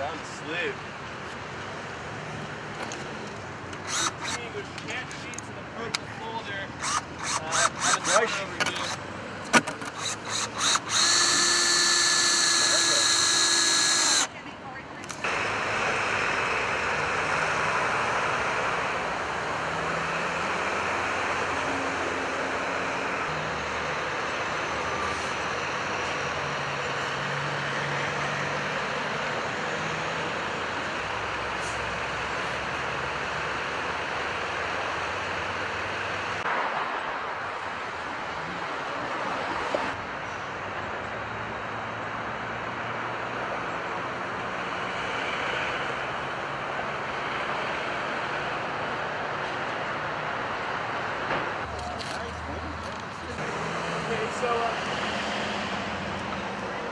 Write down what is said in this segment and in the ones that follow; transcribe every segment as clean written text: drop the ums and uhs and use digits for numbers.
Sounds slick. There's cat sheets in the purple folder. Dry sheet. So, 3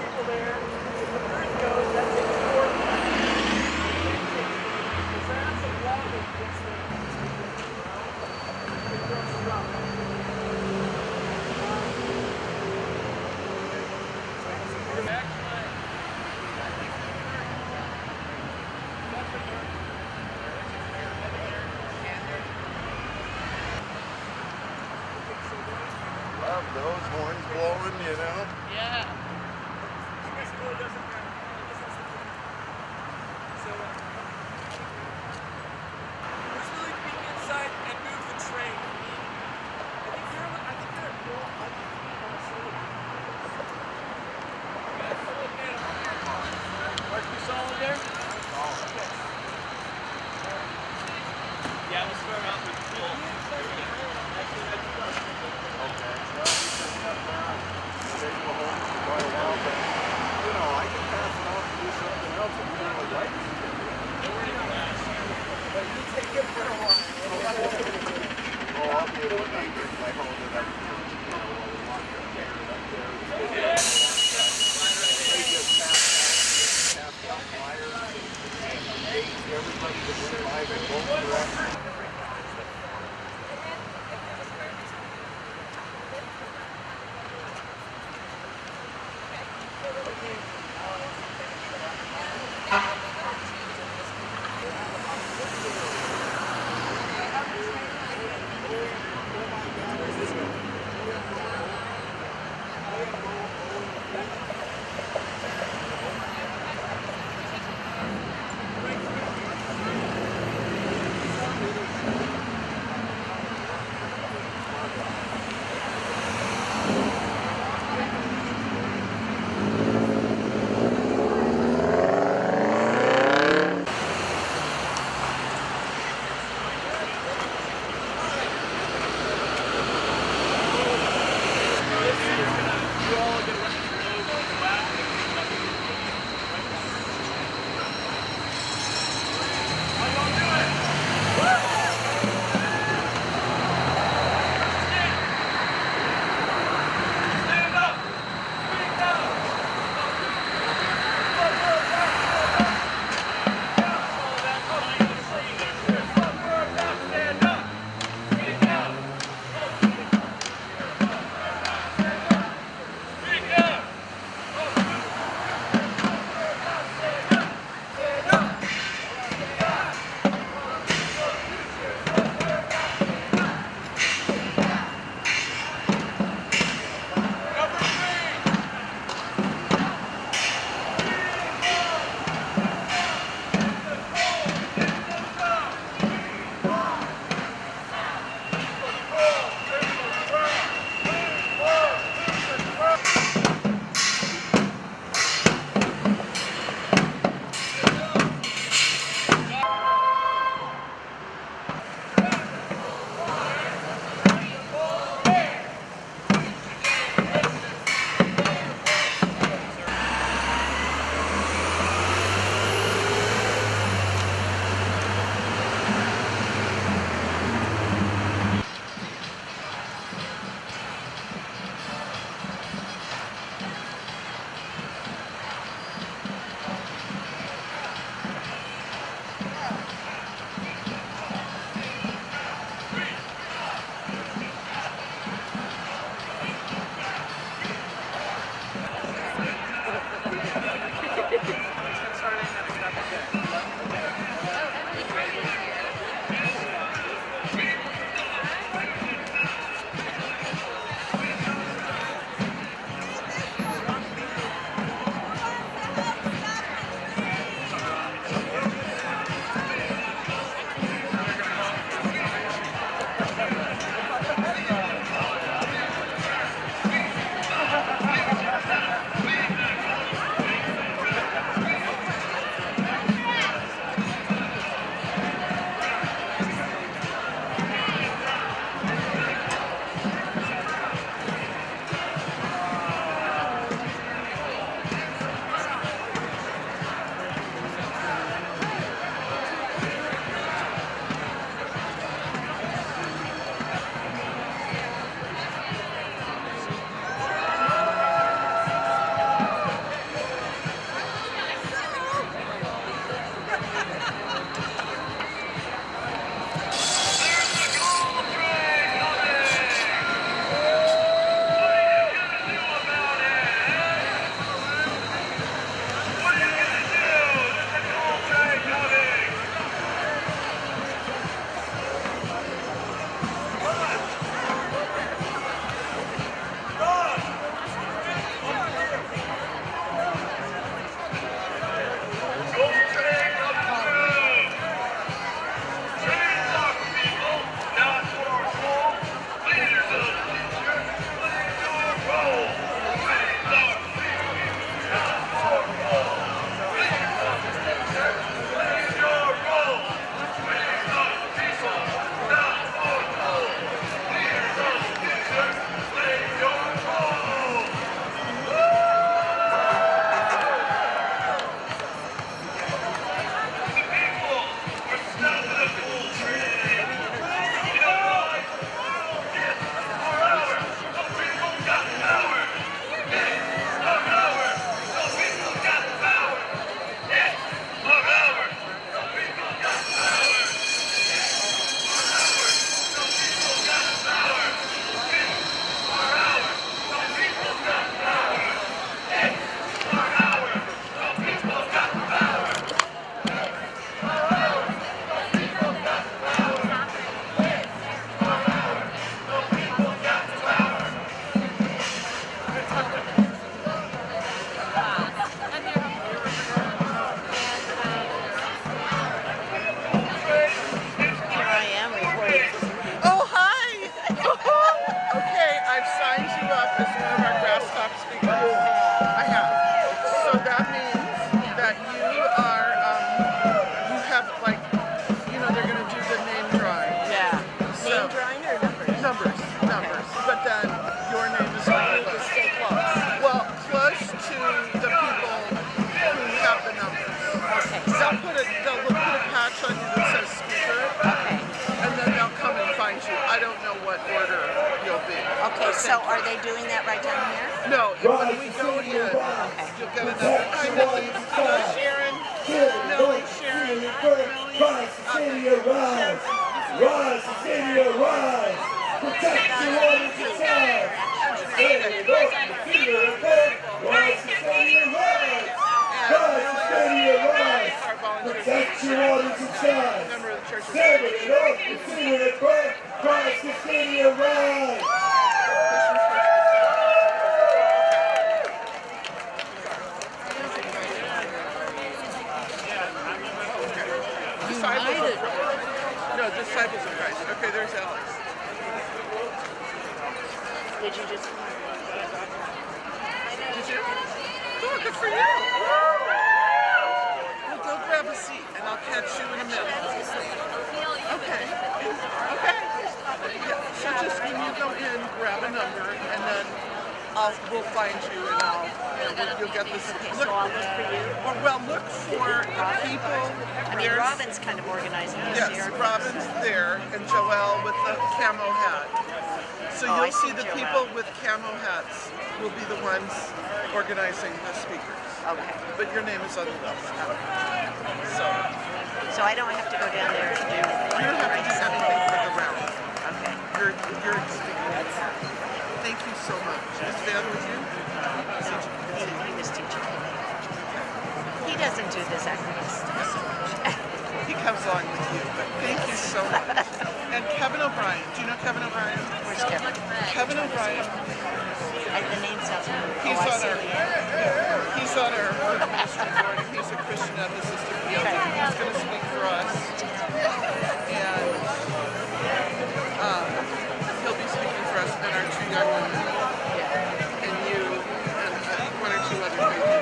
people there. If the first goes, that takes 4. Because that's a lot of gets there. Love those horns blowing, you know? Yeah. Yeah, we'll start out with full. Okay. They'll put a patch on you that says speaker, Okay. and then they'll come and find you. I don't know what order you'll be. Okay, so are they doing that right down here? No, when we go in, you'll get another. Hi, Millie. Hello, Sharon. Millie, Sharon. Rise, Cecilia, rise! Rise, Cecilia, rise! Protect your waters and skies! Rise, Cecilia, rise! Rise, Cecilia, rise! Protect your waters and skies! Member of the Church of Save it up, Cecilia, rise! Rise, Cecilia, rise! Disciples. No, disciples of Christ. Okay, there's Alex. Did you just? Did you? Oh, good for you. Well, go grab a seat, and I'll catch you in a minute. Okay. Okay. Yeah. So just when you go in, grab a number, and then we'll find you, and you'll get this. So I'll look for you. Well, look for the people. I mean, Robin's kind of organizing this Yes, here. Robin's there, and Joelle with the camo hat. So Oh, I you'll see see the Joelle. people with camo hats will be the ones organizing the speakers. Okay. But your name is on the list. So I don't have to go down there to do. You don't have to do anything for the round. Okay. You're Thank you so much. Is Van with you? He was teaching. He doesn't do this activity stuff so much. He comes along with you, but thank you so much. And Kevin O'Brien. Do you know Kevin O'Brien? Where's Kevin? Kevin O'Brien. The name sounds familiar. He's I on see our the he's on our ministry board, and he's a Christian ethicist at the Okay. He's going to speak for us, and he'll be speaking for us, and our two young women, and you, and one or two other people.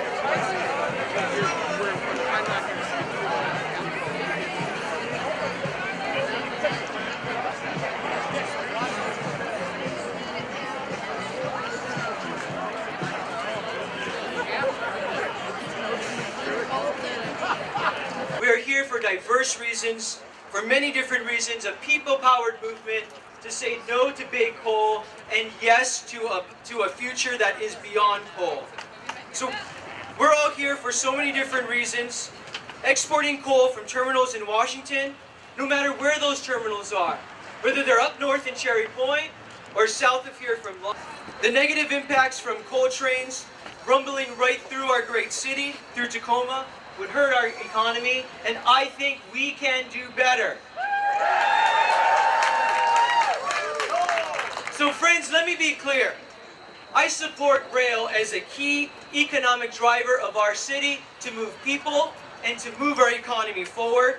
I'm not going to speak for them. We are here for diverse reasons, for many different reasons, a people-powered movement to say no to big coal and yes to a future that is beyond coal. So we're all here for so many different reasons. Exporting coal from terminals in Washington, no matter where those terminals are, whether they're up north in Cherry Point or south of here from the negative impacts from coal trains rumbling right through our great city, through Tacoma, would hurt our economy, and I think we can do better. So friends, let me be clear. I support rail as a key economic driver of our city to move people and to move our economy forward.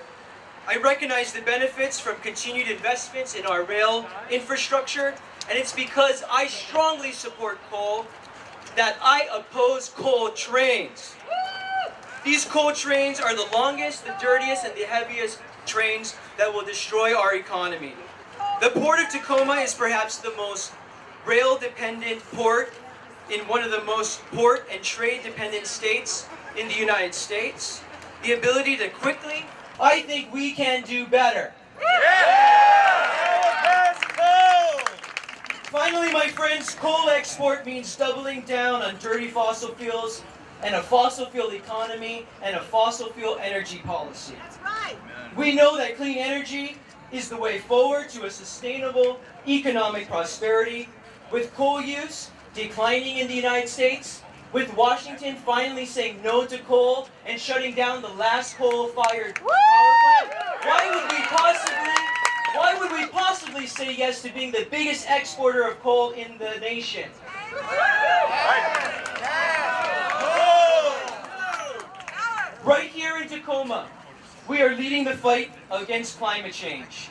I recognize the benefits from continued investments in our rail infrastructure, and it's because I strongly support coal that I oppose coal trains. These coal trains are the longest, the dirtiest, and the heaviest trains that will destroy our economy. The Port of Tacoma is perhaps the most rail-dependent port in one of the most port and trade-dependent states in the United States. The ability to quickly, I think we can do better. Finally, my friends, coal export means doubling down on dirty fossil fuels and a fossil fuel economy and a fossil fuel energy policy. That's right. We know that clean energy is the way forward to a sustainable economic prosperity, with coal use declining in the United States, with Washington finally saying no to coal and shutting down the last coal-fired power plant. Why would we possibly say yes to being the biggest exporter of coal in the nation? Right here in Tacoma, we are leading the fight against climate change.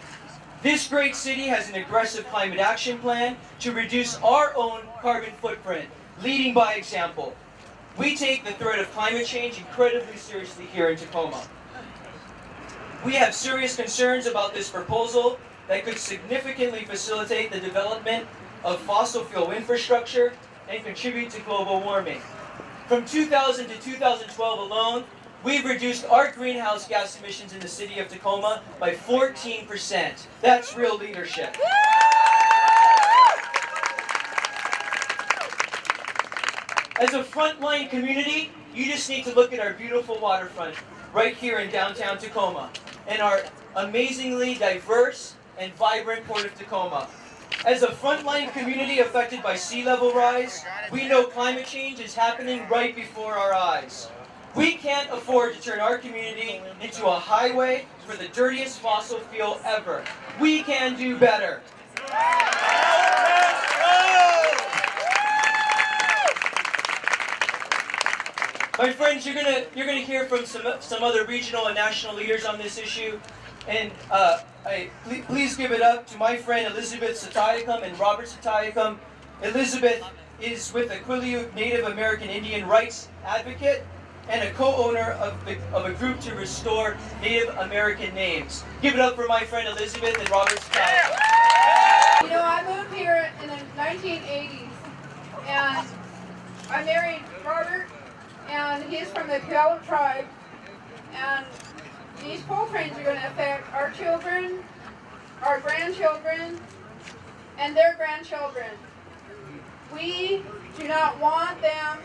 This great city has an aggressive climate action plan to reduce our own carbon footprint, leading by example. We take the threat of climate change incredibly seriously here in Tacoma. We have serious concerns about this proposal that could significantly facilitate the development of fossil fuel infrastructure and contribute to global warming. From 2000 to 2012 alone, we've reduced our greenhouse gas emissions in the city of Tacoma by 14%. That's real leadership. As a frontline community, you just need to look at our beautiful waterfront right here in downtown Tacoma and our amazingly diverse and vibrant Port of Tacoma. As a frontline community affected by sea level rise, we know climate change is happening right before our eyes. We can't afford to turn our community into a highway for the dirtiest fossil fuel ever. We can do better. My friends, you're gonna hear from some other regional and national leaders on this issue, and please give it up to my friend Elizabeth Satayakam and Robert Satayakam. Elizabeth is with the Quileute Native American Indian Rights Advocate and a co-owner of a group to restore Native American names. Give it up for my friend Elizabeth and Robert Satayakam. You know, I moved here in the 1980s, and I married Robert, and he's from the Puyallup tribe, and these coal trains are going to affect our children, our grandchildren, and their grandchildren. We do not want them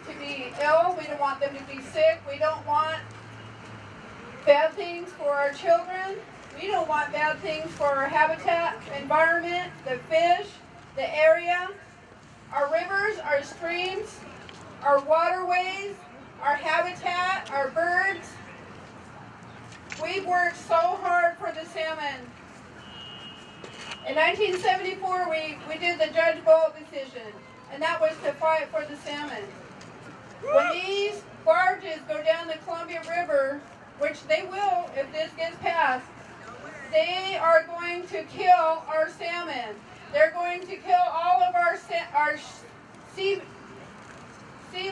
to be ill, we don't want them to be sick, we don't want bad things for our children, we don't want bad things for our habitat, environment, the fish, the area, our rivers, our streams, our waterways, our habitat, our birds. We've worked so hard for the salmon. In 1974, we did the Judge Bolt decision, and that was to fight for the salmon. When these barges go down the Columbia River, which they will if this gets passed, they are going to kill our salmon. They're going to kill all of our sea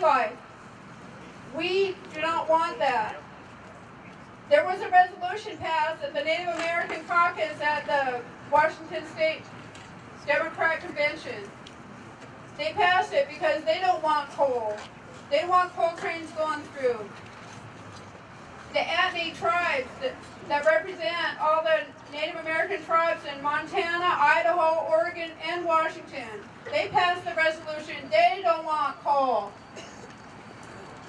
life. We do not want that. There was a resolution passed at the Native American Caucus at the Washington State Democrat Convention. They passed it because they don't want coal. They don't want coal trains going through. The Atney tribes that represent all the Native American tribes in Montana, Idaho, Oregon, and Washington, they passed the resolution. They don't want coal.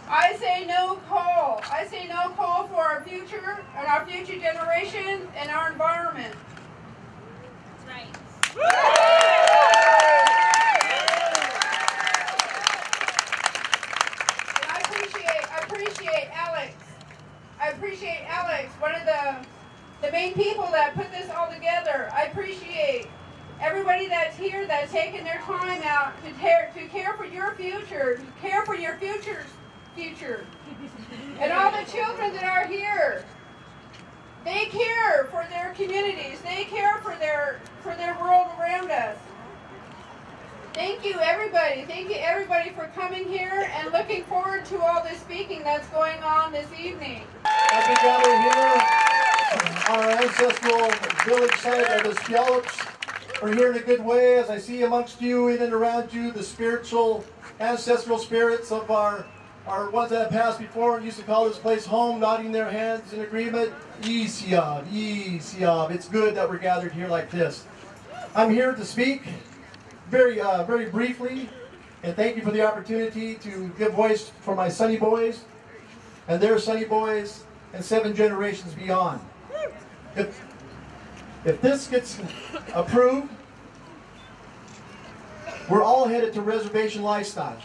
I say no coal. I say no coal for our future and our future generations and our environment. That's right. And I appreciate Alex. I appreciate Alex, one of the main people that put this all together. I appreciate everybody that's here that's taken their time out to care for your future, to care for your future. And all the children that are here, they care for their communities. They care for their world around us. Thank you, everybody. Thank you, everybody, for coming here and looking forward to all the speaking that's going on this evening. As we gather here, our ancestral village site of the Puyallups, we're here in a good way. As I see amongst you, in and around you, the spiritual, ancestral spirits of our ones that have passed before and used to call this place home, nodding their hands in agreement. Yisiab, Yisiab. It's good that we're gathered here like this. I'm here to speak very briefly, and thank you for the opportunity to give voice for my Sunny Boys and their Sunny Boys and 7 generations beyond. If this gets approved, we're all headed to reservation lifestyle.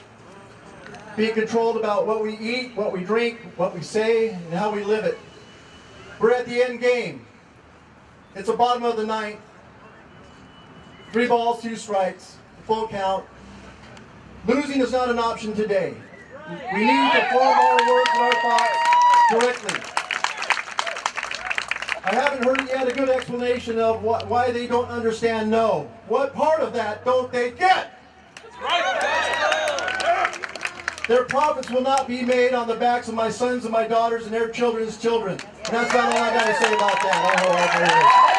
Being controlled about what we eat, what we drink, what we say, and how we live it. We're at the end game. It's the bottom of the ninth. 3 balls, 2 strikes, full count. Losing is not an option today. We need to form our words and our thoughts correctly. I haven't heard yet a good explanation of why they don't understand no. What part of that don't they get? Their profits will not be made on the backs of my sons and my daughters and their children's children. And that's about all I got to say about that.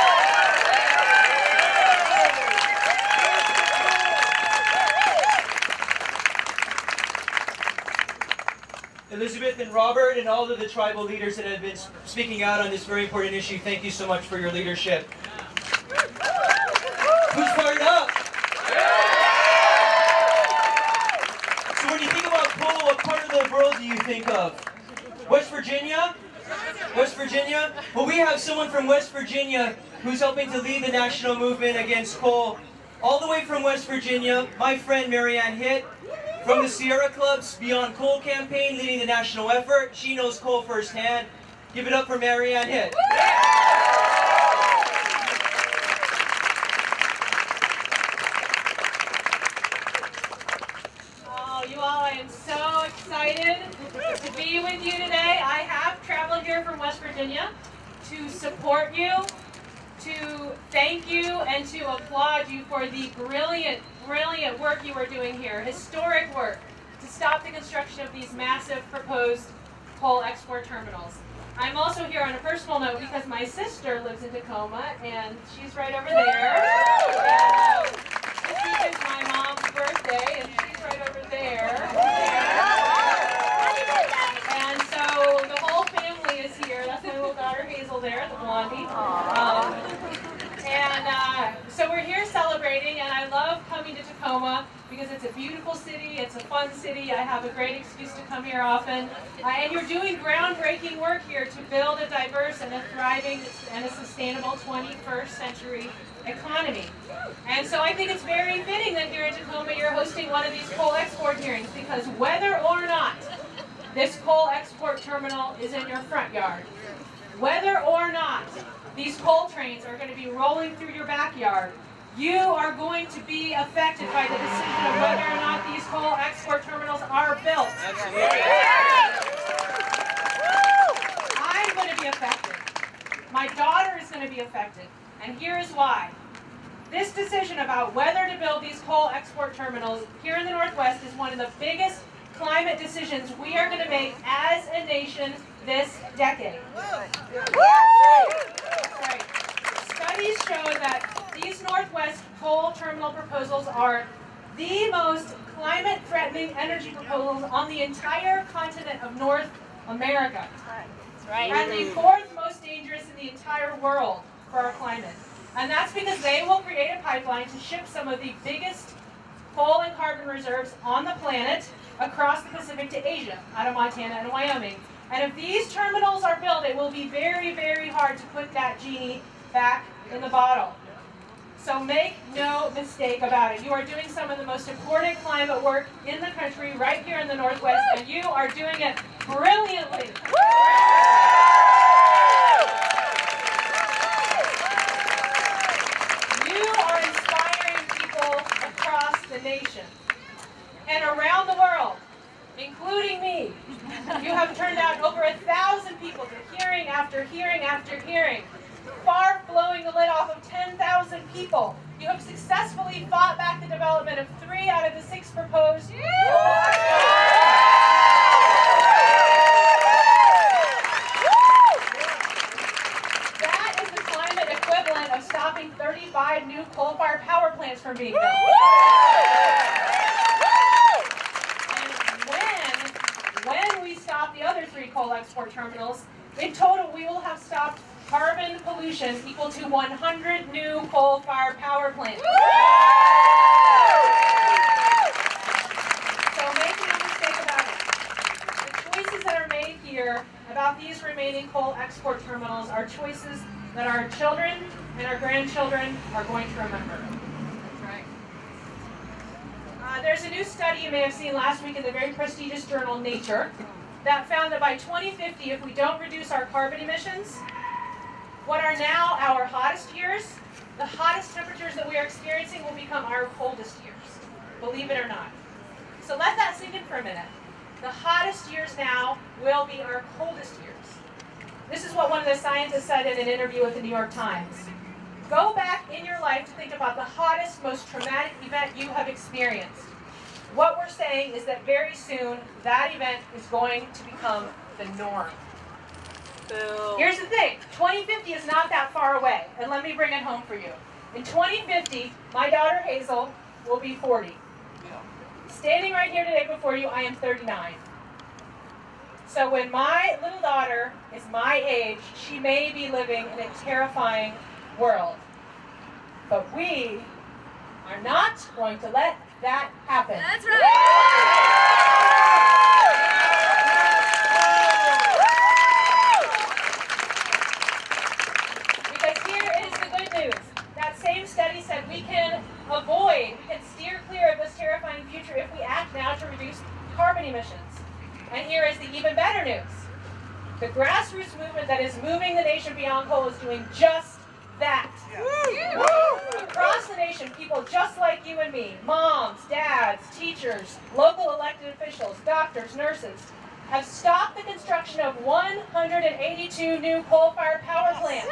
Elizabeth and Robert and all of the tribal leaders that have been speaking out on this very important issue, thank you so much for your leadership. Who's fired up? So when you think about coal, what part of the world do you think of? West Virginia? West Virginia? Well, we have someone from West Virginia who's helping to lead the national movement against coal. All the way from West Virginia, my friend Marianne Hitt, from the Sierra Club's Beyond Coal campaign, leading the national effort. She knows coal firsthand. Give it up for Marianne Hitt. Oh, you all, I am so excited to be with you today. I have traveled here from West Virginia to support you, to thank you, and to applaud you for the brilliant work you are doing here. Historic work to stop the construction of these massive proposed coal export terminals. I'm also here on a personal note because my sister lives in Tacoma, and she's right over there. And, this week is my mom's birthday, and she's right over there. And so the whole family is here. That's my little daughter Hazel there, the blondie. So we're here celebrating, and I love coming to Tacoma because it's a beautiful city, it's a fun city. I have a great excuse to come here often. And you're doing groundbreaking work here to build a diverse and a thriving and a sustainable 21st century economy. And so I think it's very fitting that here in Tacoma you're hosting one of these coal export hearings, because whether or not this coal export terminal is in your front yard, whether or not these coal trains are going to be rolling through your backyard, you are going to be affected by the decision of whether or not these coal export terminals are built. I'm going to be affected. My daughter is going to be affected. And here is why. This decision about whether to build these coal export terminals here in the Northwest is one of the biggest climate decisions we are going to make as a nation this decade. Right. Studies show that these Northwest coal terminal proposals are the most climate-threatening energy proposals on the entire continent of North America. That's right. And the fourth most dangerous in the entire world for our climate. And that's because they will create a pipeline to ship some of the biggest coal and carbon reserves on the planet across the Pacific to Asia, out of Montana and Wyoming. And if these terminals are built, it will be very, very hard to put that genie back in the bottle. So make no mistake about it. You are doing some of the most important climate work in the country right here in the Northwest, and you are doing it brilliantly. You are inspiring people across the nation and around the world, including me. You have turned out over 1,000 people to hearing after hearing after hearing, far blowing the lid off of 10,000 people. You have successfully fought back the development of 3 out of the 6 proposed. That is the climate equivalent of stopping 35 new coal-fired power plants from being built. When we stop the other 3 coal export terminals, in total we will have stopped carbon pollution equal to 100 new coal-fired power plants. So make no mistake about it. The choices that are made here about these remaining coal export terminals are choices that our children and our grandchildren are going to remember. There's a new study you may have seen last week in the very prestigious journal Nature that found that by 2050, if we don't reduce our carbon emissions, what are now our hottest years, the hottest temperatures that we are experiencing will become our coldest years, believe it or not. So let that sink in for a minute. The hottest years now will be our coldest years. This is what one of the scientists said in an interview with the New York Times. Go back in your life to think about the hottest, most traumatic event you have experienced. What we're saying is that very soon, that event is going to become the norm. Here's the thing, 2050 is not that far away, and let me bring it home for you. In 2050, my daughter Hazel will be 40. Standing right here today before you, I am 39. So when my little daughter is my age, she may be living in a terrifying world. But we are not going to let that happen. That's right. Because here is the good news. That same study said we can steer clear of this terrifying future if we act now to reduce carbon emissions. And here is the even better news. The grassroots movement that is moving the nation beyond coal is doing just that. Across the nation, people just like you and me, moms, dads, teachers, local elected officials, doctors, nurses, have stopped the construction of 182 new coal-fired power plants.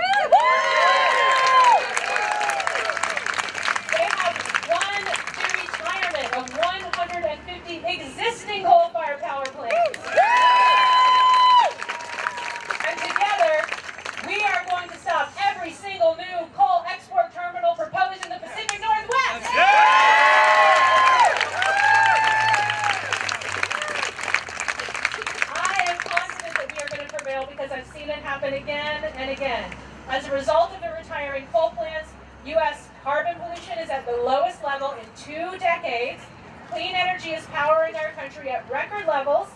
They have won the retirement of 150 existing coal-fired power plants. And together, we are going to stop every single new coal export terminal proposed in the Pacific Northwest. I am confident that we are going to prevail because I've seen it happen again and again. As a result of the retiring coal plants, U.S. carbon pollution is at the lowest level in 2 decades. Clean energy is powering our country at record levels.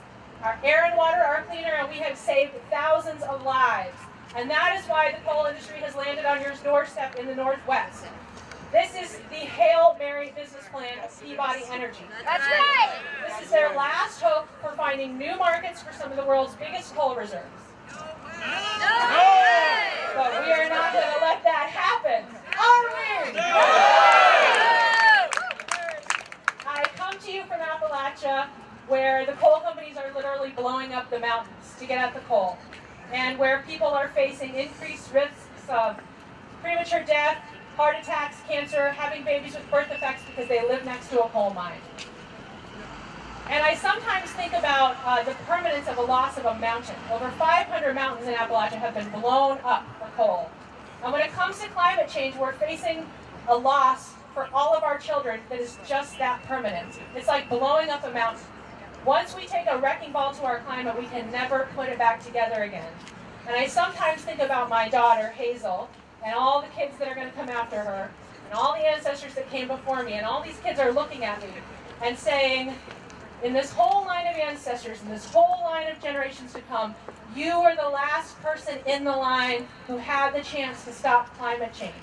Our air and water are cleaner, and we have saved thousands of lives. And that is why the coal industry has landed on your doorstep in the Northwest. This is the Hail Mary business plan of Peabody Energy. That's right. This is their last hope for finding new markets for some of the world's biggest coal reserves. But we are not going to let that happen, are we? I come to you from Appalachia, where the coal companies are literally blowing up the mountains to get at the coal, and where people are facing increased risks of premature death, heart attacks, cancer, having babies with birth defects because they live next to a coal mine. And I sometimes think about the permanence of a loss of a mountain. Over 500 mountains in Appalachia have been blown up for coal. And when it comes to climate change, we're facing a loss for all of our children that is just that permanent. It's like blowing up a mountain. Once we take a wrecking ball to our climate, we can never put it back together again. And I sometimes think about my daughter, Hazel, and all the kids that are going to come after her, and all the ancestors that came before me, and all these kids are looking at me and saying, in this whole line of ancestors, in this whole line of generations to come, you are the last person in the line who had the chance to stop climate change.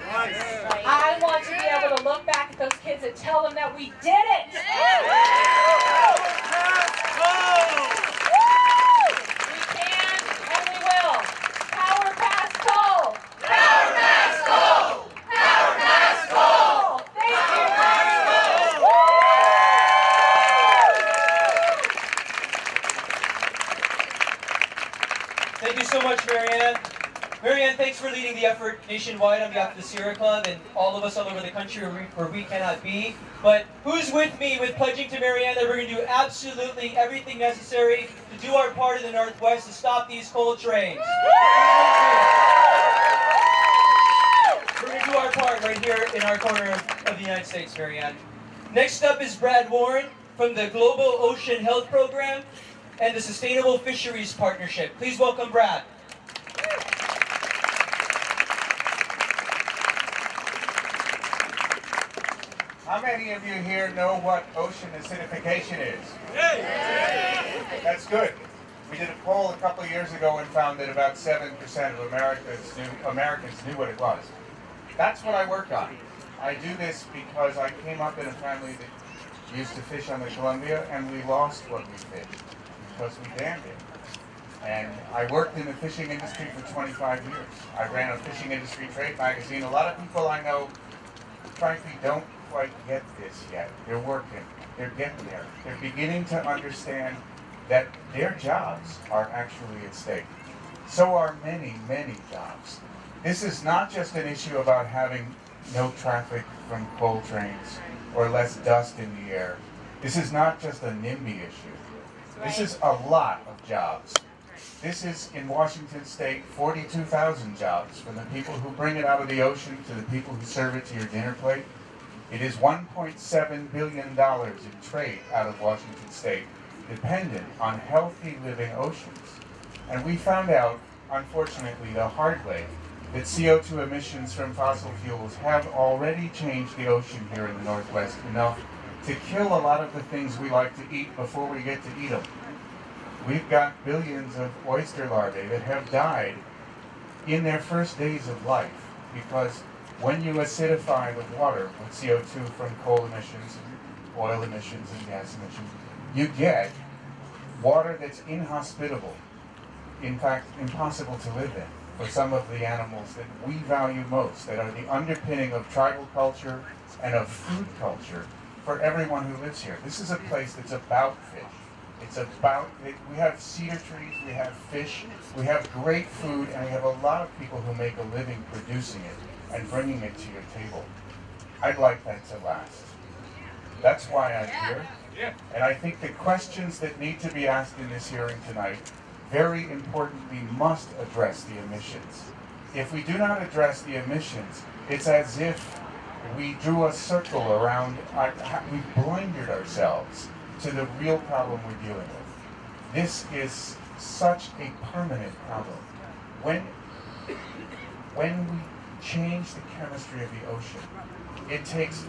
I want to be able to look back at those kids and tell them that we did it. We can and we will. Power past coal. Power past coal. Power past coal. Thank you very much. Thank you so much, Marianne. Marianne, thanks for leading the effort nationwide on behalf of the Sierra Club and all of us all over the country where we cannot be. But who's with me with pledging to Marianne that we're going to do absolutely everything necessary to do our part in the Northwest to stop these coal trains? We're going to do our part right here in our corner of the United States, Marianne. Next up is Brad Warren from the Global Ocean Health Program and the Sustainable Fisheries Partnership. Please welcome Brad. How many of you here know what ocean acidification is? That's good. We did a poll a couple of years ago and found that about 7% of Americans knew what it was. That's what I work on. I do this because I came up in a family that used to fish on the Columbia, and we lost what we fished because we dammed it. And I worked in the fishing industry for 25 years. I ran a fishing industry trade magazine. A lot of people I know, frankly, don't quite get this yet. They're working. They're getting there. They're beginning to understand that their jobs are actually at stake. So are many, many jobs. This is not just an issue about having no traffic from coal trains or less dust in the air. This is not just a NIMBY issue. This is a lot of jobs. This is, in Washington State, 42,000 jobs, from the people who bring it out of the ocean to the people who serve it to your dinner plate. It is $1.7 billion in trade out of Washington State. dependent on healthy living oceans. And we found out, unfortunately, the hard way, that CO2 emissions from fossil fuels have already changed the ocean here in the Northwest enough to kill a lot of the things we like to eat before we get to eat them. We've got billions of oyster larvae that have died in their first days of life because when you acidify the water with CO2 from coal emissions, and oil emissions, and gas emissions, you get water that's inhospitable, in fact, impossible to live in for some of the animals that we value most, that are the underpinning of tribal culture and of food culture for everyone who lives here. This is a place that's about fish. It's about, we have cedar trees, we have fish, we have great food, and we have a lot of people who make a living producing it and bringing it to your table. I'd like that to last. That's why I'm here. And I think the questions that need to be asked in this hearing tonight, very importantly, must address the emissions. If we do not address the emissions, it's as if we drew a circle around, we blinded ourselves to the real problem we're dealing with. This is such a permanent problem. When we change the chemistry of the ocean, it takes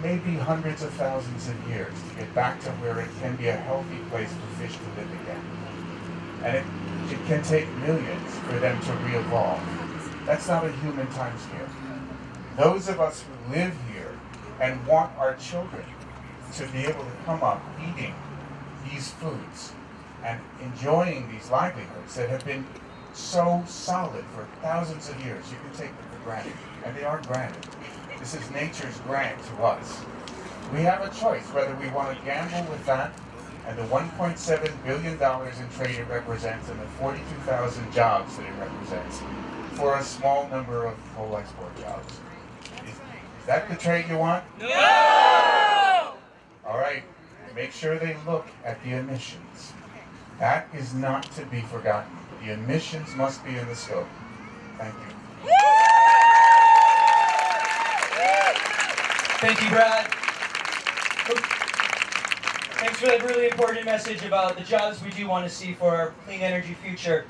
maybe hundreds of thousands of years to get back to where it can be a healthy place for fish to live again. And it can take millions for them to re-evolve. That's not a human timescale. Those of us who live here and want our children to be able to come up eating these foods and enjoying these livelihoods that have been so solid for thousands of years, you can take them for granted. And they are granted. This is nature's grant to us. We have a choice whether we want to gamble with that and the $1.7 billion in trade it represents and the 42,000 jobs that it represents for a small number of coal export jobs. Is that the trade you want? No! All right, make sure they look at the emissions. That is not to be forgotten. The emissions must be in the scope. Thank you. Thank you, Brad. Thanks for that really important message about the jobs we do want to see for our clean energy future.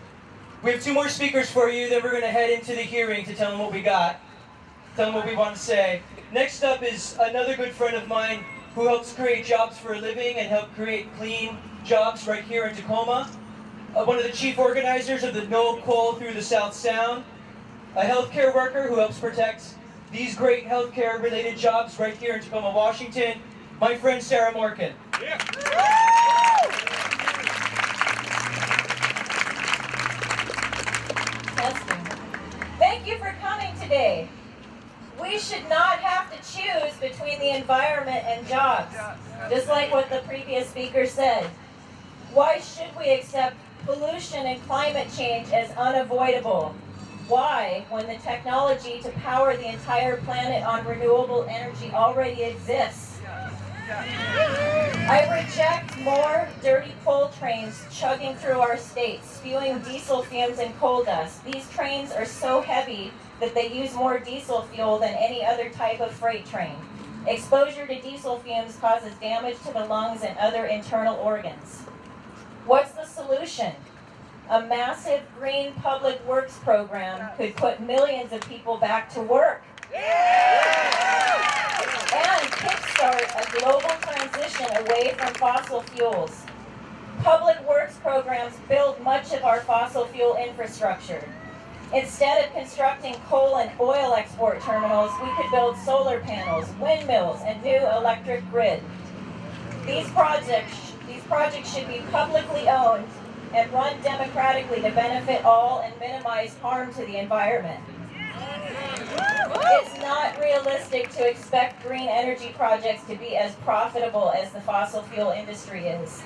We have two more speakers for you, then we're going to head into the hearing to tell them what we got, tell them what we want to say. Next up is another good friend of mine who helps create jobs for a living and help create clean jobs right here in Tacoma. One of the chief organizers of the No Coal Through the South Sound. A healthcare worker who helps protect these great healthcare related jobs right here in Tacoma, Washington. My friend Sarah Morgan. Yeah. Testing. Thank you for coming today. We should not have to choose between the environment and jobs, just like what the previous speaker said. Why should we accept pollution and climate change as unavoidable? Why, when the technology to power the entire planet on renewable energy already exists? I reject more dirty coal trains chugging through our state, spewing diesel fumes and coal dust. These trains are so heavy that they use more diesel fuel than any other type of freight train. Exposure to diesel fumes causes damage to the lungs and other internal organs. What's the solution? A massive green public works program could put millions of people back to work. And kickstart a global transition away from fossil fuels. Public works programs build much of our fossil fuel infrastructure. Instead of constructing coal and oil export terminals, we could build solar panels, windmills, and new electric grid. These projects should be publicly owned and run democratically to benefit all and minimize harm to the environment. It's not realistic to expect green energy projects to be as profitable as the fossil fuel industry is.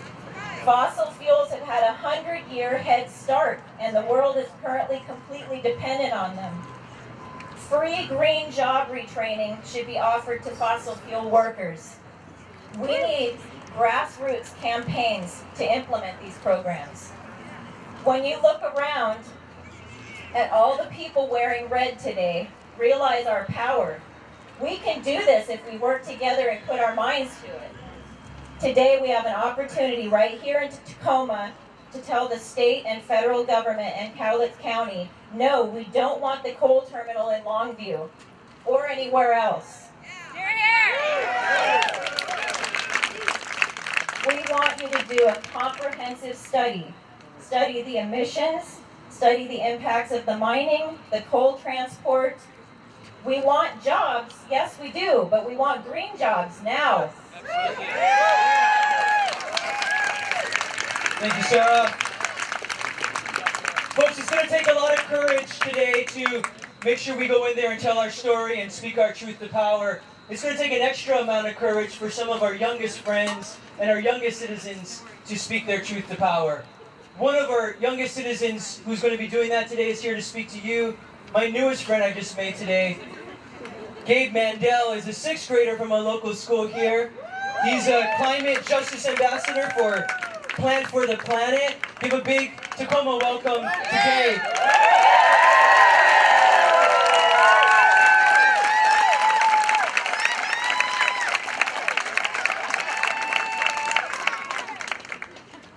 Fossil fuels have had a 100-year head start, and the world is currently completely dependent on them. Free green job retraining should be offered to fossil fuel workers. We need grassroots campaigns to implement these programs. When you look around at all the people wearing red today, realize our power. We can do this if we work together and put our minds to it. Today we have an opportunity right here in Tacoma to tell the state and federal government and Cowlitz County, no, we don't want the coal terminal in Longview or anywhere else. We want you to do a comprehensive study. Study the emissions, study the impacts of the mining, the coal transport. We want jobs, yes we do, but we want green jobs now. Thank you, Sarah. Folks, it's going to take a lot of courage today to make sure we go in there and tell our story and speak our truth to power. It's going to take an extra amount of courage for some of our youngest friends and our youngest citizens to speak their truth to power. One of our youngest citizens who's going to be doing that today is here to speak to you. My newest friend I just made today, Gabe Mandel, is a 6th grader from a local school here. He's a climate justice ambassador for Plan for the Planet. Give a big Tacoma welcome to Gabe.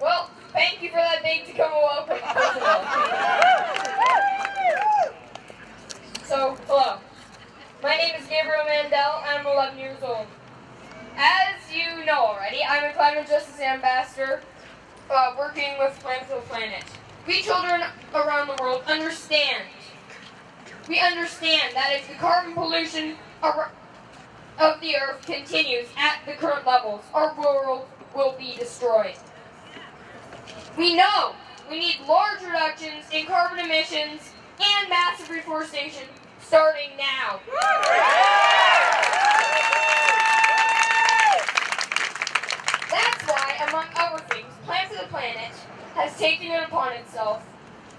Well, thank you for that big Tacoma welcome, first of all. So, hello. My name is Gabriel Mandel. I'm 11 years old. As you know already, I'm a climate justice ambassador working with Plan for the Planet. We children around the world understand. We understand that if the carbon pollution of the earth continues at the current levels, our world will be destroyed. We know we need large reductions in carbon emissions and massive reforestation starting now. That's why, among other things, Plan for the Planet has taken it upon itself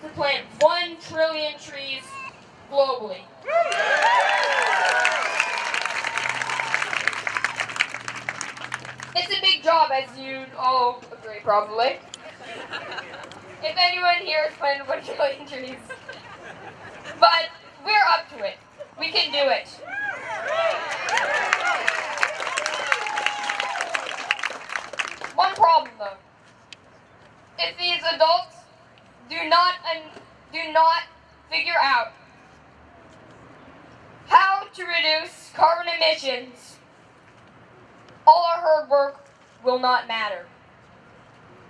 to plant 1 trillion trees globally. It's a big job, as you'd all agree, probably. If anyone here has planted 1 trillion trees. But we're up to it. We can do it. One problem, though. If these adults do not figure out how to reduce carbon emissions, all our hard work will not matter.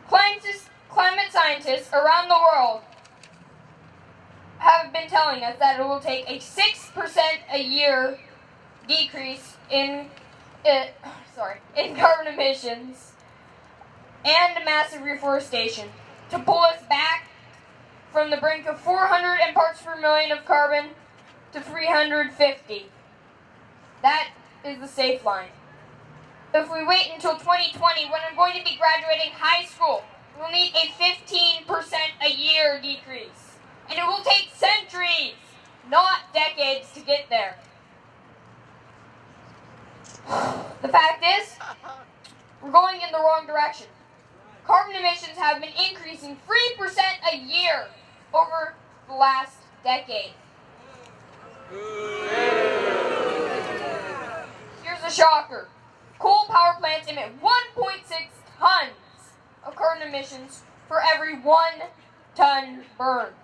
Climate scientists around the world have been telling us that it will take a 6% a year decrease in carbon emissions and massive reforestation to pull us back from the brink of 400 parts per million of carbon to 350. That is the safe line. If we wait until 2020, when I'm going to be graduating high school, we'll need a 15% a year decrease. And it will take centuries, not decades, to get there. The fact is, we're going in the wrong direction. Carbon emissions have been increasing 3% a year over the last decade. Here's a shocker. Coal power plants emit 1.6 tons of carbon emissions for every 1 ton burned.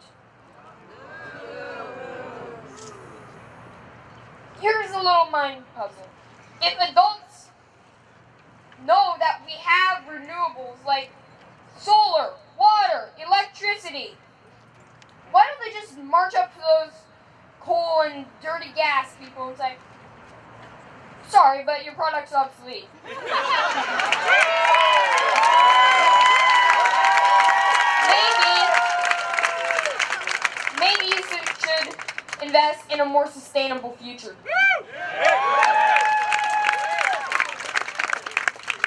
Here's a little mind puzzle. If adults know that we have renewables like solar, water, electricity, why don't they just march up to those coal and dirty gas people and say, sorry, but your product's obsolete. Maybe you should invest in a more sustainable future.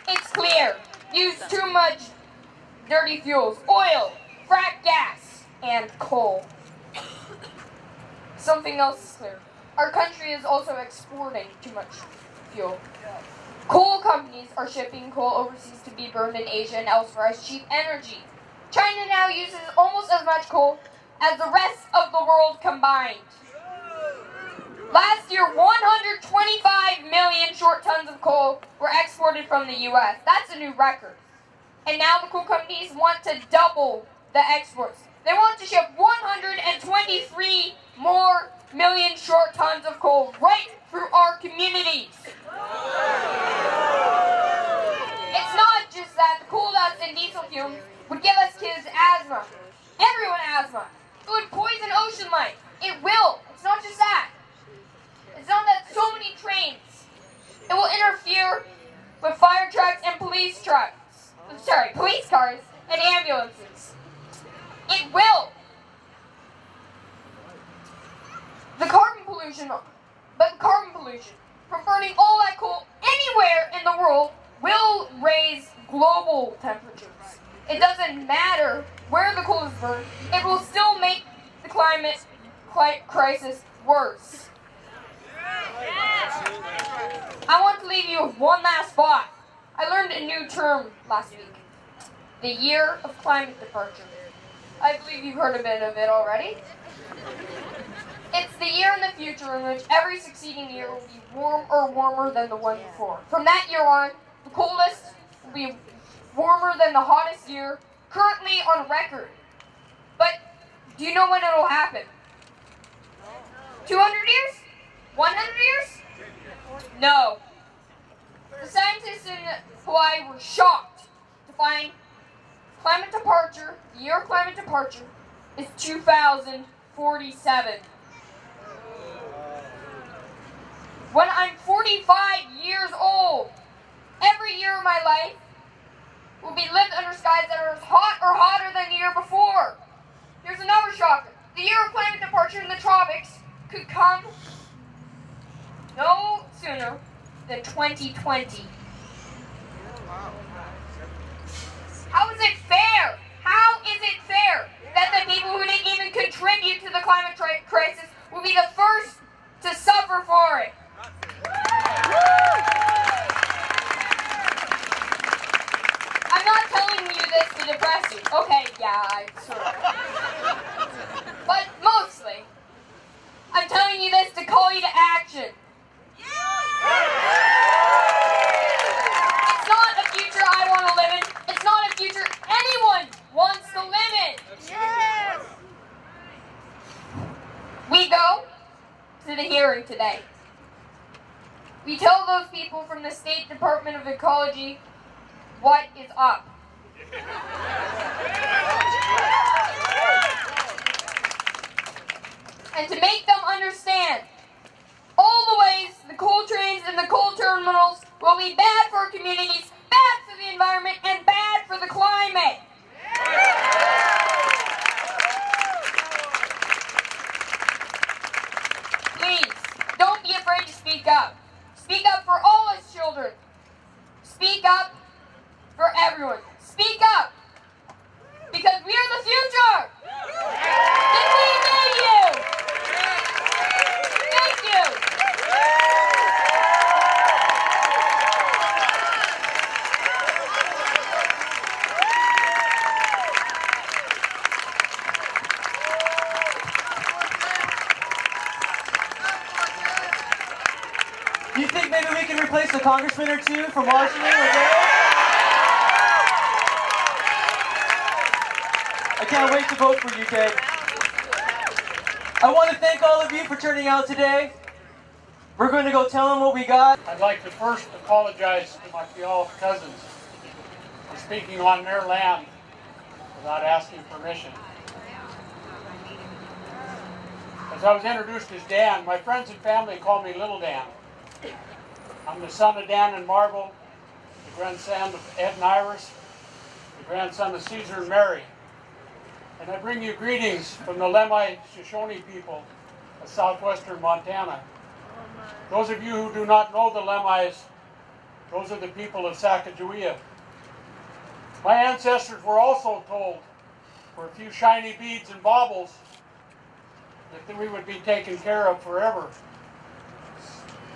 It's clear. Use too much dirty fuels, oil, frack gas, and coal. Something else is clear. Our country is also exporting too much fuel. Coal companies are shipping coal overseas to be burned in Asia and elsewhere as cheap energy. China now uses almost as much coal as the rest of the world combined. Last year, 125 million short tons of coal were exported from the U.S. That's a new record. And now the coal companies want to double the exports. They want to ship 123 more million short tons of coal right through our communities. It's not just that the coal dust and diesel fumes would give us kids asthma. Everyone asthma. It would poison ocean life. It will. It's not just that. It's not that so many trains. It will interfere with fire trucks and police trucks. Police cars and ambulances. It will. The carbon pollution from burning all that coal anywhere in the world will raise global temperatures. It doesn't matter where the coal is burned, it will still make the climate crisis worse. I want to leave you with one last thought. I learned a new term last week. The year of climate departure. I believe you've heard a bit of it already. It's the year in the future in which every succeeding year will be warmer than the one before. From that year on, the coldest will be warmer than the hottest year currently on record. But do you know when it'll happen? 200 years? 100 years? No. The scientists in Hawaii were shocked to find climate departure, the year of climate departure, is 2047. When I'm 45 years old, every year of my life will be lived under skies that are as hot or hotter than the year before. Here's another shocker. The year of climate departure in the tropics could come no sooner than 2020. How is it fair? How is it fair that the people who didn't even contribute to the climate crisis will be the first to suffer for it? I'm not telling you this to depress you. Okay, yeah, I sort of. But mostly, I'm telling you this to call you to action. It's not a future I want to live in. It's not a future anyone wants to live in. Yes. We go to the hearing today. We tell those people from the State Department of Ecology what is up. And to make them understand all the ways the coal trains and the coal terminals will be bad for our communities, bad for the environment, and bad for the climate. Please, don't be afraid to speak up. Speak up for all us children. Speak up for everyone. Speak up, because we are the future. And we need you. Thank you. Do you think maybe we can replace a congressman or two from Washington with Ray? I can't wait to vote for you, Kate. I want to thank all of you for turning out today. We're going to go tell them what we got. I'd like to first apologize to my Puyallup cousins for speaking on their land without asking permission. As I was introduced as Dan, my friends and family call me Little Dan. I'm the son of Dan and Marvel, the grandson of Ed and Iris, the grandson of Caesar and Mary. And I bring you greetings from the Lemhi Shoshone people of southwestern Montana. Those of you who do not know the Lemhis, those are the people of Sacagawea. My ancestors were also told, for a few shiny beads and baubles, that we would be taken care of forever.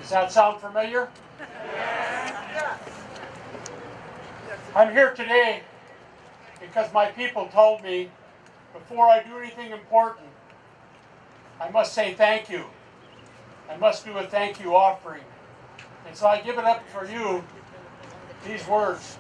Does that sound familiar? Yes. I'm here today because my people told me before I do anything important, I must say thank you. I must do a thank you offering. And so I give it up for you, these words.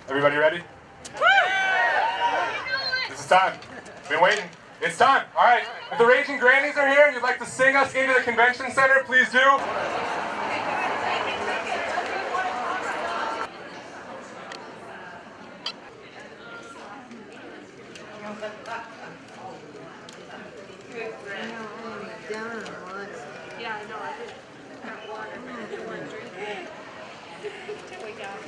Everybody ready? This is time. Been waiting. It's time. All right. If the Raging Grannies are here and you'd like to sing us into the convention center, please do. Yeah, I know. I did got water. I didn't want to drink it. We got it.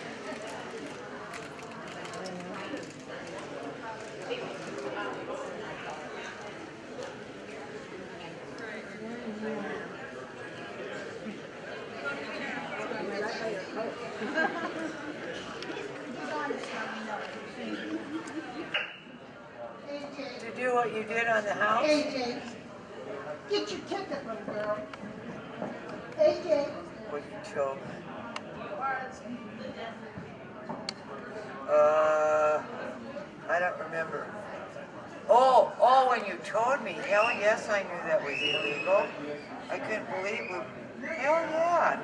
To do what you did on the house? AJ, get your ticket, little girl. AJ. What you chose? I don't remember. Oh, when you told me. Hell yes, I knew that was illegal. I couldn't believe it. Hell yeah.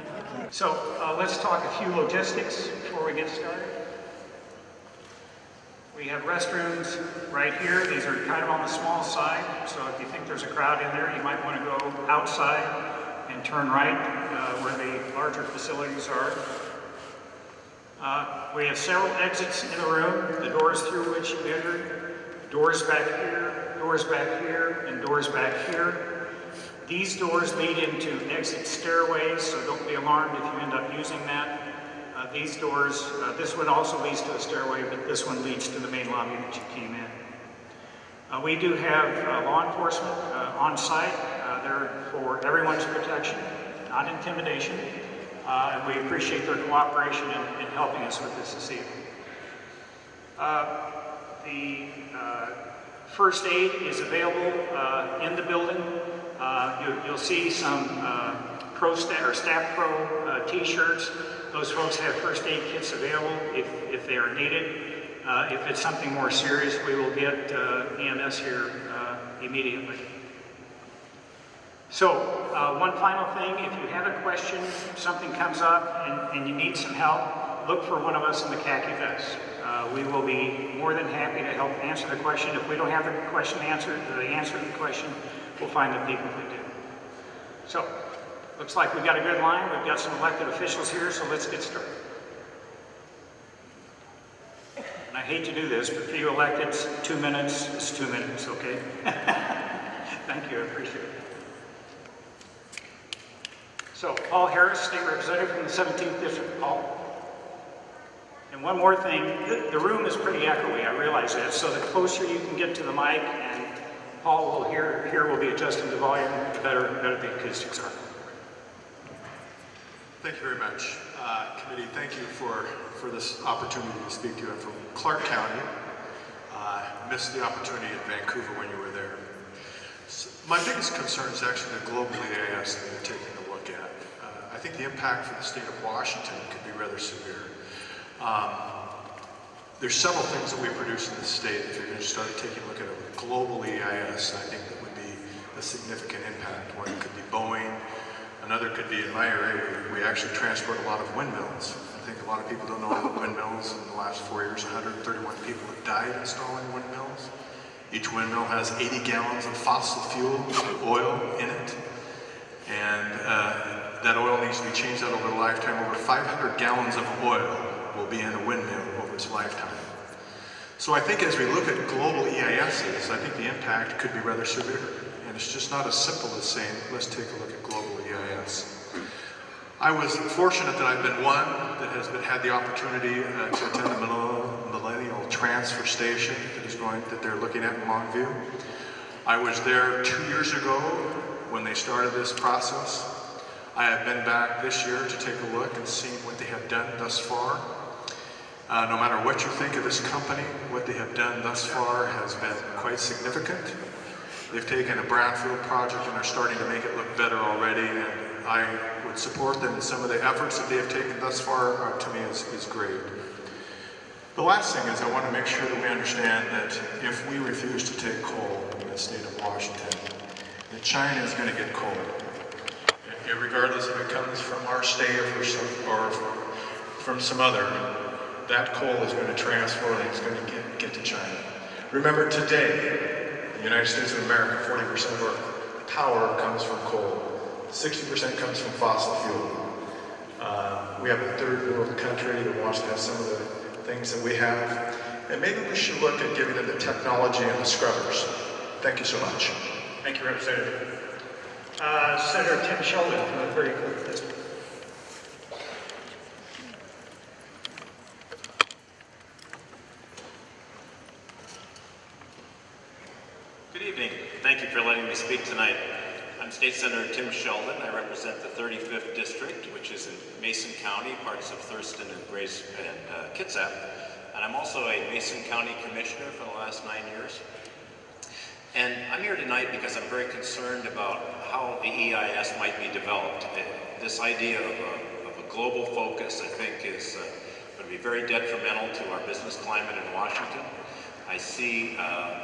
So let's talk a few logistics before we get started. We have restrooms right here. These are kind of on the small side, so if you think there's a crowd in there, you might want to go outside and turn right where the larger facilities are. We have several exits in the room, the doors through which you entered, doors back here, and doors back here. These doors lead into exit stairways, so don't be alarmed if you end up using that. These doors, this one also leads to a stairway, but this one leads to the main lobby that you came in. We do have law enforcement on site. They're for everyone's protection, not intimidation. And we appreciate their cooperation in helping us with this evening. The first aid is available in the building. You'll see some Staff Pro t-shirts. Those folks have first aid kits available if they are needed. If it's something more serious, we will get EMS here immediately. So, one final thing, if you have a question, something comes up and you need some help, look for one of us in the khaki vest. We will be more than happy to help answer the question. If we don't have the question answered, the answer to the question, we'll find the people who do. So, looks like we've got a good line. We've got some elected officials here, so let's get started. And I hate to do this, but for you electeds, 2 minutes is 2 minutes, okay? Thank you, I appreciate it. So, Paul Harris, State Representative from the 17th District. Paul. And one more thing, the room is pretty echoey, I realize that, so the closer you can get to the mic, and Paul will here will be adjusting the volume, the better the acoustics are. Thank you very much. Committee, thank you for this opportunity to speak to you. I'm from Clark County. Missed the opportunity in Vancouver when you were there. So my biggest concern is actually the global EAS that you're taking a look at. I think the impact for the state of Washington could be rather severe. There's several things that we produce in the state. If you're going to start taking a look at a global EIS, I think that would be a significant impact. One could be Boeing, another could be in my area. We actually transport a lot of windmills. I think a lot of people don't know about windmills. In the last 4 years, 131 people have died installing windmills. Each windmill has 80 gallons of fossil fuel oil in it. And that oil needs to be changed out over the lifetime. Over 500 gallons of oil will be in a windmill over its lifetime. So I think as we look at global EISs, I think the impact could be rather severe. And it's just not as simple as saying, let's take a look at global EIS. I was fortunate that I've been one that has had the opportunity to attend the Millennial Transfer Station that they're looking at in Longview. I was there 2 years ago when they started this process. I have been back this year to take a look and see what they have done thus far. No matter what you think of this company, what they have done thus far has been quite significant. They've taken a brownfield project and are starting to make it look better already, and I would support them in some of the efforts that they have taken thus far. To me is great. The last thing is I want to make sure that we understand that if we refuse to take coal in the state of Washington, that China is going to get coal. Regardless if it comes from our state or from some other, that coal is going to transfer and it's going to get to China. Remember today, the United States of America, 40% of our power comes from coal. 60% comes from fossil fuel. We have a third world country that wants to have some of the things that we have. And maybe we should look at giving them the technology and the scrubbers. Thank you so much. Thank you, Representative. Senator Tim Sheldon from the 34th District. Good evening. Thank you for letting me speak tonight. I'm State Senator Tim Sheldon. I represent the 35th District, which is in Mason County, parts of Thurston and Grace and Kitsap. And I'm also a Mason County Commissioner for the last 9 years. And I'm here tonight because I'm very concerned about how the EIS might be developed. This idea of a global focus, I think, is going to be very detrimental to our business climate in Washington. I see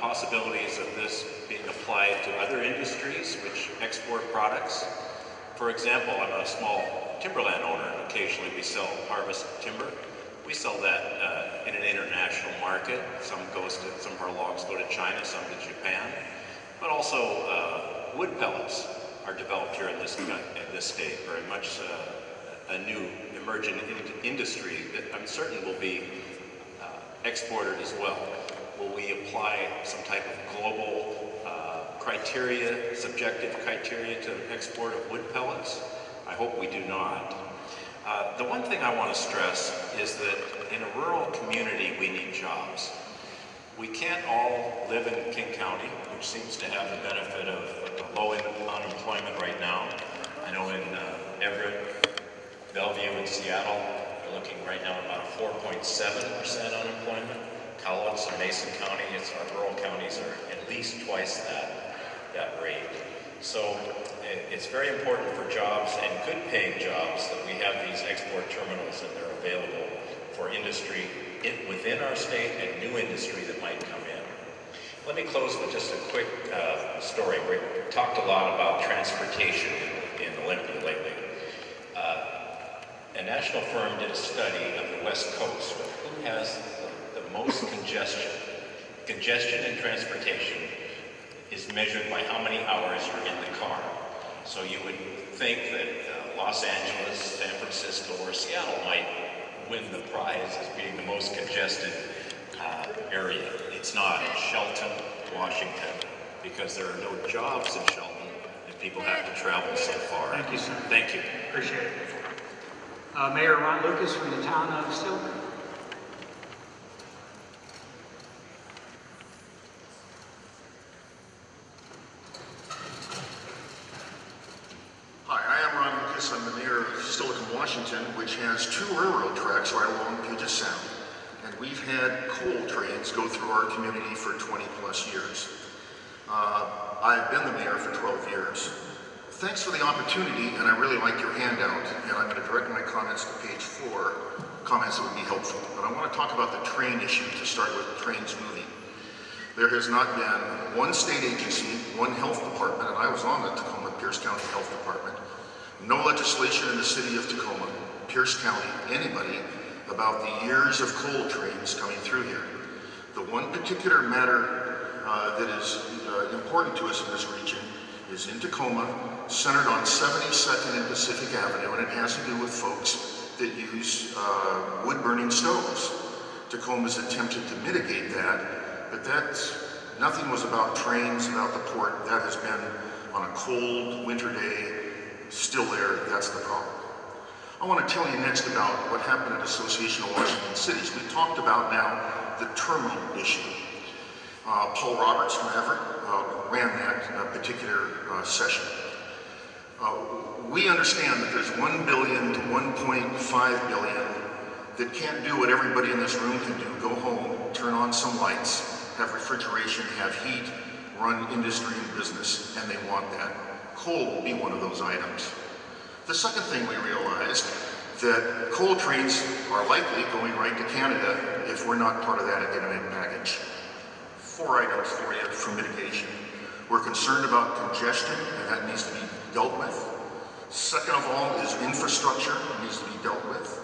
possibilities of this being applied to other industries which export products. For example, I'm a small timberland owner, and occasionally we sell harvest timber. We sell that in an international market. Some of our logs go to China, some to Japan. But also wood pellets are developed here in this state, very much a new emerging industry that I'm certain will be exported as well. Will we apply some type of global criteria, subjective criteria to export of wood pellets? I hope we do not. The one thing I want to stress is that in a rural community, we need jobs. We can't all live in King County, which seems to have the benefit of low unemployment right now. I know in Everett, Bellevue, and Seattle, we're looking right now at about 4.7% unemployment. Collins and Mason County, our rural counties are at least twice that rate. So it's very important for jobs and good paying jobs that we have these export terminals and they're available for industry within our state and new industry that might come in. Let me close with just a quick story. We talked a lot about transportation in Olympia lately. a national firm did a study of the West Coast of who has the most congestion. Congestion in transportation is measured by how many hours you're in the car. So you would think that Los Angeles, San Francisco, or Seattle might win the prize as being the most congested area. It's not. It's Shelton, Washington, because there are no jobs in Shelton and people have to travel so far. Thank you, sir. Thank you. Appreciate it. Mayor Ron Lucas from the town of Stillman. Hi, I am Ron Lucas. I'm the mayor of Stillman, Washington, which has 2 railroad tracks right along Puget Sound. And we've had coal trains go through our community for 20 plus years. I've been the mayor for 12 years. Thanks for the opportunity, and I really like your handout, and I'm going to direct my comments to page 4, comments that would be helpful. But I want to talk about the train issue to start with, trains moving. There has not been one state agency, one health department, and I was on the Tacoma Pierce County Health Department, no legislation in the city of Tacoma, Pierce County, anybody, about the years of coal trains coming through here. The one particular matter that is important to us in this region is in Tacoma, centered on 72nd and Pacific Avenue, and it has to do with folks that use wood-burning stoves. Tacoma's attempted to mitigate that, but nothing was about trains, about the port. That has been on a cold winter day, still there. That's the problem. I want to tell you next about what happened at Association of Washington Cities. We talked about now the terminal issue. Paul Roberts from Everett ran that particular session. We understand that there's 1 billion to 1.5 billion that can't do what everybody in this room can do. Go home, turn on some lights, have refrigeration, have heat, run industry and business, and they want that. Coal will be one of those items. The second thing we realized that coal trains are likely going right to Canada if we're not part of that economic package. 4 items for you for mitigation. We're concerned about congestion, and that needs to be dealt with. Second of all is infrastructure, needs to be dealt with.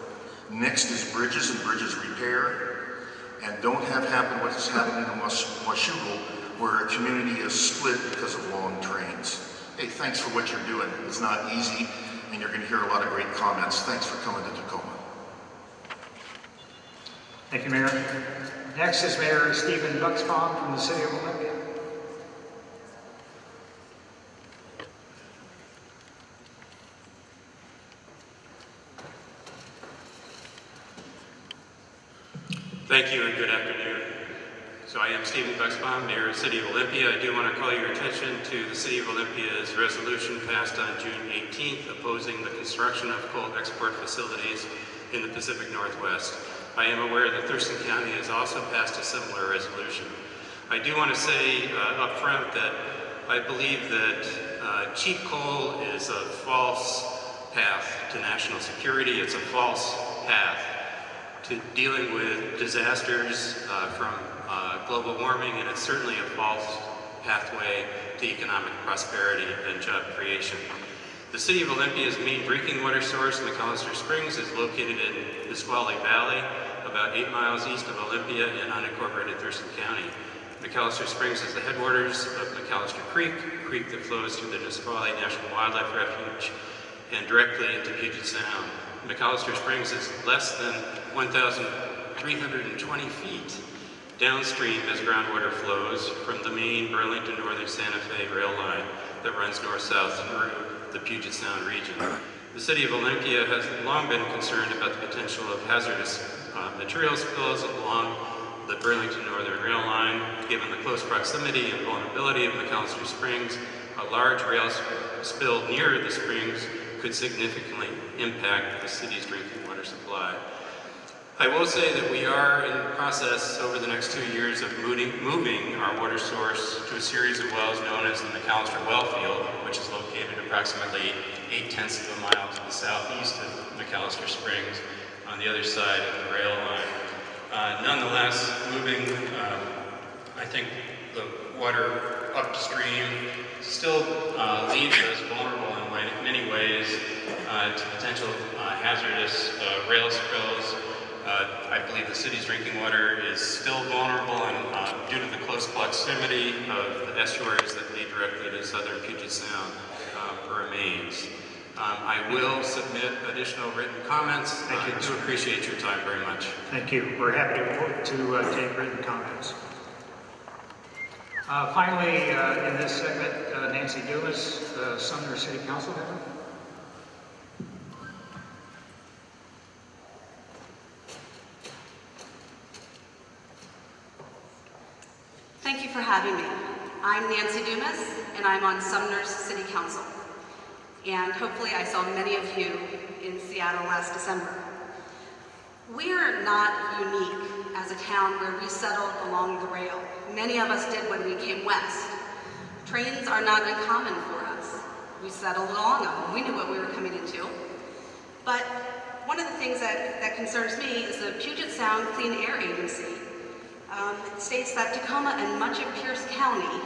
Next is bridges and bridges repair. And don't have happen what has happened in Washougal, where a community is split because of long trains. Hey, thanks for what you're doing. It's not easy, and you're going to hear a lot of great comments. Thanks for coming to Tacoma. Thank you, Mayor. Next is Mayor Stephen Buxbaum from the City of Olympia. Thank you and good afternoon. So I am Stephen Buxbaum, Mayor of the City of Olympia. I do want to call your attention to the City of Olympia's resolution passed on June 18th opposing the construction of coal export facilities in the Pacific Northwest. I am aware that Thurston County has also passed a similar resolution. I do want to say up front that I believe that cheap coal is a false path to national security. It's a false path to dealing with disasters from global warming, and it's certainly a false pathway to economic prosperity and job creation. The City of Olympia's main drinking water source, McAllister Springs, is located in Nisqually Valley, about 8 miles east of Olympia in unincorporated Thurston County. McAllister Springs is the headwaters of McAllister Creek, a creek that flows through the Nisqually National Wildlife Refuge and directly into Puget Sound. McAllister Springs is less than 1,320 feet downstream as groundwater flows from the main Burlington Northern Santa Fe rail line that runs north-south through the Puget Sound region. The City of Olympia has long been concerned about the potential of hazardous material spills along the Burlington Northern rail line. Given the close proximity and vulnerability of McAllister Springs, a large rail spill near the springs could significantly impact the city's drinking water supply. I will say that we are in the process over the next 2 years of moving our water source to a series of wells known as the McAllister Well Field, which is located approximately 0.8 of a mile to the southeast of McAllister Springs on the other side of the rail line. Nonetheless, moving I think the water upstream still leaves us vulnerable in many ways to potential hazardous rail spills. I believe the city's drinking water is still vulnerable, and due to the close proximity of the estuaries that lead directly to southern Puget Sound, remains. I will submit additional written comments. Thank you. I do appreciate your time very much. Thank you. We're happy to take written comments. Finally, in this segment, Nancy Dumas, Sumner City Council member. Thank you for having me. I'm Nancy Dumas, and I'm on Sumner's City Council. And hopefully I saw many of you in Seattle last December. We're not unique as a town where we settled along the rail. Many of us did when we came west. Trains are not uncommon for us. We settled along them. We knew what we were coming into. But one of the things that concerns me is the Puget Sound Clean Air Agency. It states that Tacoma and much of Pierce County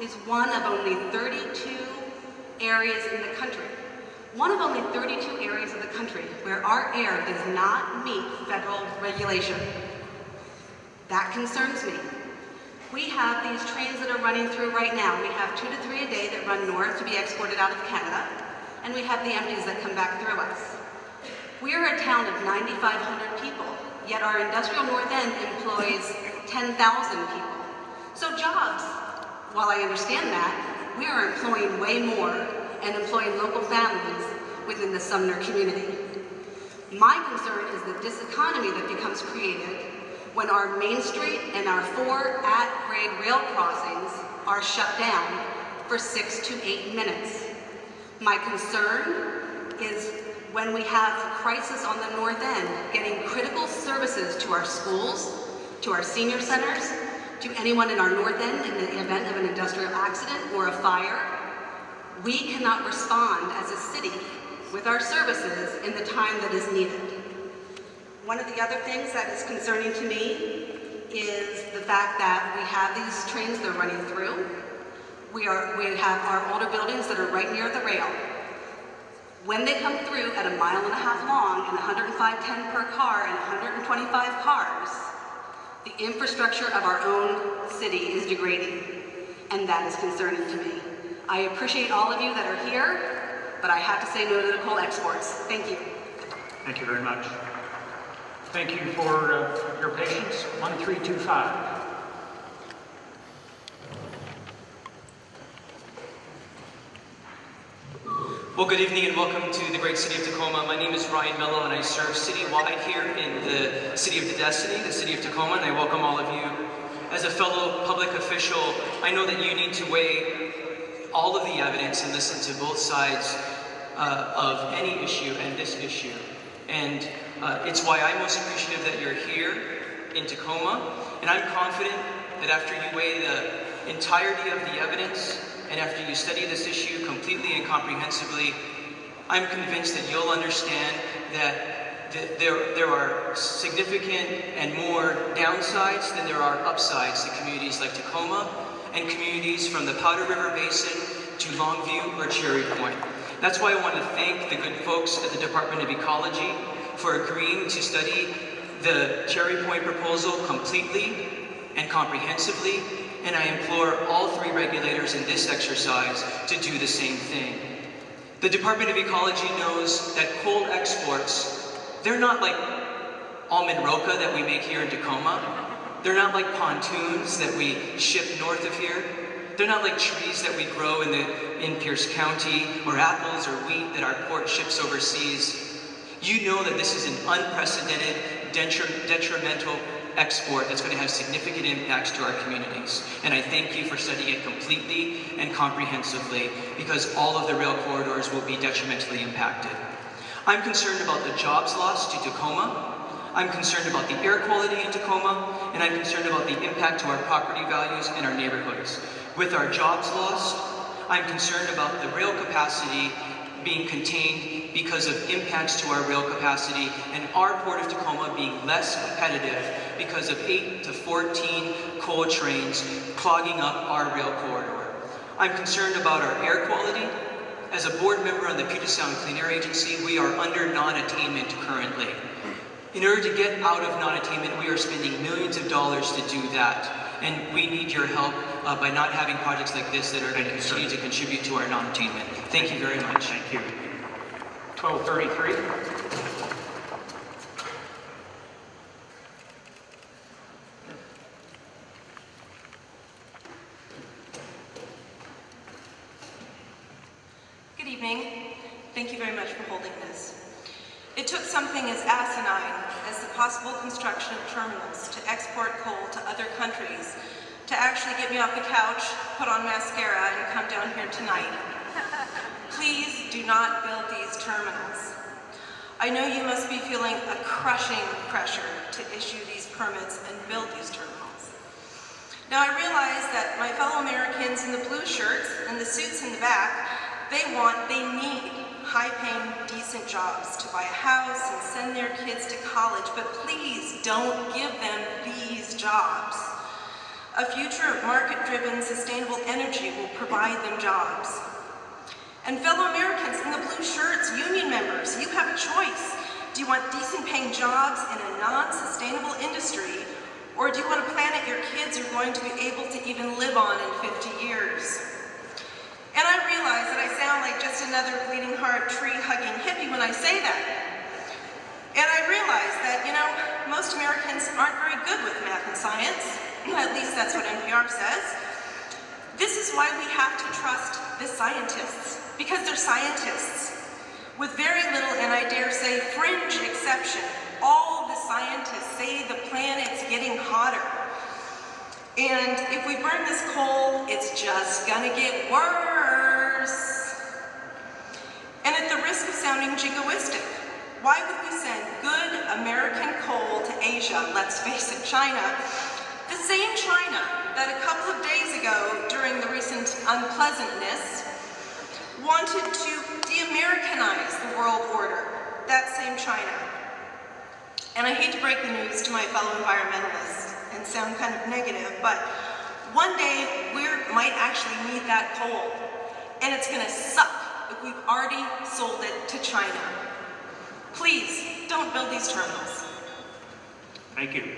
is one of only 32 areas in the country. One of only 32 areas of the country where our air does not meet federal regulation. That concerns me. We have these trains that are running through right now. We have 2 to 3 a day that run north to be exported out of Canada, and we have the empties that come back through us. We are a town of 9,500 people, yet our industrial north end employs 10,000 people. So jobs, while I understand that, we are employing way more and employing local families within the Sumner community. My concern is the diseconomy that becomes created when our Main Street and our 4 at-grade rail crossings are shut down for 6 to 8 minutes. My concern is when we have crisis on the north end, getting critical services to our schools, to our senior centers, to anyone in our north end in the event of an industrial accident or a fire. We cannot respond as a city with our services in the time that is needed. One of the other things that is concerning to me is the fact that we have these trains that are running through. We have our older buildings that are right near the rail. When they come through at 1.5 miles long and 105.10 per car and 125 cars, the infrastructure of our own city is degrading, and that is concerning to me. I appreciate all of you that are here, but I have to say no to the coal exports. Thank you. Thank you very much. Thank you for your patience. 1325. Well, good evening and welcome to the great city of Tacoma. My name is Ryan Mello and I serve citywide here in the city of Destiny, the city of Tacoma, and I welcome all of you. As a fellow public official, I know that you need to weigh all of the evidence and listen to both sides of any issue and this issue. And it's why I'm most appreciative that you're here in Tacoma, and I'm confident that after you weigh the entirety of the evidence and after you study this issue completely and comprehensively, I'm convinced that you'll understand that there are significant and more downsides than there are upsides to communities like Tacoma and communities from the Powder River Basin to Longview or Cherry Point. That's why I want to thank the good folks at the Department of Ecology for agreeing to study the Cherry Point proposal completely and comprehensively, and I implore all 3 regulators in this exercise to do the same thing. The Department of Ecology knows that coal exports, they're not like almond roca that we make here in Tacoma. They're not like pontoons that we ship north of here. They're not like trees that we grow in Pierce County, or apples or wheat that our port ships overseas. You know that this is an unprecedented, detrimental export that's going to have significant impacts to our communities. And I thank you for studying it completely and comprehensively, because all of the rail corridors will be detrimentally impacted. I'm concerned about the jobs lost to Tacoma. I'm concerned about the air quality in Tacoma, and I'm concerned about the impact to our property values and our neighborhoods. With our jobs lost, I'm concerned about the rail capacity being contained because of impacts to our rail capacity and our Port of Tacoma being less competitive because of 8 to 14 coal trains clogging up our rail corridor. I'm concerned about our air quality. As a board member on the Puget Sound Clean Air Agency, we are under non-attainment currently. In order to get out of non-attainment, we are spending millions of dollars to do that. And we need your help by not having projects like this that are going to continue to contribute to our non-attainment. Thank you very much. Thank you. 1233. Good evening. Thank you very much for holding this. It took something as asinine as the possible construction of terminals to export coal to other countries to actually get me off the couch, put on mascara, and come down here tonight. Please do not build these terminals. I know you must be feeling a crushing pressure to issue these permits and build these terminals. Now I realize that my fellow Americans in the blue shirts and the suits in the back, they need high-paying, decent jobs to buy a house and send their kids to college, but please don't give them these jobs. A future of market-driven, sustainable energy will provide them jobs. And fellow Americans in the blue shirts, union members, you have a choice. Do you want decent-paying jobs in a non-sustainable industry, or do you want a planet your kids are going to be able to even live on in 50 years? And I realize that I sound like just another bleeding heart, tree-hugging hippie when I say that. And I realize that, most Americans aren't very good with math and science. At least that's what NPR says. This is why we have to trust the scientists, because they're scientists. With very little, and I dare say, fringe exception, all the scientists say the planet's getting hotter. And if we burn this coal, it's just gonna get worse. And at the risk of sounding jingoistic, why would we send good American coal to Asia, let's face it, China, the same China that a couple of days ago, during the recent unpleasantness, wanted to de-Americanize the world order, that same China. And I hate to break the news to my fellow environmentalists and sound kind of negative, but one day we might actually need that coal, and it's gonna suck if we've already sold it to China. Please, don't build these terminals. Thank you.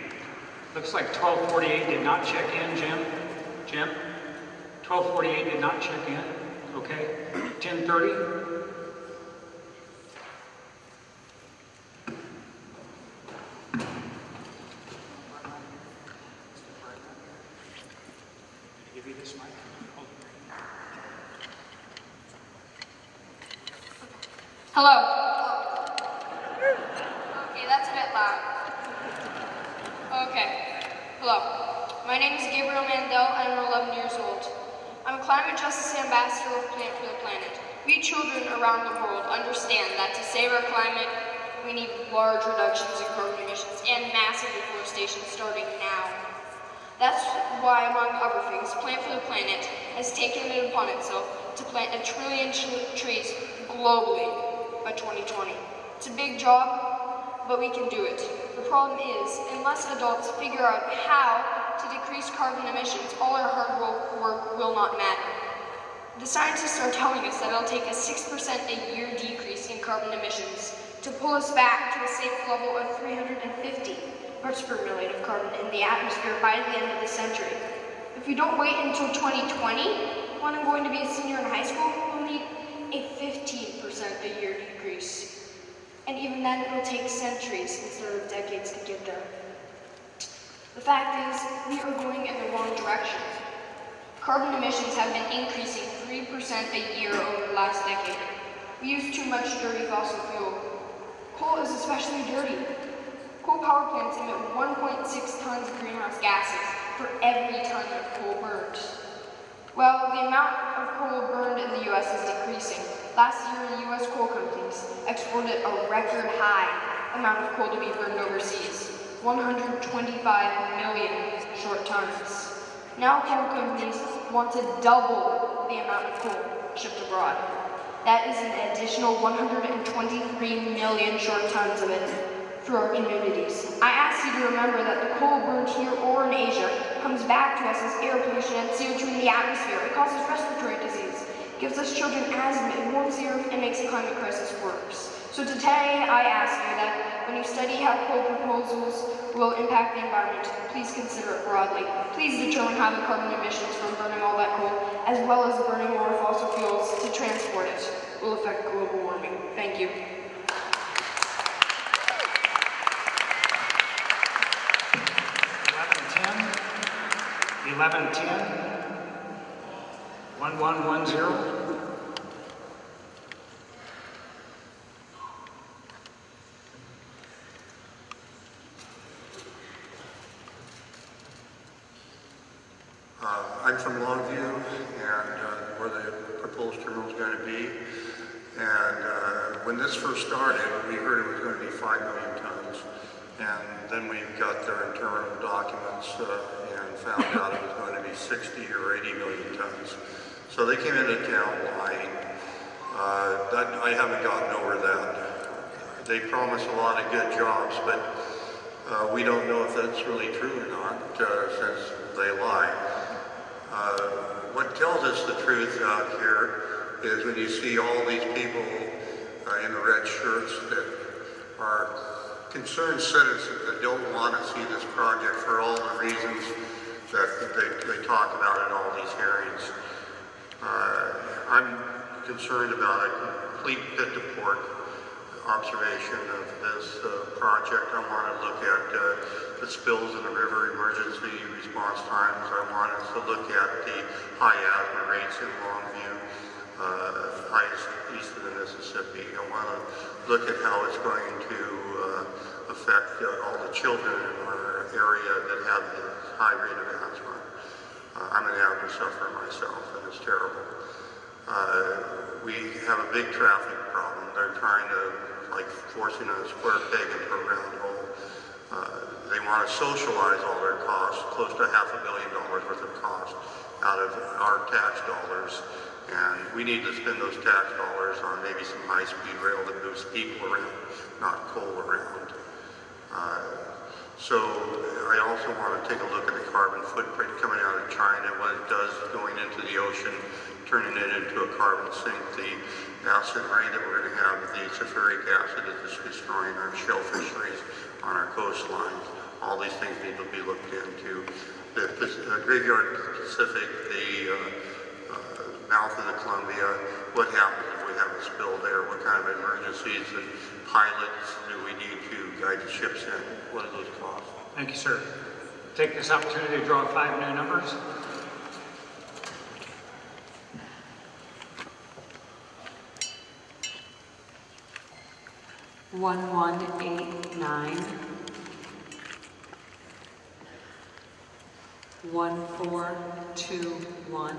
Looks like 1248 did not check in, Jim. Jim? 1248 did not check in. Okay. 1030. Give you this mic. Hello. Okay, that's a bit loud. Okay. Hello. My name is Gabriel Mandel, and I'm 11 years old. I'm a climate justice ambassador with Plant for the Planet. We children around the world understand that to save our climate, we need large reductions in carbon emissions and massive reforestation starting now. That's why, among other things, Plant for the Planet has taken it upon itself to plant 1 trillion trees globally by 2020. It's a big job, but we can do it. The problem is, unless adults figure out how to decrease carbon emissions, all our hard work will not matter. The scientists are telling us that it'll take a 6% a year decrease in carbon emissions to pull us back to a safe level of 350 parts per million of carbon in the atmosphere by the end of the century. If we don't wait until 2020, when I'm going to be a senior in high school, we'll need a 15% a year decrease. And even then, it will take centuries instead of decades to get there. The fact is, we are going in the wrong direction. Carbon emissions have been increasing 3% a year over the last decade. We use too much dirty fossil fuel. Coal is especially dirty. Coal power plants emit 1.6 tons of greenhouse gases for every ton of coal burned. Well, the amount of coal burned in the U.S. is decreasing. Last year, U.S. coal companies exported a record high amount of coal to be burned overseas, 125 million short tons. Now coal companies want to double the amount of coal shipped abroad. That is an additional 123 million short tons of it for our communities. I ask you to remember that the coal burned here or in Asia comes back to us as air pollution and CO2 in the atmosphere. It causes respiratory disease, gives us children asthma, it warms the earth, and makes the climate crisis worse. So today, I ask you that when you study how coal proposals will impact the environment, please consider it broadly. Please determine how the carbon emissions from burning all that coal, as well as burning more fossil fuels to transport it, will affect global warming. Thank you. 1110, 1110. I'm from Longview, and where the proposed terminal is going to be. And when this first started, we heard it was going to be 5 million tons. And then we got their internal documents and found out it was going to be 60 or 80 million tons. So they came into town lying. I haven't gotten over that. They promise a lot of good jobs, but we don't know if that's really true or not, since they lie. What tells us the truth out here is when you see all these people in the red shirts that are concerned citizens that don't want to see this project for all the reasons that they talk about in all these hearings. I'm concerned about a complete pit-to-port observation of this project. I want to look at the spills in the river, emergency response times. I want us to look at the high asthma rates in Longview, highest east of the Mississippi. I want to look at how it's going to affect all the children in our area that have the high rate of asthma. I'm an asthma sufferer myself, and it's terrible. We have a big traffic problem. They're trying to, like, forcing a square peg into a round hole. They want to socialize all their costs, close to $500 million worth of cost out of our tax dollars. And we need to spend those tax dollars on maybe some high-speed rail that moves people around, not coal around. So I also want to take a look at the carbon footprint coming out of China, what it does going into the ocean, turning it into a carbon sink, the acid rain that we're going to have, the sulfuric acid that is destroying our shell fisheries on our coastlines. All these things need to be looked into. The Graveyard Pacific, the mouth of the Columbia, what happens if we have a spill there? What kind of emergencies and pilots do we need to guide the ships in? What do those cost? Thank you, sir. Take this opportunity to draw 5 new numbers. One 1189, 1421,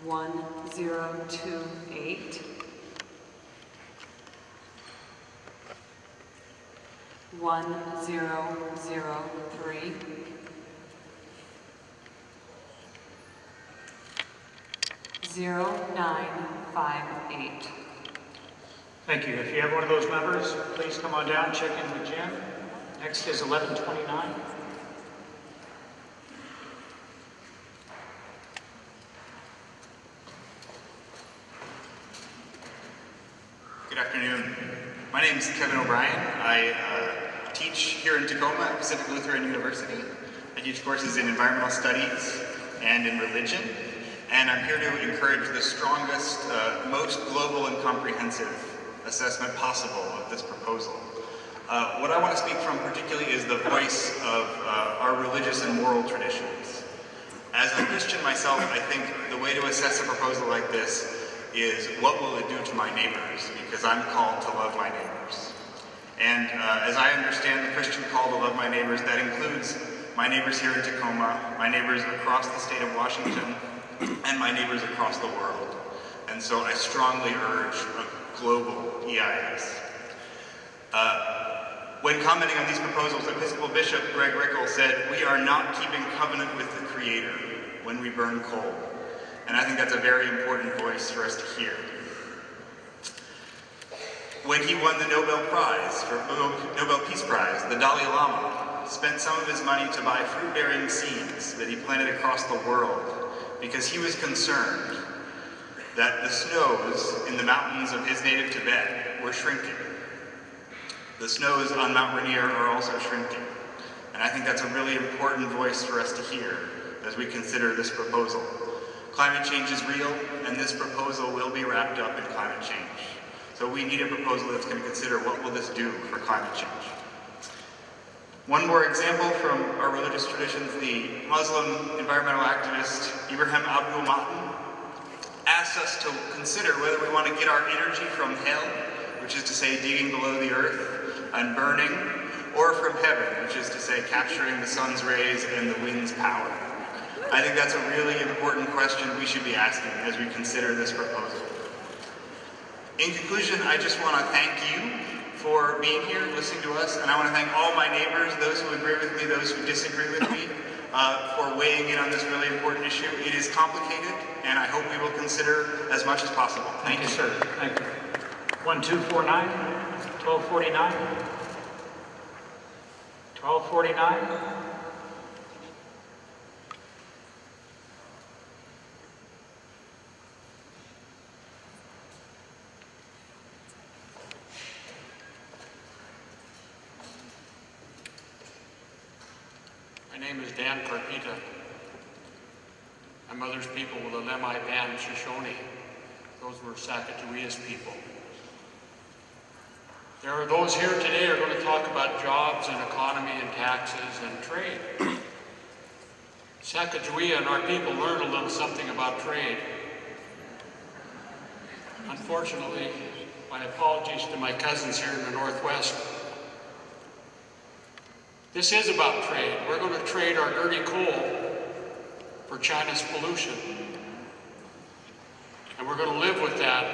1028, 1003, 0958. Thank you. If you have one of those numbers, please come on down, check in with Jim. Next is 1129. Good afternoon. My name is Kevin O'Brien. I teach here in Tacoma at Pacific Lutheran University. I teach courses in environmental studies and in religion. And I'm here to encourage the strongest, most global and comprehensive assessment possible of this proposal. What I want to speak from particularly is the voice of our religious and moral traditions. As a Christian myself, I think the way to assess a proposal like this is what will it do to my neighbors, because I'm called to love my neighbors. And as I understand the Christian call to love my neighbors, that includes my neighbors here in Tacoma, my neighbors across the state of Washington, and my neighbors across the world. And so I strongly urge a global EIS. When commenting on these proposals, Episcopal Bishop Greg Rickel said, "We are not keeping covenant with the Creator when we burn coal. and I think that's a very important voice for us to hear. When he won the Nobel Peace Prize, the Dalai Lama spent some of his money to buy fruit-bearing seeds that he planted across the world because he was concerned that the snows in the mountains of his native Tibet were shrinking. The snows on Mount Rainier are also shrinking. And I think that's a really important voice for us to hear as we consider this proposal. Climate change is real, and this proposal will be wrapped up in climate change. So we need a proposal that's going to consider what will this do for climate change. One more example from our religious traditions, the Muslim environmental activist Ibrahim Abdul Mahdi asked us to consider whether we want to get our energy from hell, which is to say digging below the earth and burning, or from heaven, which is to say capturing the sun's rays and the wind's power. I think that's a really important question we should be asking as we consider this proposal. In conclusion, I just want to thank you for being here, listening to us, and I want to thank all my neighbors, those who agree with me, those who disagree with me, for weighing in on this really important issue. It is complicated, and I hope we will consider as much as possible. Thank you, sir. Thank you. 1249, 1249, 1249. My name is Dan Carpita. My mother's people were the Lemhi band Shoshone. Those were Sacagawea's people. There are those here today who are going to talk about jobs and economy and taxes and trade. Sacagawea and our people learned a little something about trade. Unfortunately, my apologies to my cousins here in the Northwest. This is about trade. We're going to trade our dirty coal for China's pollution. And we're going to live with that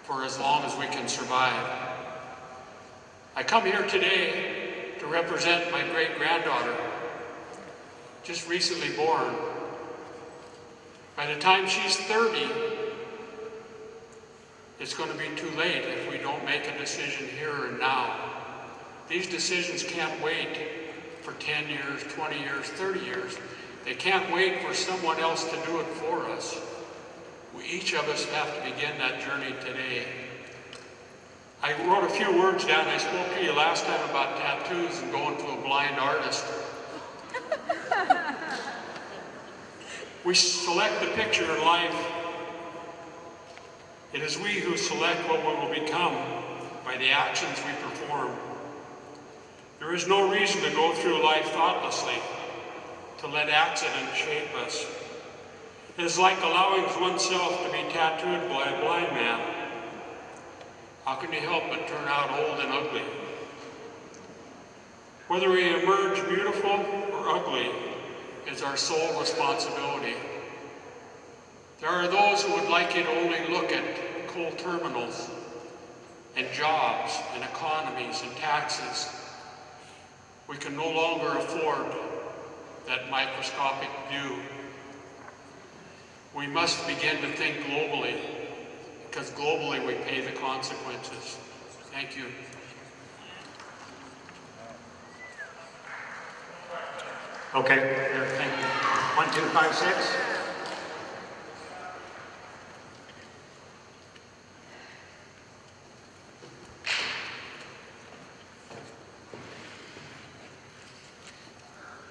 for as long as we can survive. I come here today to represent my great-granddaughter, just recently born. By the time she's 30, it's going to be too late if we don't make a decision here and now. These decisions can't wait for 10 years, 20 years, 30 years. They can't wait for someone else to do it for us. Each of us have to begin that journey today. I wrote a few words down. I spoke to you last time about tattoos and going to a blind artist. We select the picture in life. It is we who select what we will become by the actions we perform. There is no reason to go through life thoughtlessly, to let accidents shape us. It is like allowing oneself to be tattooed by a blind man. How can you help but turn out old and ugly? Whether we emerge beautiful or ugly is our sole responsibility. There are those who would like you to only look at coal terminals and jobs and economies and taxes. We can no longer afford that microscopic view. We must begin to think globally, because globally we pay the consequences. Thank you. Okay, there, thank you. 1256.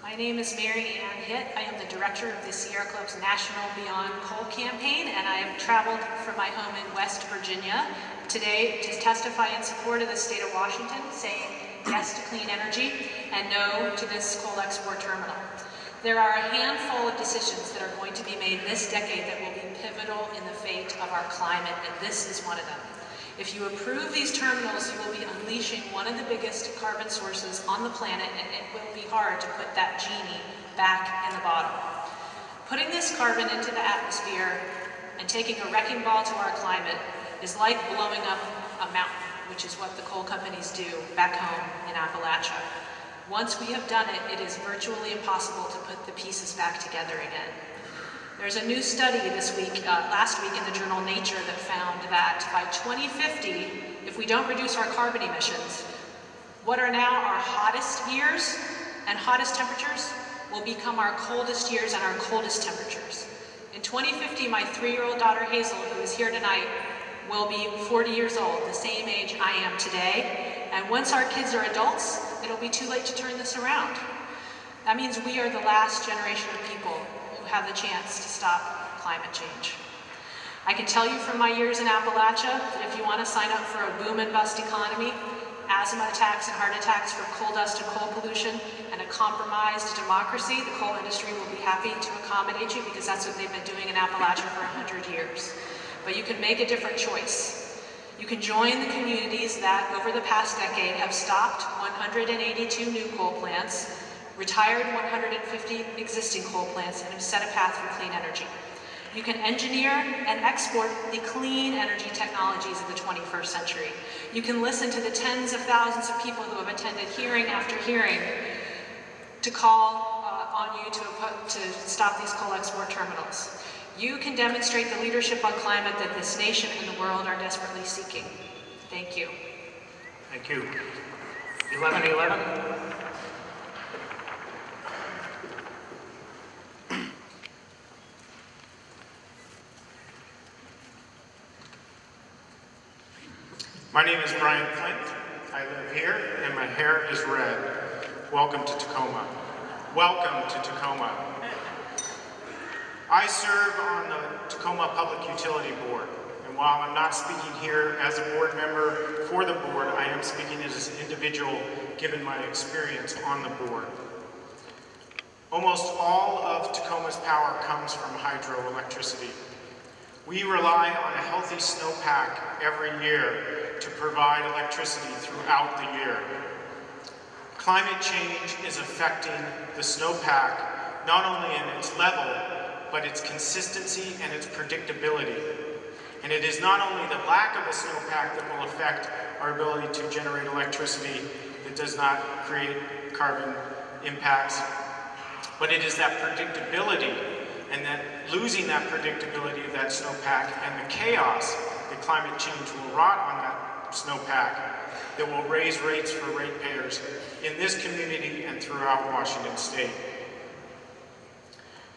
My name is Mary Ann Hitt. I am the director of the Sierra Club's National Beyond Coal campaign, and I have traveled from my home in West Virginia today to testify in support of the state of Washington, saying yes to clean energy and no to this coal export terminal. There are a handful of decisions that are going to be made this decade that will be pivotal in the fate of our climate, and this is one of them. If you approve these terminals, you will be unleashing one of the biggest carbon sources on the planet, and it will be hard to put that genie back in the bottle. Putting this carbon into the atmosphere and taking a wrecking ball to our climate is like blowing up a mountain, which is what the coal companies do back home in Appalachia. Once we have done it, it is virtually impossible to put the pieces back together again. There's a new study last week in the journal Nature that found that by 2050, if we don't reduce our carbon emissions, what are now our hottest years and hottest temperatures will become our coldest years and our coldest temperatures. In 2050, my 3-year-old daughter Hazel, who is here tonight, will be 40 years old, the same age I am today. And once our kids are adults, it'll be too late to turn this around. That means we are the last generation of people who have the chance to stop climate change. I can tell you from my years in Appalachia that if you want to sign up for a boom and bust economy, asthma attacks and heart attacks from coal dust and coal pollution, and a compromised democracy, the coal industry will be happy to accommodate you because that's what they've been doing in Appalachia for 100 years. But you can make a different choice. You can join the communities that over the past decade have stopped 182 new coal plants, retired 150 existing coal plants, and have set a path for clean energy. You can engineer and export the clean energy technologies of the 21st century. You can listen to the tens of thousands of people who have attended hearing after hearing to call on you to stop these coal export terminals. You can demonstrate the leadership on climate that this nation and the world are desperately seeking. Thank you. Thank you. 1111. My name is Brian Flint. I live here, and my hair is red. Welcome to Tacoma. Welcome to Tacoma. I serve on the Tacoma Public Utility Board, and while I'm not speaking here as a board member for the board, I am speaking as an individual given my experience on the board. Almost all of Tacoma's power comes from hydroelectricity. We rely on a healthy snowpack every year to provide electricity throughout the year. Climate change is affecting the snowpack not only in its level, but its consistency and its predictability. And it is not only the lack of a snowpack that will affect our ability to generate electricity that does not create carbon impacts, but it is that predictability and that losing that predictability of that snowpack and the chaos that climate change will wrought on that snowpack that will raise rates for ratepayers in this community and throughout Washington State.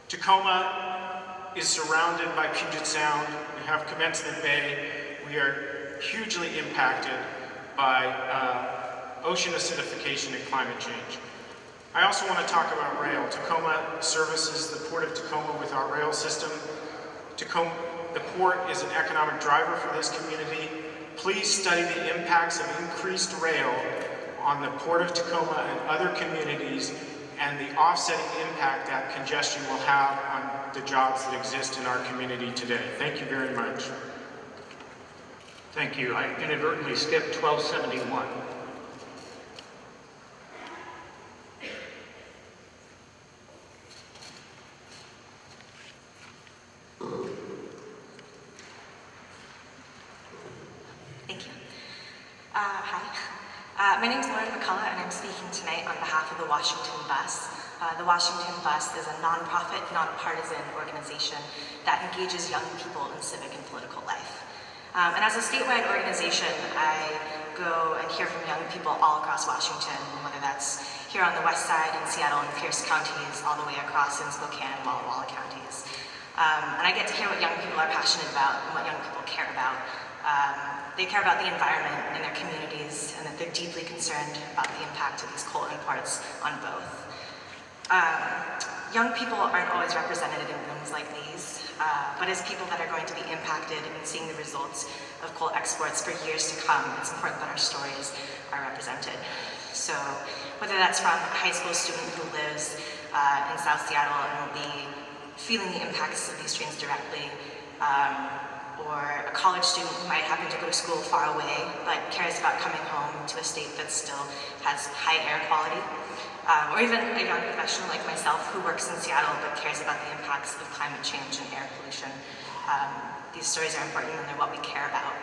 Tacoma is surrounded by Puget Sound. We have Commencement Bay. We are hugely impacted by ocean acidification and climate change. I also want to talk about rail. Tacoma services the Port of Tacoma with our rail system. The port is an economic driver for this community. Please study the impacts of increased rail on the Port of Tacoma and other communities and the offsetting impact that congestion will have on the jobs that exist in our community today. Thank you very much. Thank you. I inadvertently skipped 1271. Thank you. Hi. My name is Lauren McCullough, and I'm speaking tonight on behalf of the Washington Bus. The Washington Bus is a nonprofit, nonpartisan organization that engages young people in civic and political life. And as a statewide organization, I go and hear from young people all across Washington, whether that's here on the west side in Seattle and Pierce counties, all the way across in Spokane and Walla Walla counties. And I get to hear what young people are passionate about and what young people care about. They care about the environment in their communities and that they're deeply concerned about the impact of these coal imports on both. Young people aren't always represented in rooms like these, but as people that are going to be impacted in seeing the results of coal exports for years to come, it's important that our stories are represented. So whether that's from a high school student who lives in South Seattle and will be feeling the impacts of these streams directly, or a college student who might happen to go to school far away but cares about coming home to a state that still has high air quality, or even a young professional like myself who works in Seattle but cares about the impacts of climate change and air pollution. These stories are important and they're what we care about.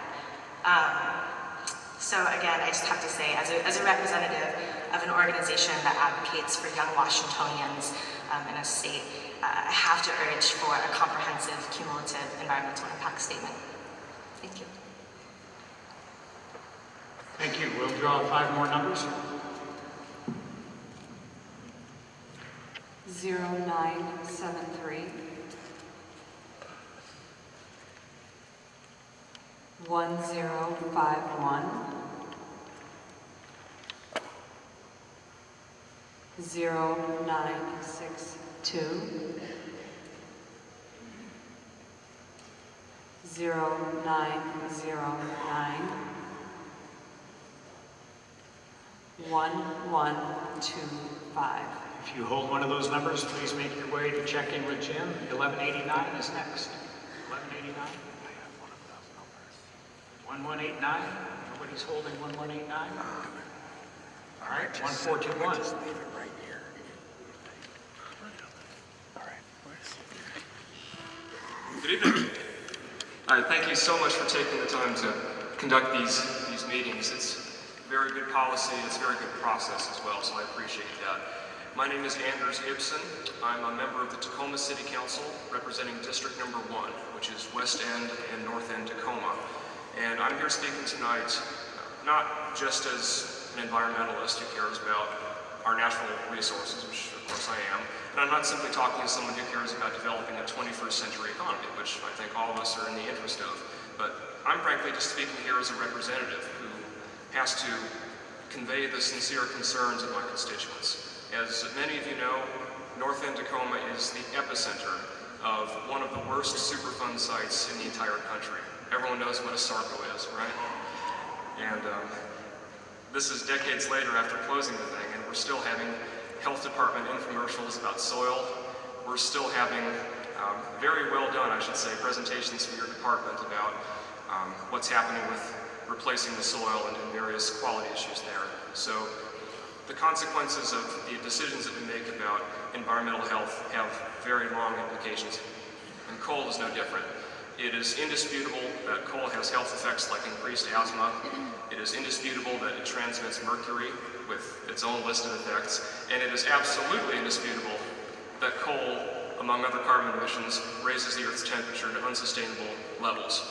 So again, I just have to say, as a representative of an organization that advocates for young Washingtonians in a state, I have to urge for a comprehensive, cumulative environmental impact statement. Thank you. Thank you. We'll draw 5 more numbers. 0973 1051 0962 0909 1125. If you hold one of those numbers, please make your way to check in with Jim. 1189 is next. 1189. 1189. Nobody's holding 1189. All right, 1421. Good evening. Thank you so much for taking the time to conduct these meetings. It's very good policy, it's very good process as well, so I appreciate that. My name is Anders Ibsen. I'm a member of the Tacoma City Council representing District Number 1, which is West End and North End Tacoma. And I'm here speaking tonight not just as an environmentalist who cares about our natural resources, which of course I am, and I'm not simply talking as someone who cares about developing a 21st century economy, which I think all of us are in the interest of, but I'm frankly just speaking here as a representative who has to convey the sincere concerns of my constituents. As many of you know, North End Tacoma is the epicenter of one of the worst Superfund sites in the entire country. Everyone knows what a SARCO is, right? And this is decades later after closing the thing, and we're still having health department infomercials about soil. We're still having very well done, I should say, presentations from your department about what's happening with replacing the soil and various quality issues there. So the consequences of the decisions that we make about environmental health have very long implications, and coal is no different. It is indisputable that coal has health effects like increased asthma. It is indisputable that it transmits mercury with its own list of effects, and it is absolutely indisputable that coal, among other carbon emissions, raises the Earth's temperature to unsustainable levels.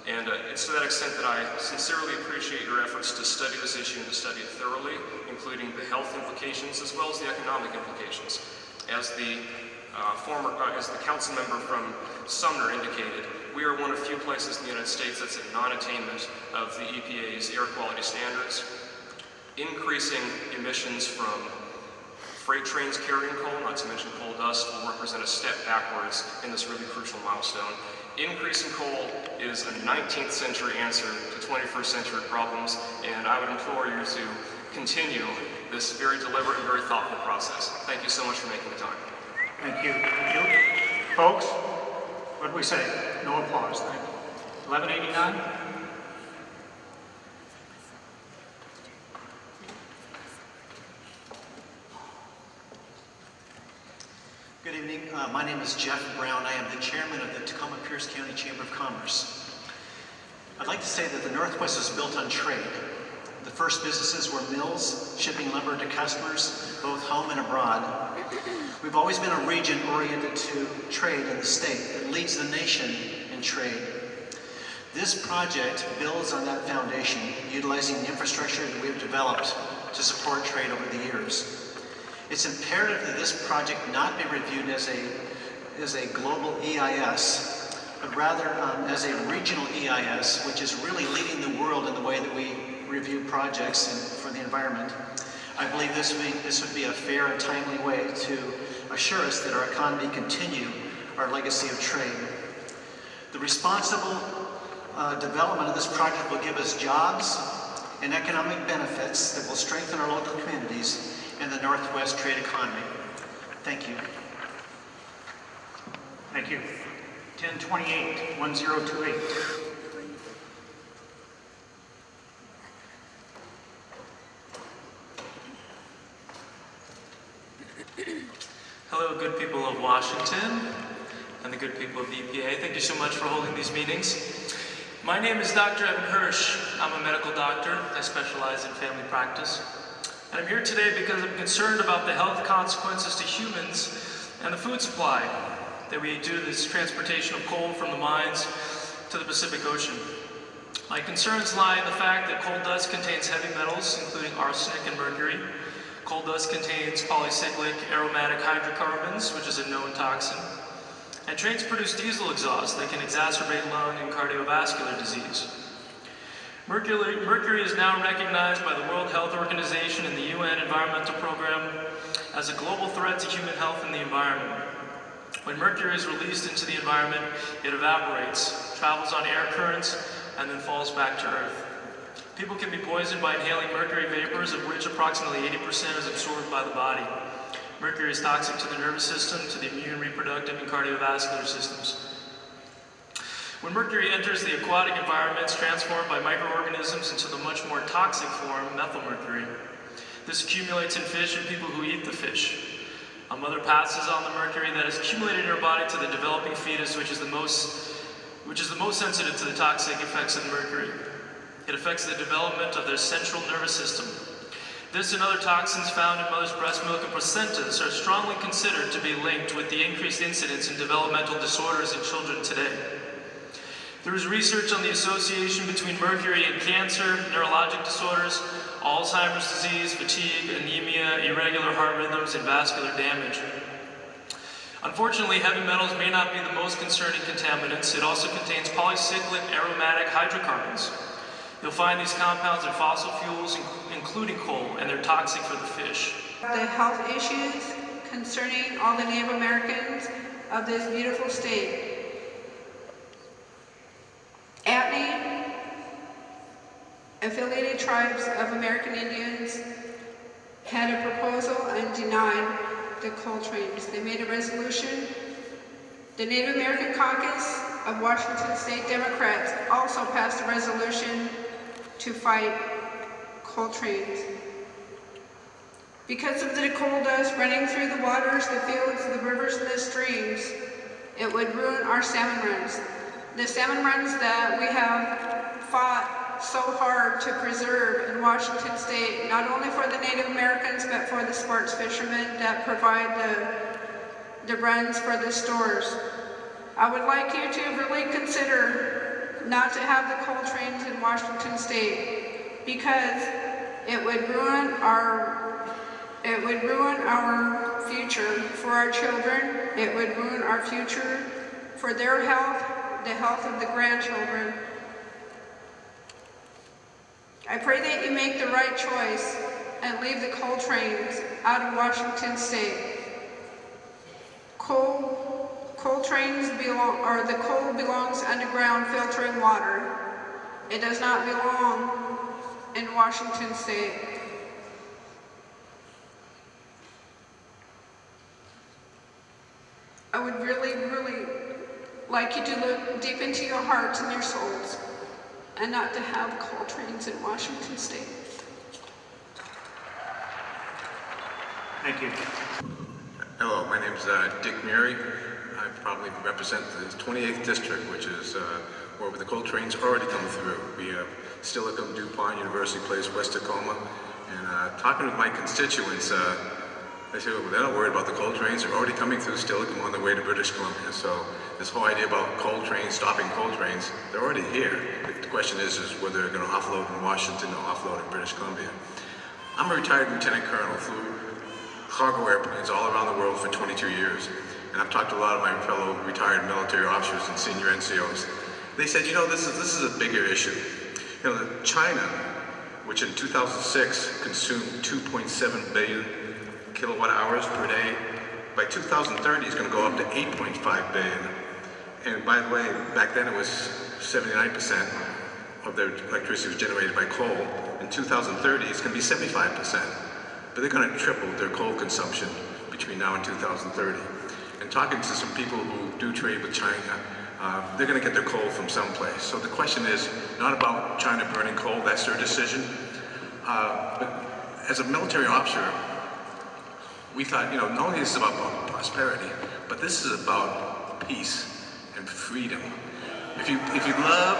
And it's to that extent that I sincerely appreciate your efforts to study this issue and to study it thoroughly, including the health implications as well as the economic implications. As the council member from Sumner indicated, we are one of few places in the United States that's in non-attainment of the EPA's air quality standards. Increasing emissions from freight trains carrying coal, not to mention coal dust, will represent a step backwards in this really crucial milestone. Increasing coal is a 19th century answer to 21st century problems, and I would implore you to continue this very deliberate and very thoughtful process. Thank you so much for making the time. Thank you. Thank you. Folks, what did we say? No applause. Thank you. 1189. Good evening. My name is Jeff Brown. I am the chairman of the Tacoma Pierce County Chamber of Commerce. I'd like to say that the Northwest is built on trade. The first businesses were mills, shipping lumber to customers, both home and abroad. We've always been a region oriented to trade in the state that leads the nation in trade. This project builds on that foundation, utilizing the infrastructure that we've developed to support trade over the years. It's imperative that this project not be reviewed as a global EIS, but rather as a regional EIS, which is really leading the world in the way that we review projects for the environment. I believe this would be a fair and timely way to assure us that our economy continue our legacy of trade. The responsible development of this project will give us jobs and economic benefits that will strengthen our local communities and the Northwest trade economy. Thank you. Thank you. 1028, 1028. Hello, good people of Washington and the good people of the EPA. Thank you so much for holding these meetings. My name is Dr. Evan Hirsch. I'm a medical doctor. I specialize in family practice. And I'm here today because I'm concerned about the health consequences to humans and the food supply that we do this transportation of coal from the mines to the Pacific Ocean. My concerns lie in the fact that coal dust contains heavy metals, including arsenic and mercury. Coal dust contains polycyclic aromatic hydrocarbons, which is a known toxin. And trains produce diesel exhaust that can exacerbate lung and cardiovascular disease. Mercury is now recognized by the World Health Organization and the UN Environmental Program as a global threat to human health and the environment. When mercury is released into the environment, it evaporates, travels on air currents, and then falls back to Earth. People can be poisoned by inhaling mercury vapors, of which approximately 80% is absorbed by the body. Mercury is toxic to the nervous system, to the immune, reproductive, and cardiovascular systems. When mercury enters the aquatic environment, it's transformed by microorganisms into the much more toxic form, methylmercury. This accumulates in fish and people who eat the fish. A mother passes on the mercury that has accumulated in her body to the developing fetus, which is the most sensitive to the toxic effects of mercury. It affects the development of their central nervous system. This and other toxins found in mother's breast milk and placentas are strongly considered to be linked with the increased incidence in developmental disorders in children today. There is research on the association between mercury and cancer, neurologic disorders, Alzheimer's disease, fatigue, anemia, irregular heart rhythms, and vascular damage. Unfortunately, heavy metals may not be the most concerning contaminants. It also contains polycyclic aromatic hydrocarbons. You'll find these compounds in fossil fuels, including coal, and they're toxic for the fish. The health issues concerning all the Native Americans of this beautiful state. ATNI, Affiliated Tribes of American Indians, had a proposal and denied the coal trains. They made a resolution. The Native American Caucus of Washington State Democrats also passed a resolution to fight coal trains. Because of the coal dust running through the waters, the fields, the rivers, and the streams, it would ruin our salmon runs. The salmon runs that we have fought so hard to preserve in Washington State, not only for the Native Americans, but for the sports fishermen that provide the runs for the stores. I would like you to really consider not to have the coal trains in Washington State, because it would ruin our future for our children. It would ruin our future for their health, the health of the grandchildren. I pray that you make the right choice and leave the coal trains out of Washington State. Coal trains the coal belongs underground filtering water. It does not belong in Washington State. I would really, really like you to look deep into your hearts and your souls and not to have coal trains in Washington State. Thank you. Hello, my name is Dick Murray. I probably represent the 28th District, which is where the coal trains already come through. We have Stillicum, DuPont, University Place, West Tacoma. And talking with my constituents, they say, well, they're not worried about the coal trains. They're already coming through Stillicum on their way to British Columbia. So this whole idea about coal trains, stopping coal trains, they're already here. The question is whether they're going to offload in Washington or offload in British Columbia. I'm a retired lieutenant colonel, flew cargo airplanes all around the world for 22 years. And I've talked to a lot of my fellow retired military officers and senior NCOs. They said, you know, this is a bigger issue. You know, China, which in 2006 consumed 2.7 billion kilowatt hours per day, by 2030 is going to go up to 8.5 billion. And by the way, back then it was 79% of their electricity was generated by coal. In 2030, it's going to be 75%. But they're going to triple their coal consumption between now and 2030. And talking to some people who do trade with China, they're going to get their coal from someplace. So the question is not about China burning coal, that's their decision. But as a military officer, we thought, you know, not only is this about prosperity, but this is about peace and freedom. If you love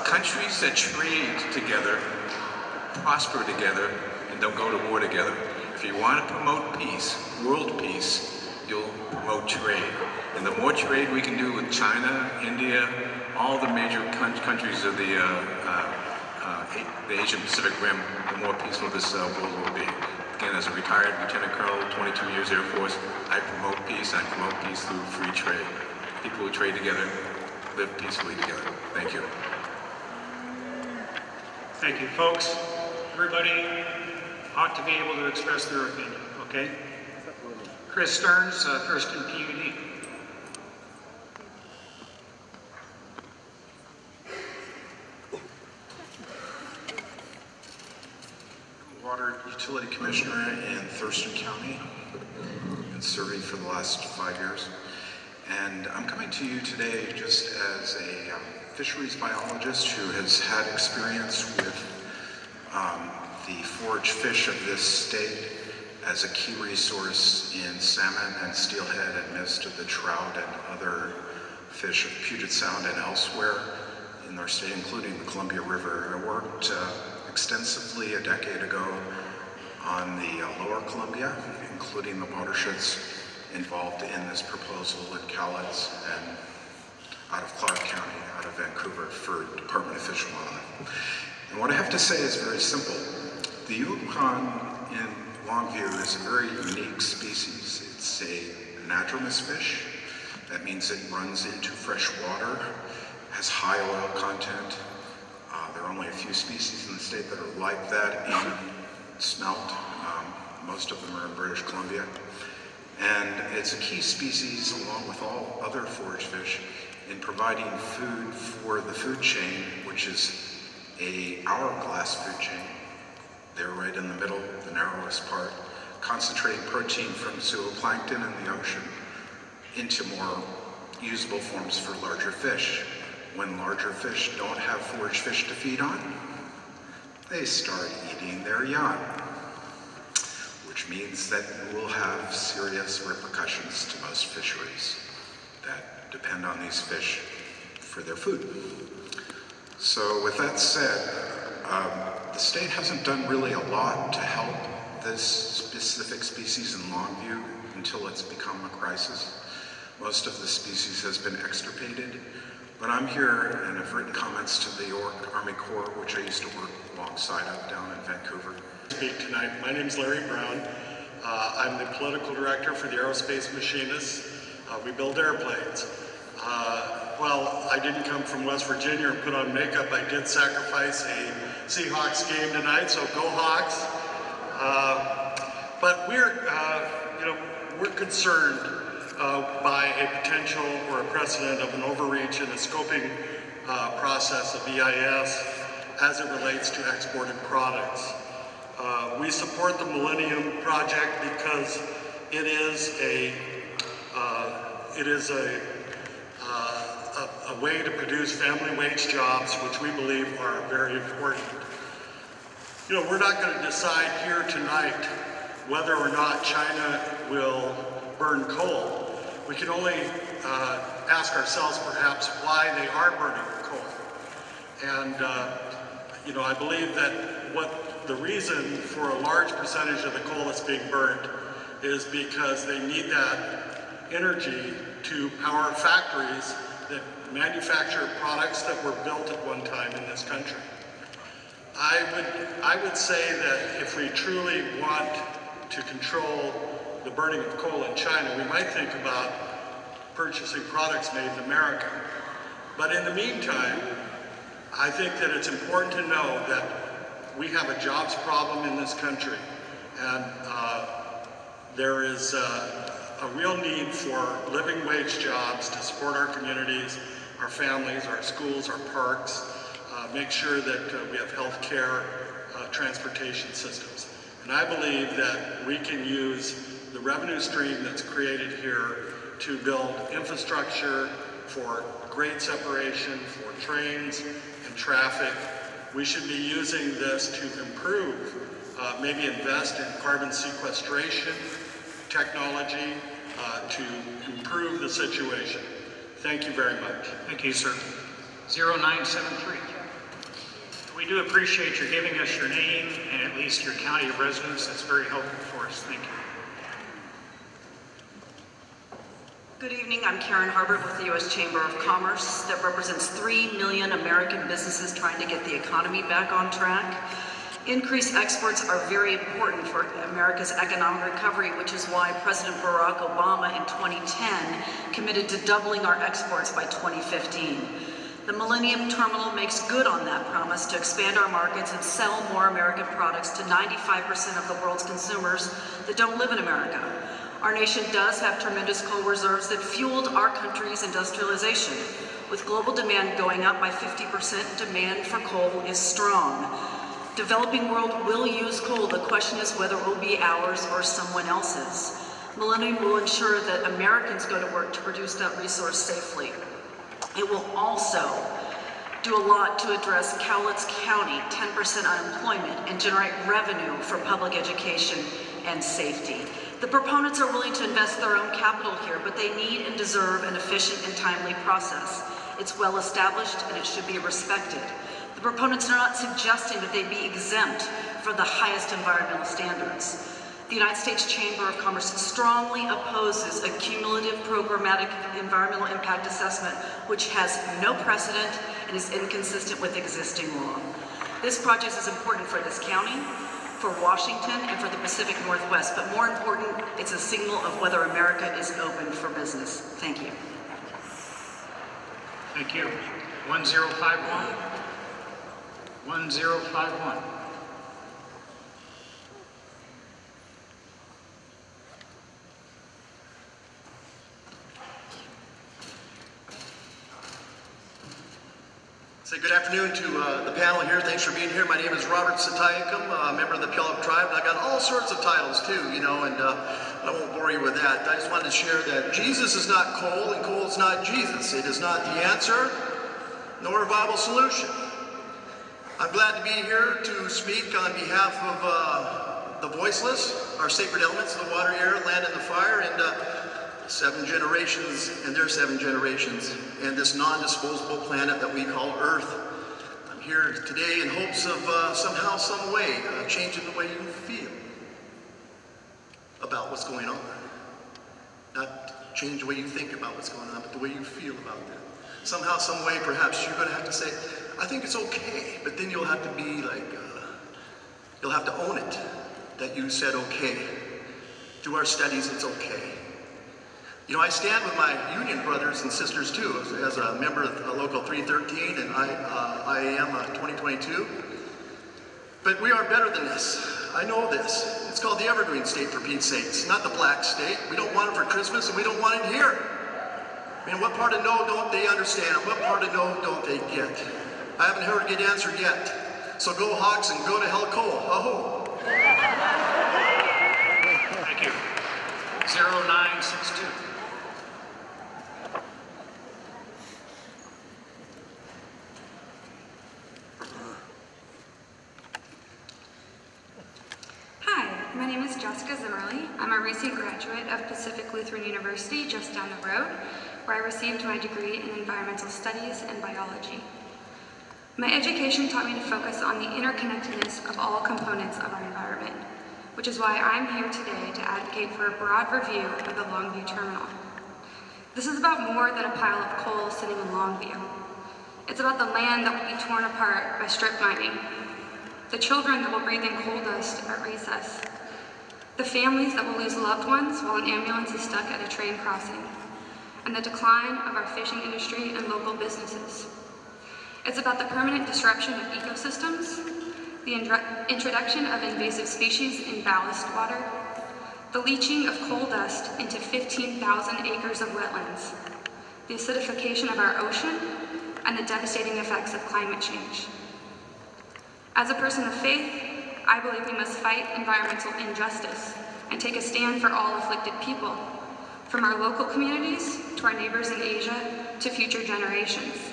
countries that trade together prosper together and don't go to war together. If you want to promote peace, world peace, you'll promote trade. And the more trade we can do with China, India, all the major countries of the Asian Pacific Rim, the more peaceful this world will be. Again, as a retired Lieutenant Colonel, 22 years Air Force, I promote peace. I promote peace through free trade. People who trade together live peacefully together. Thank you. Thank you, folks. Everybody ought to be able to express their opinion, okay? Chris Stearns, Thurston PUD. Water Utility Commissioner in Thurston County and serving for the last 5 years. And I'm coming to you today just as a fisheries biologist who has had experience with the forage fish of this state as a key resource in salmon and steelhead and most of the trout and other fish of Puget Sound and elsewhere in our state, including the Columbia River. I worked extensively a decade ago on the lower Columbia, including the watersheds involved in this proposal in Cowlitz and out of Clark County, out of Vancouver for Department of Fish and Wildlife. And what I have to say is very simple. The Yukon in Longview is a very unique species. It's a anadromous fish. That means it runs into fresh water, has high oil content. There are only a few species in the state that are like that in smelt. Most of them are in British Columbia. And it's a key species, along with all other forage fish, in providing food for the food chain, which is a hourglass food chain. They're right in the middle, the narrowest part, concentrating protein from zooplankton in the ocean into more usable forms for larger fish. When larger fish don't have forage fish to feed on, they start eating their young, which means that we will have serious repercussions to most fisheries that depend on these fish for their food. So with that said, the state hasn't done really a lot to help this specific species in Longview until it's become a crisis. Most of the species has been extirpated, but I'm here and I've written comments to the Army Corps, which I used to work alongside of down in Vancouver. Speak tonight. My name is Larry Brown. I'm the political director for the Aerospace Machinists. We build airplanes. Well, I didn't come from West Virginia and put on makeup. I did sacrifice a Seahawks game tonight, so go Hawks. But we're concerned by a potential or a precedent of an overreach in the scoping process of EIS as it relates to exported products. We support the Millenium project because it is a way to produce family wage jobs, which we believe are very important. We're not going to decide here tonight whether or not China will burn coal. We can only ask ourselves perhaps why they are burning coal. And I believe that the reason for a large percentage of the coal that's being burned is because they need that energy to power factories that manufacture products that were built at one time in this country. I would say that if we truly want to control the burning of coal in China, we might think about purchasing products made in America. But in the meantime, I think that it's important to know that we have a jobs problem in this country, and there is a real need for living wage jobs to support our communities, our families, our schools, our parks, make sure that we have health care, transportation systems. And I believe that we can use the revenue stream that's created here to build infrastructure for grade separation, for trains and traffic. We should be using this to improve, maybe invest in carbon sequestration technology to improve the situation. Thank you very much. Thank you, sir. 0973. We do appreciate your giving us your name and at least your county of residence. That's very helpful for us. Thank you. Good evening, I'm Karen Harbert with the U.S. Chamber of Commerce that represents 3 million American businesses trying to get the economy back on track. Increased exports are very important for America's economic recovery, which is why President Barack Obama in 2010 committed to doubling our exports by 2015. The Millenium Terminal makes good on that promise to expand our markets and sell more American products to 95% of the world's consumers that don't live in America. Our nation does have tremendous coal reserves that fueled our country's industrialization. With global demand going up by 50%, demand for coal is strong. Developing world will use coal. The question is whether it will be ours or someone else's. Millennium will ensure that Americans go to work to produce that resource safely. It will also do a lot to address Cowlitz County 10% unemployment and generate revenue for public education and safety. The proponents are willing to invest their own capital here, but they need and deserve an efficient and timely process. It's well established and it should be respected. The proponents are not suggesting that they be exempt from the highest environmental standards. The United States Chamber of Commerce strongly opposes a cumulative programmatic environmental impact assessment, which has no precedent and is inconsistent with existing law. This project is important for this county, for Washington, and for the Pacific Northwest, but more important, it's a signal of whether America is open for business. Thank you. Thank you. 1051. 1051. Say good afternoon to the panel here. Thanks for being here. My name is Robert Satayacum, a member of the Puyallup tribe. And I got all sorts of titles too, you know, and I won't bore you with that. I just wanted to share that Jesus is not coal and coal is not Jesus. It is not the answer, nor a viable solution. I'm glad to be here to speak on behalf of the voiceless, our sacred elements, the water, air, land, and the fire, and 7 generations and their 7 generations, and this non-disposable planet that we call Earth. I'm here today in hopes of somehow, some way, changing the way you feel about what's going on. Not change the way you think about what's going on, but the way you feel about that. Somehow, some way, perhaps you're going to have to say, I think it's okay, but then you'll have to be like, you'll have to own it, that you said okay. Through our studies, it's okay. You know, I stand with my union brothers and sisters too, as a member of Local 313, and I am 2022. But we are better than this. I know this. It's called the Evergreen State, for Pete's sakes, not the Black State. We don't want it for Christmas, and we don't want it here. I mean, what part of no don't they understand? What part of no don't they get? I haven't heard a good answer yet. So go Hawks and go to hell coal. Ho-ho. Thank you. 0962. Hi, my name is Jessica Zimmerly. I'm a recent graduate of Pacific Lutheran University just down the road, where I received my degree in environmental studies and biology. My education taught me to focus on the interconnectedness of all components of our environment, which is why I'm here today to advocate for a broad review of the Longview terminal. This is about more than a pile of coal sitting in Longview. It's about the land that will be torn apart by strip mining, the children that will breathe in coal dust at recess, the families that will lose loved ones while an ambulance is stuck at a train crossing, and the decline of our fishing industry and local businesses. It's about the permanent disruption of ecosystems, the introduction of invasive species in ballast water, the leaching of coal dust into 15,000 acres of wetlands, the acidification of our ocean, and the devastating effects of climate change. As a person of faith, I believe we must fight environmental injustice and take a stand for all afflicted people, from our local communities to our neighbors in Asia to future generations.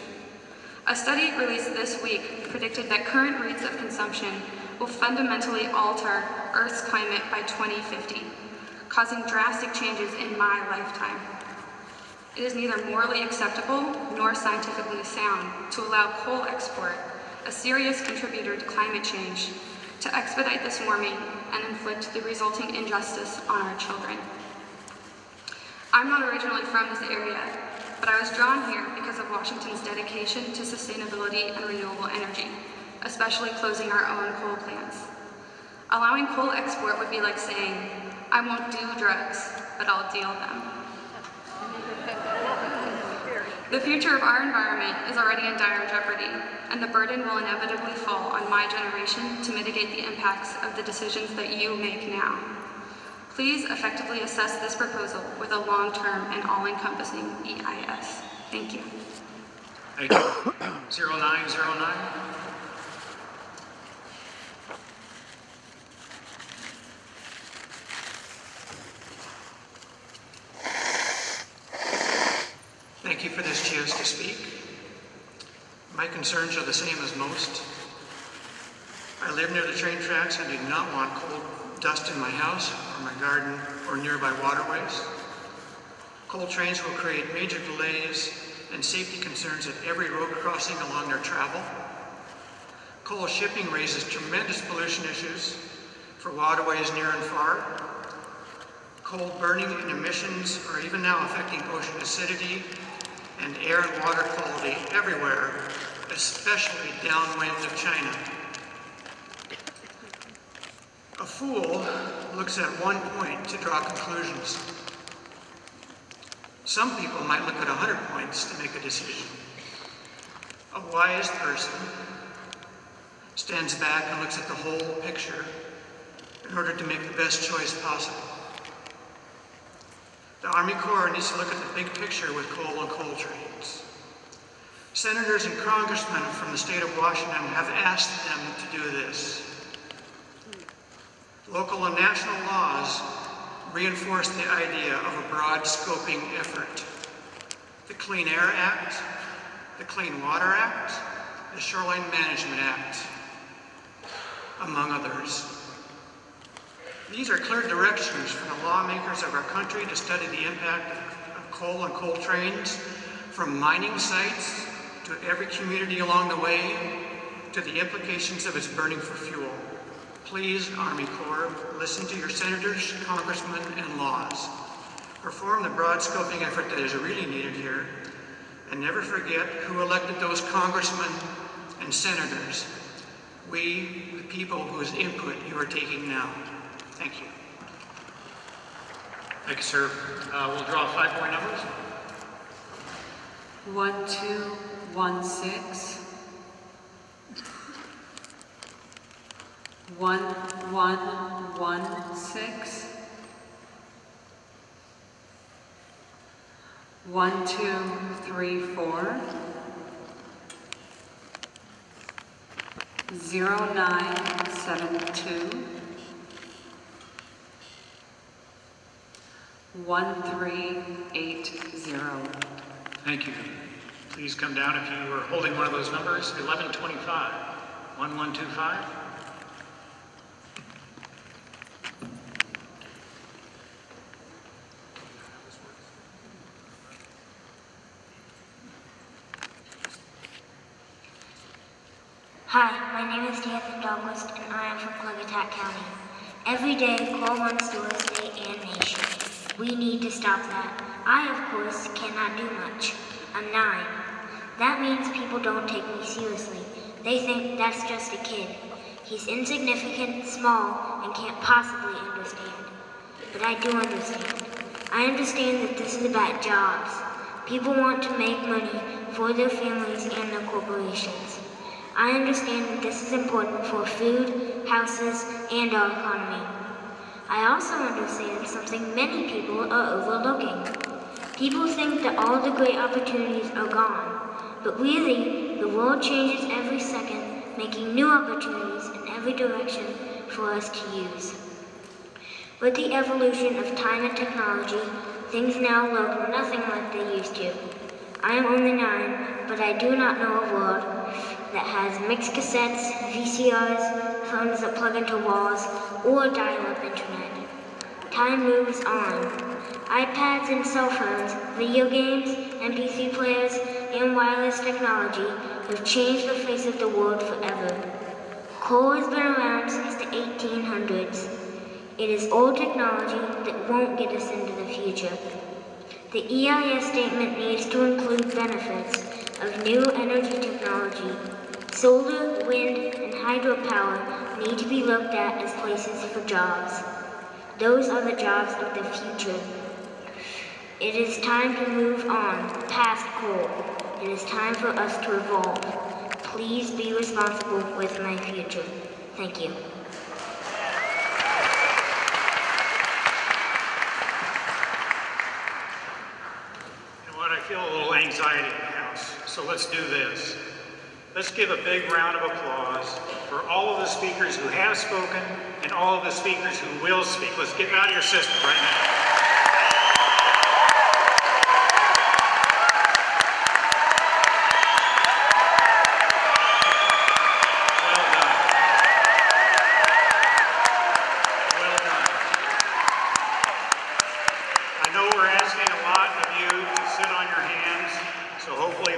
A study released this week predicted that current rates of consumption will fundamentally alter Earth's climate by 2050, causing drastic changes in my lifetime. It is neither morally acceptable nor scientifically sound to allow coal export a serious contributor to climate change, to expedite this warming and inflict the resulting injustice on our children. I'm not originally from this area, but I was drawn here because of Washington's dedication to sustainability and renewable energy, especially closing our own coal plants. Allowing coal export would be like saying, I won't do drugs, but I'll deal them. The future of our environment is already in dire jeopardy, and the burden will inevitably fall on my generation to mitigate the impacts of the decisions that you make now. Please effectively assess this proposal with a long-term and all-encompassing EIS. Thank you. Thank you. 0909. Thank you for this chance to speak. My concerns are the same as most. I live near the train tracks and do not want coal dust in my house or my garden or nearby waterways. Coal trains will create major delays and safety concerns at every road crossing along their travel. Coal shipping raises tremendous pollution issues for waterways near and far. Coal burning and emissions are even now affecting ocean acidity and air and water quality everywhere, especially downwind of China. A fool looks at one point to draw conclusions. Some people might look at 100 points to make a decision. A wise person stands back and looks at the whole picture in order to make the best choice possible. The Army Corps needs to look at the big picture with coal and coal trains. Senators and congressmen from the state of Washington have asked them to do this. Local and national laws reinforce the idea of a broad scoping effort. The Clean Air Act, the Clean Water Act, the Shoreline Management Act, among others. These are clear directions from the lawmakers of our country to study the impact of coal and coal trains from mining sites to every community along the way to the implications of its burning for fuel. Please, Army Corps, listen to your senators, congressmen, and laws. Perform the broad scoping effort that is really needed here, and never forget who elected those congressmen and senators. We, the people whose input you are taking now. Thank you. Thank you, sir. We'll draw 5 more numbers. 1216. 1116. 1234. 0972. 1380. Thank you. Please come down if you are holding one of those numbers. 1125. 1125. Hi, my name is Nathan Douglas, and I am from Cleveland County. Every day, coal runs through our state and nation. We need to stop that. I, of course, cannot do much. I'm 9. That means people don't take me seriously. They think that's just a kid. He's insignificant, small, and can't possibly understand. But I do understand. I understand that this is about jobs. People want to make money for their families and their corporations. I understand that this is important for food, houses, and our economy. I also understand something many people are overlooking. People think that all the great opportunities are gone, but really, the world changes every second, making new opportunities in every direction for us to use. With the evolution of time and technology, things now look nothing like they used to. I am only 9, but I do not know a world that has mixed cassettes, VCRs, phones that plug into walls, or dial-up internet. Time moves on. iPads and cell phones, video games, MP3 players, and wireless technology have changed the face of the world forever. Coal has been around since the 1800s. It is old technology that won't get us into the future. The EIS statement needs to include benefits of new energy technology. Solar, wind, and hydropower need to be looked at as places for jobs. Those are the jobs of the future. It is time to move on, past coal. It is time for us to evolve. Please be responsible with my future. Thank you. You know what, I feel a little anxiety in the house, so let's do this. Let's give a big round of applause for all of the speakers who have spoken and all of the speakers who will speak. Let's get it out of your system right now.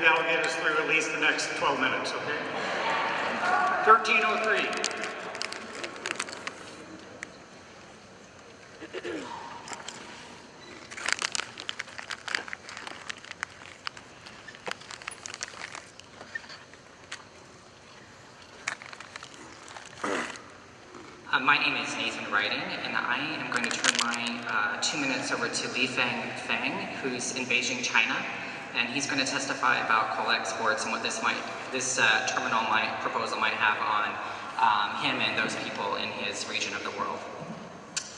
That'll get us through at least the next 12 minutes, okay? 1303. My name is Nathan Writing, and I am going to turn my 2 minutes over to Li Feng, who's in Beijing, China. And he's going to testify about coal exports and what this proposal might have on him and those people in his region of the world.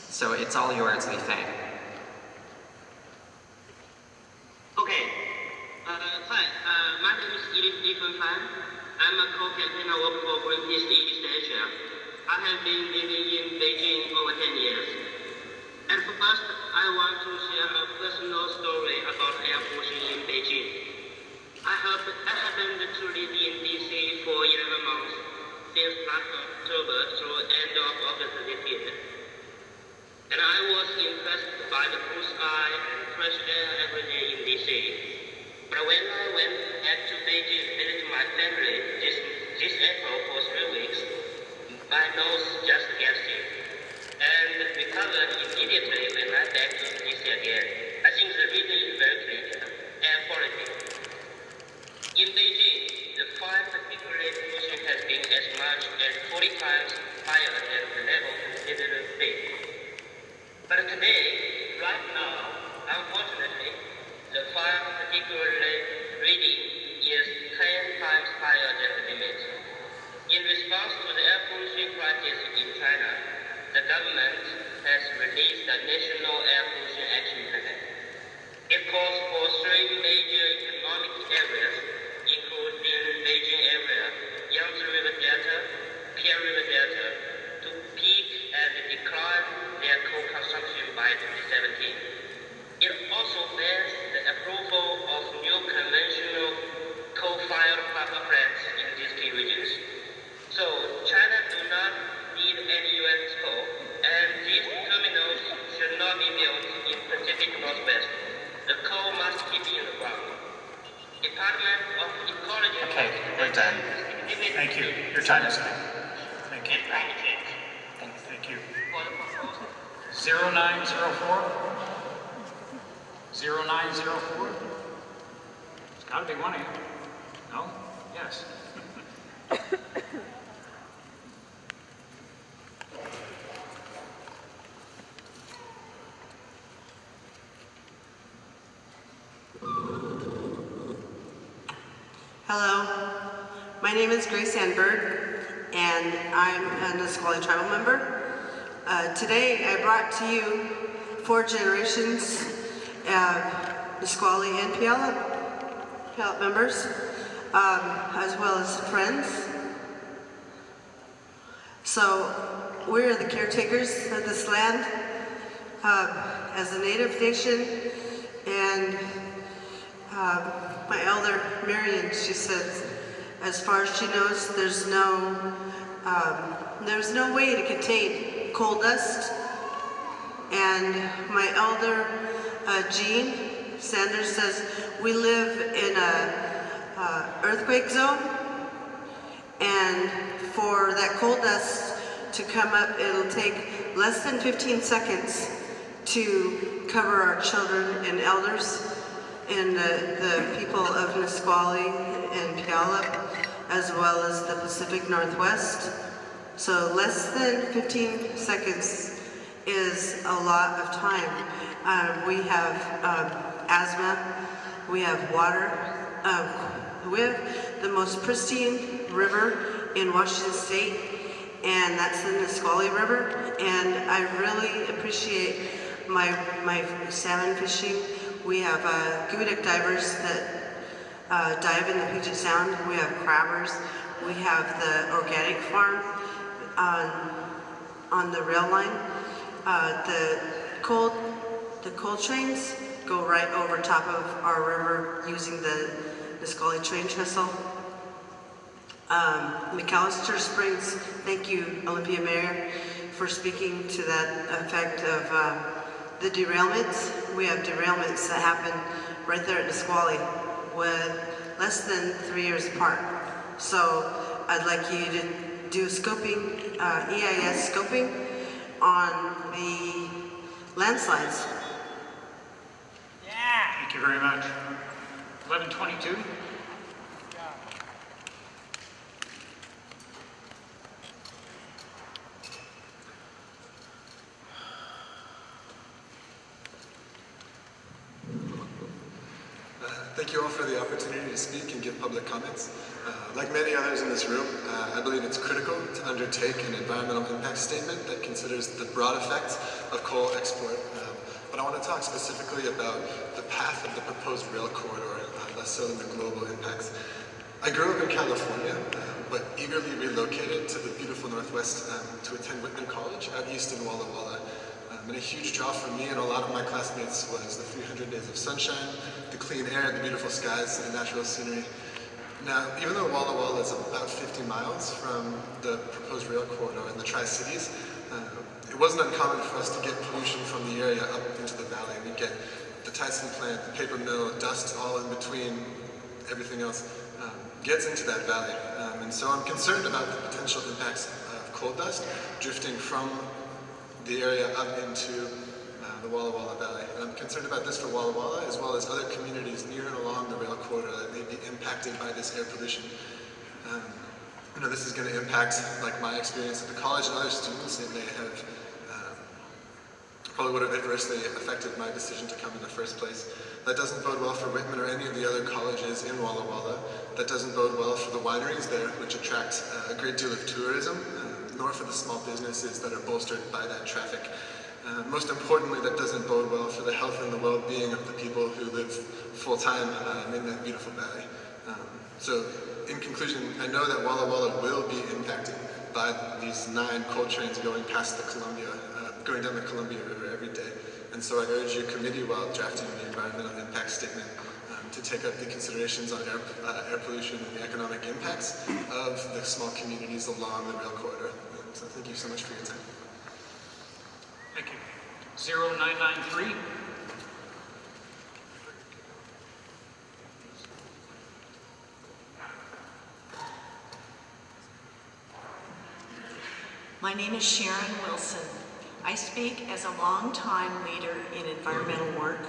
So it's all yours, Li Feng. Okay. Hi, my name is Li Feng. I'm a co-campaigner worker for Greenpeace East Asia. I have been living in Beijing over 10 years. And first, I want to share a personal story about air pollution in Beijing. I happened to live in DC for 11 months, since last October through end of August this year. And I was impressed by the blue sky and fresh air every day in DC. But when I went back to Beijing to visit my family this April for 3 weeks, my nose just got sick and recovered immediately when I'm back to DC again. I think the reason is very clear: air quality. In Beijing, the fine particulate pollution has been as much as 40 times higher than the level considered safe. But today, right now, unfortunately, the fine particulate reading is 10 times higher than the limit. In response to the air pollution crisis in China, the government has released the National Air Pollution Action Plan. It calls for 3 major economic areas, including Beijing area, Yangtze River Delta, Pearl River Delta, to peak and decline their coal consumption by 2017. It also bans the approval of new conventional coal-fired power plants in these key regions. So China do not need any U.S. coal, and these terminals should not be built in Pacific Northwest. The coal must keep in the ground. Department of Ecology. Okay, we're done. Thank you. Your time is up. Thank you. Thank you. 0904. 0904. It's got to be one of you. No? Yes. Hello, my name is Grace Sandberg, and I'm a Nisqually tribal member. Today I brought to you 4 generations of Nisqually and Puyallup members, as well as friends. So we're the caretakers of this land as a native nation, and my elder, Marion, she says, as far as she knows, there's no way to contain coal dust. And my elder, Jean Sanders, says we live in earthquake zone. And for that coal dust to come up, it'll take less than 15 seconds to cover our children and elders and the people of Nisqually and Puyallup, as well as the Pacific Northwest. So less than 15 seconds is a lot of time. We have asthma, we have water, we have the most pristine river in Washington State, and that's the Nisqually River. And I really appreciate my salmon fishing. We have geoduck divers that dive in the Puget Sound. We have crabbers. We have the organic farm on the rail line. The coal trains go right over top of our river using the Nisqually train trestle. McAllister Springs, thank you, Olympia Mayor, for speaking to that effect of the derailments. We have derailments that happen right there at Nisqually with less than 3 years apart. So I'd like you to do scoping, EIS scoping on the landslides. Thank you very much. 1122. Thank you all for the opportunity to speak and give public comments. Like many others in this room, I believe it's critical to undertake an environmental impact statement that considers the broad effects of coal export. But I want to talk specifically about the path of the proposed rail corridor, less so than the global impacts. I grew up in California, but eagerly relocated to the beautiful Northwest to attend Whitman College out east in Walla Walla. And a huge draw for me and a lot of my classmates was the 300 days of sunshine, the clean air, the beautiful skies, and the natural scenery. Now, even though Walla Walla is about 50 miles from the proposed rail corridor in the Tri-Cities, it wasn't uncommon for us to get pollution from the area up into the valley. We'd get the Tyson plant, the paper mill, dust all in between, everything else gets into that valley. And so I'm concerned about the potential impacts of coal dust drifting from the area up into the Walla Walla Valley. And I'm concerned about this for Walla Walla as well as other communities near and along the rail corridor that may be impacted by this air pollution. This is going to impact, like my experience at the college and other students, it may have probably would have adversely affected my decision to come in the first place. That doesn't bode well for Whitman or any of the other colleges in Walla Walla. That doesn't bode well for the wineries there, which attract a great deal of tourism, nor for the small businesses that are bolstered by that traffic. Most importantly, that doesn't bode well for the health and the well-being of the people who live full-time in that beautiful valley. So, in conclusion, I know that Walla Walla will be impacted by these 9 coal trains going past the Columbia, going down the Columbia River every day. And so I urge your committee, while drafting the environmental impact statement, to take up the considerations on air pollution and the economic impacts of the small communities along the rail corridor. So thank you so much for your time. Thank you. 0993. My name is Sharon Wilson. I speak as a longtime leader in environmental work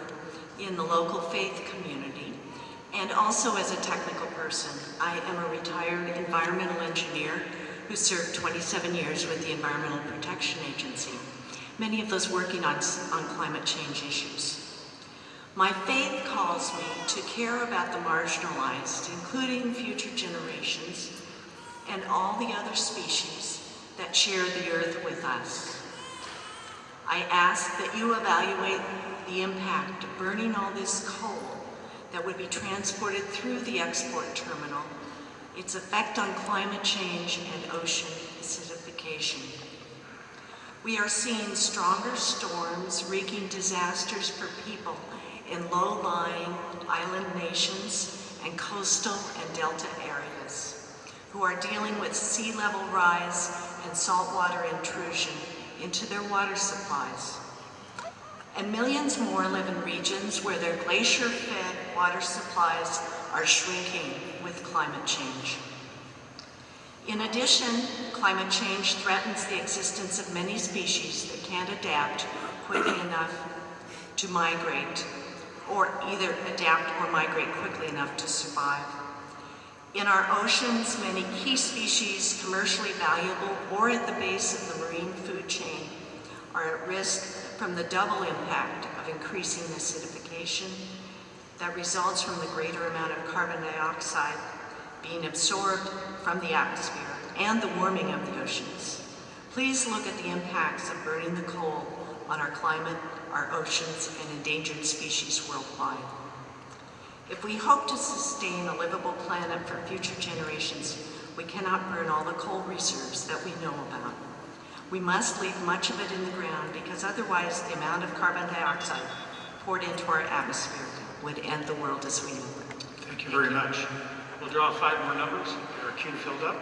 in the local faith community and also as a technical person. I am a retired environmental engineer who served 27 years with the Environmental Protection Agency, many of those working on climate change issues. My faith calls me to care about the marginalized, including future generations and all the other species that share the earth with us. I ask that you evaluate the impact of burning all this coal that would be transported through the export terminal, its effect on climate change and ocean acidification. We are seeing stronger storms wreaking disasters for people in low-lying island nations and coastal and delta areas who are dealing with sea level rise and saltwater intrusion into their water supplies. And millions more live in regions where their glacier-fed water supplies are shrinking with climate change. In addition, climate change threatens the existence of many species that can't adapt quickly enough to migrate, or either adapt or migrate quickly enough to survive. In our oceans, many key species, commercially valuable or at the base of the marine food chain, are at risk from the double impact of increasing acidification that results from the greater amount of carbon dioxide being absorbed from the atmosphere and the warming of the oceans. Please look at the impacts of burning the coal on our climate, our oceans, and endangered species worldwide. If we hope to sustain a livable planet for future generations, we cannot burn all the coal reserves that we know about. We must leave much of it in the ground because otherwise the amount of carbon dioxide poured into our atmosphere would end the world as we know it. Thank you very much. We'll draw 5 more numbers. Our queue filled up.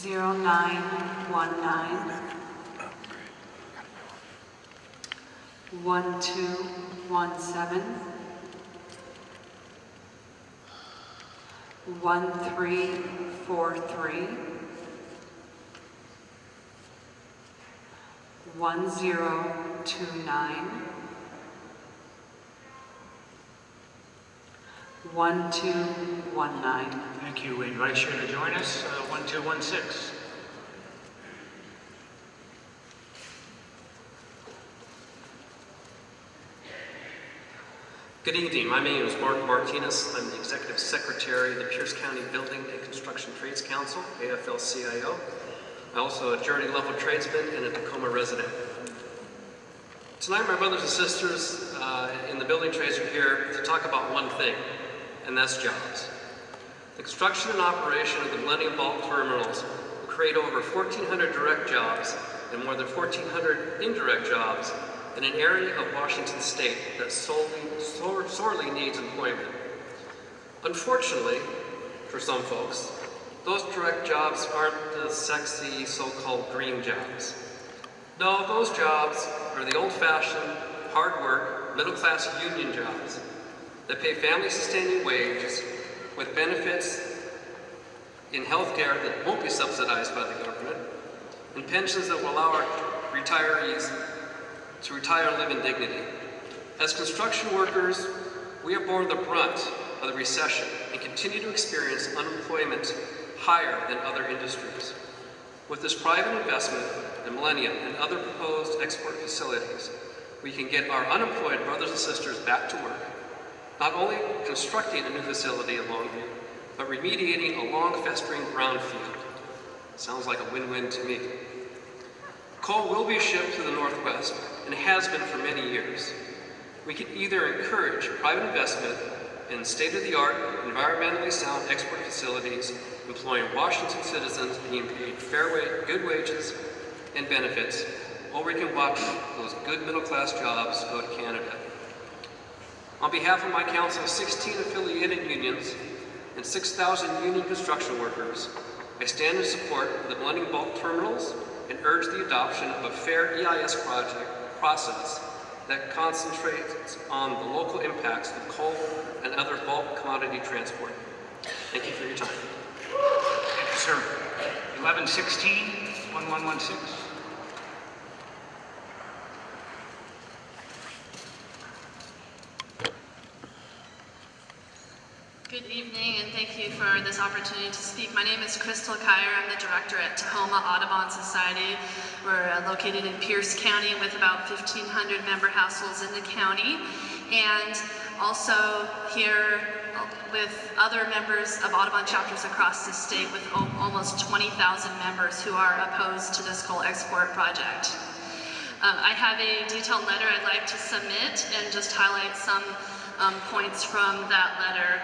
0919, 1217, 1343, 1029, 1219. Thank you. We invite you to join us. 1216. Good evening. My name is Mark Martinez. I'm the Executive Secretary of the Pierce County Building and Construction Trades Council, AFL-CIO. I'm also a journey level tradesman and a Tacoma resident. Tonight, my brothers and sisters in the building trades are here to talk about one thing, and that's jobs. The construction and operation of the Millenium bulk terminals will create over 1,400 direct jobs and more than 1,400 indirect jobs in an area of Washington state that sorely needs employment. Unfortunately, for some folks, those direct jobs aren't the sexy so-called dream jobs. No, those jobs are the old-fashioned, hard work, middle-class union jobs that pay family-sustaining wages with benefits in health care that won't be subsidized by the government, and pensions that will allow our retirees to retire and live in dignity. As construction workers, we have borne the brunt of the recession and continue to experience unemployment higher than other industries. With this private investment in Millenium and other proposed export facilities, we can get our unemployed brothers and sisters back to work, not only constructing a new facility in Longview, but remediating a long-festering brownfield. Sounds like a win-win to me. Coal will be shipped to the Northwest and has been for many years. We can either encourage private investment in state-of-the-art, environmentally sound export facilities, employing Washington citizens being paid good wages and benefits, or we can watch those good middle-class jobs go to Canada. On behalf of my council's 16 affiliated unions and 6,000 union construction workers, I stand in support of the Millenium bulk terminals and urge the adoption of a fair EIS process that concentrates on the local impacts of coal and other bulk commodity transport. Thank you for your time. Thank you, sir. 1116, 1116. Good evening, and thank you for this opportunity to speak. My name is Crystal Kyer. I'm the director at Tacoma Audubon Society. We're located in Pierce County with about 1,500 member households in the county, and also here with other members of Audubon chapters across the state with almost 20,000 members who are opposed to this coal export project. I have a detailed letter I'd like to submit and just highlight some points from that letter.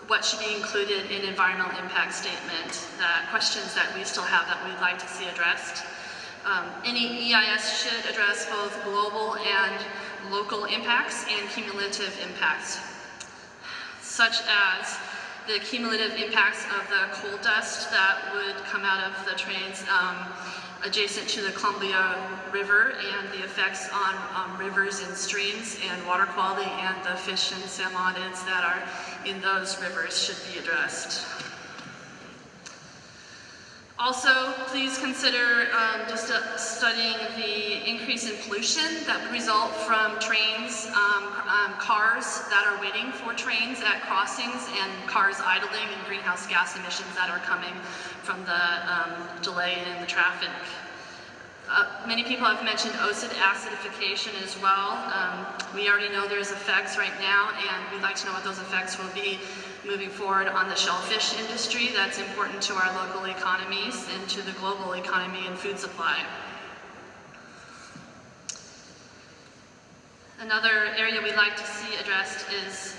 What should be included in environmental impact statement, questions that we still have that we'd like to see addressed. Any EIS should address both global and local impacts and cumulative impacts, such as the cumulative impacts of the coal dust that would come out of the trains adjacent to the Columbia River and the effects on rivers and streams and water quality, and the fish and salmonids that are in those rivers should be addressed. Also, please consider studying the increase in pollution that would result from trains, cars that are waiting for trains at crossings, and cars idling, and greenhouse gas emissions that are coming from the delay in the traffic. Many people have mentioned ocean acidification as well. We already know there's effects right now, and we'd like to know what those effects will be moving forward on the shellfish industry that's important to our local economies and to the global economy and food supply. Another area we'd like to see addressed is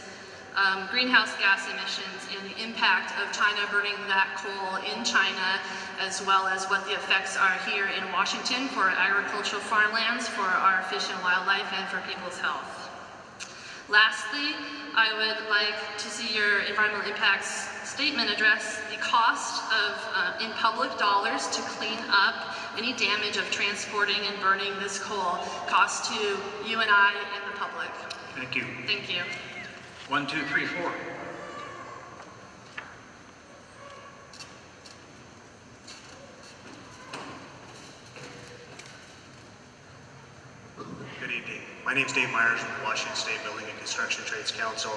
greenhouse gas emissions and the impact of China burning that coal in China, as well as what the effects are here in Washington for agricultural farmlands, for our fish and wildlife, and for people's health. Lastly, I would like to see your environmental impacts statement address the cost of, in public dollars, to clean up any damage of transporting and burning this coal, cost to you and I and the public. Thank you. Thank you. 1, 2, 3, 4. Good evening. My name is Dave Myers with the Washington State Building and Construction Trades Council.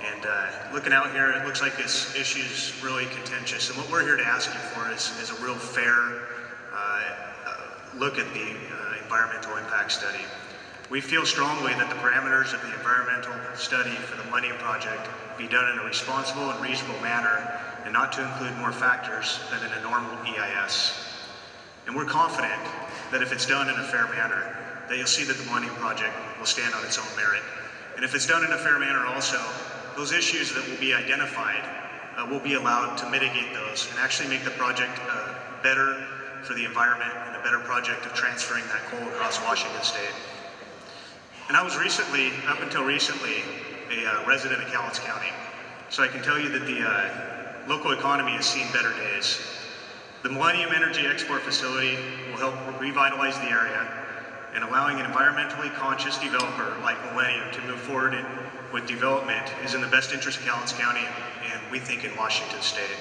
And looking out here, it looks like this issue is really contentious. And what we're here to ask you for is a real fair look at the environmental impact study. We feel strongly that the parameters of the environmental study for the Millennium Project be done in a responsible and reasonable manner, and not to include more factors than in a normal EIS. And we're confident that if it's done in a fair manner, that you'll see that the Millennium Project will stand on its own merit. And if it's done in a fair manner also, those issues that will be identified will be allowed to mitigate those and actually make the project better for the environment and a better project of transferring that coal across Washington State. And I was recently, up until recently, a resident of Cowlitz County. So I can tell you that the local economy has seen better days. The Millennium Energy Export Facility will help revitalize the area, and allowing an environmentally conscious developer like Millennium to move forward with development is in the best interest of Cowlitz County and we think in Washington State.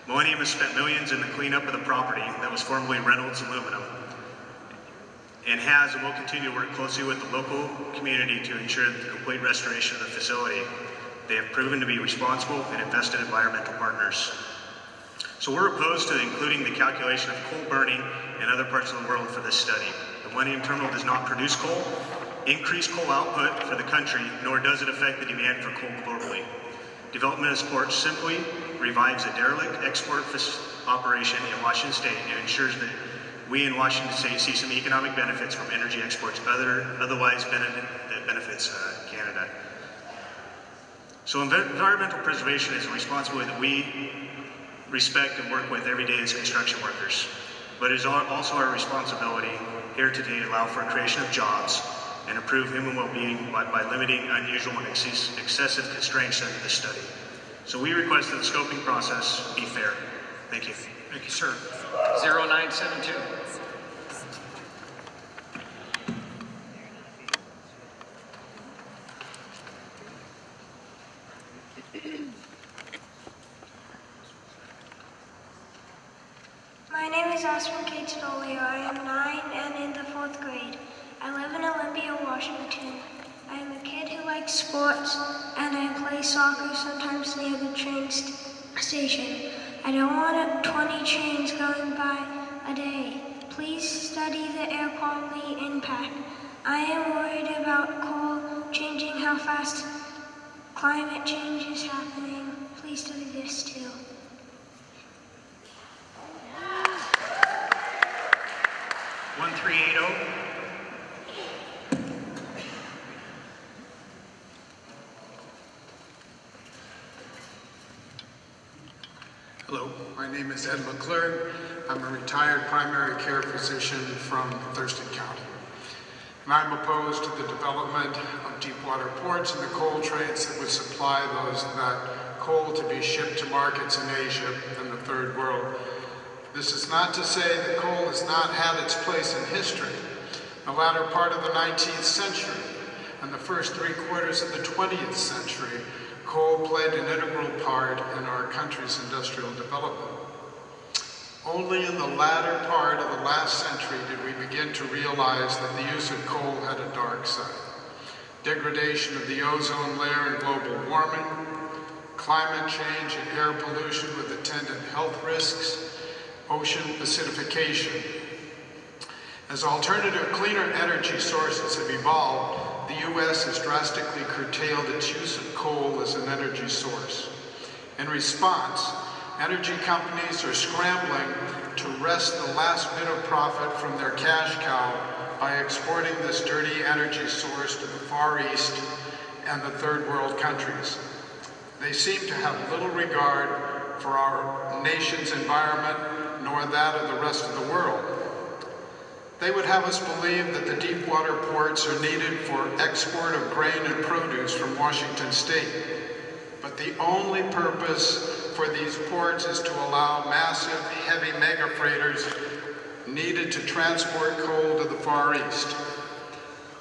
Millennium has spent millions in the cleanup of the property that was formerly Reynolds Aluminum, and has and will continue to work closely with the local community to ensure the complete restoration of the facility. They have proven to be responsible and invested environmental partners. So we're opposed to including the calculation of coal burning in other parts of the world for this study. The Millennium Terminal does not produce coal, increase coal output for the country, nor does it affect the demand for coal globally. Development of this port simply revives a derelict export operation in Washington State and ensures that we in Washington State see some economic benefits from energy exports otherwise that benefits Canada. So environmental preservation is a responsibility that we respect and work with every day as construction workers. But it is also our responsibility here today to allow for creation of jobs and improve human well-being by limiting unusual and excessive constraints under the study. So we request that the scoping process be fair. Thank you. Thank you, sir. 0972. My name is Osman K. Tadolio. I am 9 and in the 4th grade. I live in Olympia, Washington. I am a kid who likes sports, and I play soccer sometimes near the train station. I don't want 20 trains going by a day. Please study the air quality impact. I am worried about coal changing, how fast climate change is happening. Please study this too. Hello, my name is Ed McClure. I'm a retired primary care physician from Thurston County. And I'm opposed to the development of deepwater ports and the coal trains that would supply that coal to be shipped to markets in Asia and the Third World. This is not to say that coal has not had its place in history. The latter part of the 19th century and the first 3/4 of the 20th century, coal played an integral part in our country's industrial development. Only in the latter part of the last century did we begin to realize that the use of coal had a dark side. Degradation of the ozone layer and global warming, climate change and air pollution with attendant health risks, ocean acidification. As alternative, cleaner energy sources have evolved, the U.S. has drastically curtailed its use of coal as an energy source. In response, energy companies are scrambling to wrest the last bit of profit from their cash cow by exporting this dirty energy source to the Far East and the third world countries. They seem to have little regard for our nation's environment, nor that of the rest of the world. They would have us believe that the deep water ports are needed for export of grain and produce from Washington State. But the only purpose for these ports is to allow massive, heavy mega freighters needed to transport coal to the Far East.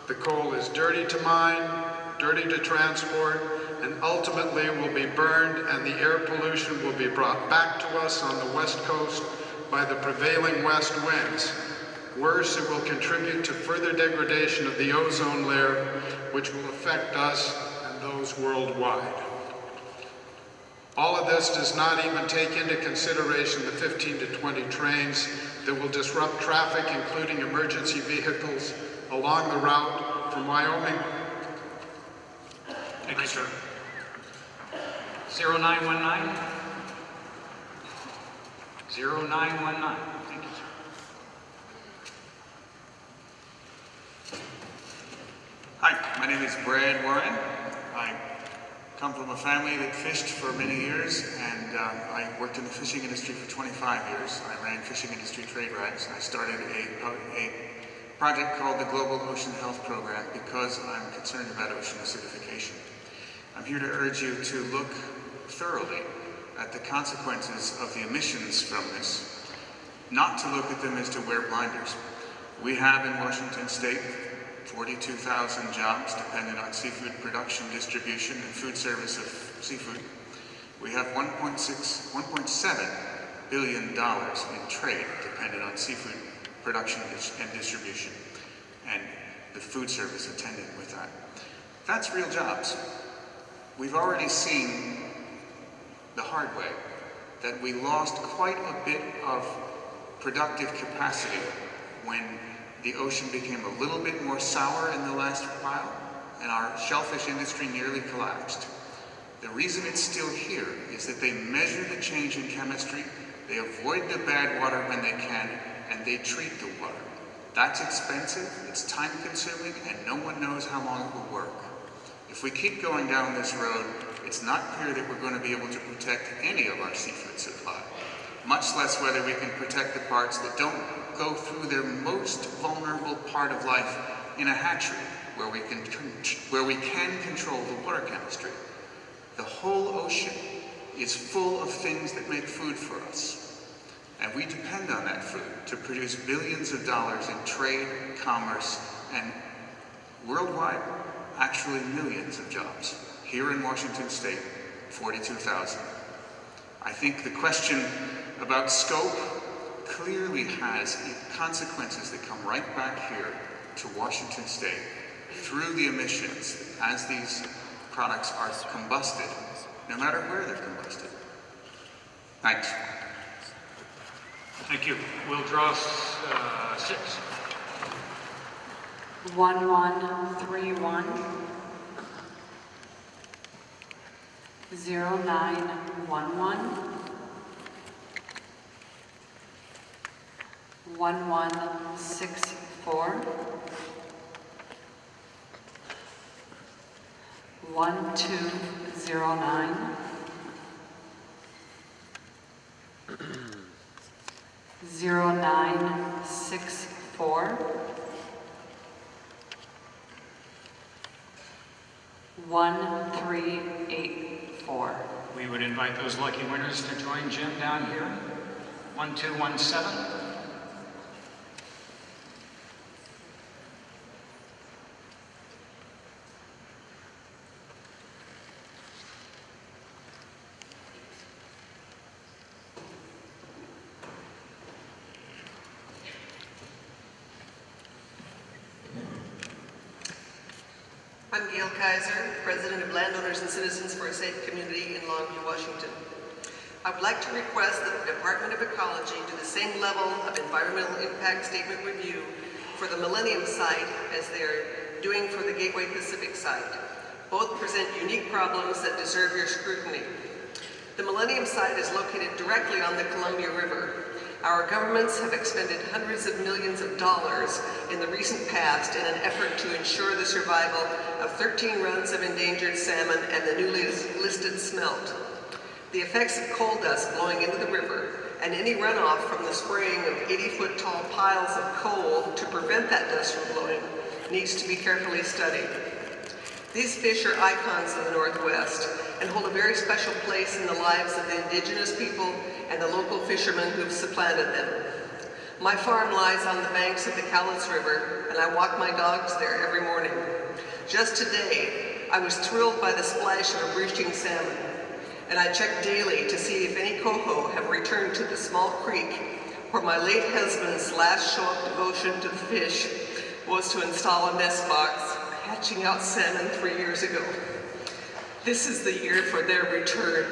The coal is dirty to mine, dirty to transport, and ultimately will be burned, and the air pollution will be brought back to us on the West Coast by the prevailing west winds. Worse, it will contribute to further degradation of the ozone layer, which will affect us and those worldwide. All of this does not even take into consideration the 15 to 20 trains that will disrupt traffic, including emergency vehicles, along the route from Wyoming. Thank you, sir. 0919. 0919. Thank you, sir. Hi, my name is Brad Warren. I come from a family that fished for many years, and I worked in the fishing industry for 25 years. I ran fishing industry trade rights. I started a project called the Global Ocean Health Program because I'm concerned about ocean acidification. I'm here to urge you to look thoroughly at the consequences of the emissions from this, not to look at them as to wear blinders. We have in Washington State 42,000 jobs dependent on seafood production, distribution, and food service of seafood. We have $1.7 billion in trade dependent on seafood production and distribution, and the food service attendant with that. That's real jobs. We've already seen the hard way that we lost quite a bit of productive capacity when the ocean became a little bit more sour in the last while, and our shellfish industry nearly collapsed. The reason it's still here is that they measure the change in chemistry, they avoid the bad water when they can, and they treat the water. That's expensive, it's time consuming, and no one knows how long it will work. If we keep going down this road, it's not clear that we're going to be able to protect any of our seafood supply, much less whether we can protect the parts that don't go through their most vulnerable part of life in a hatchery where we can control the water chemistry. The whole ocean is full of things that make food for us, and we depend on that food to produce billions of dollars in trade, commerce, and worldwide, actually millions of jobs. Here in Washington State, 42,000. I think the question about scope clearly has consequences that come right back here to Washington State through the emissions as these products are combusted, no matter where they're combusted. Thanks. Thank you. We'll draw 6. 1131 0911 1164 1209 0964 1384. We would invite those lucky winners to join Jim down here. 1217. I'm Gail Kaiser, President of Landowners and Citizens for a Safe Community in Longview, Washington. I would like to request that the Department of Ecology do the same level of environmental impact statement review for the Millenium site as they are doing for the Gateway Pacific site. Both present unique problems that deserve your scrutiny. The Millenium site is located directly on the Columbia River. Our governments have expended hundreds of millions of dollars in the recent past in an effort to ensure the survival of 13 runs of endangered salmon and the newly listed smelt. The effects of coal dust blowing into the river and any runoff from the spraying of 80-foot tall piles of coal to prevent that dust from blowing needs to be carefully studied. These fish are icons of the Northwest and hold a very special place in the lives of the indigenous people and the local fishermen who've supplanted them. My farm lies on the banks of the Cowlitz River, and I walk my dogs there every morning. Just today, I was thrilled by the splash of a breaching salmon, and I check daily to see if any coho have returned to the small creek where my late husband's last show of devotion to the fish was to install a nest box, hatching out salmon 3 years ago. This is the year for their return.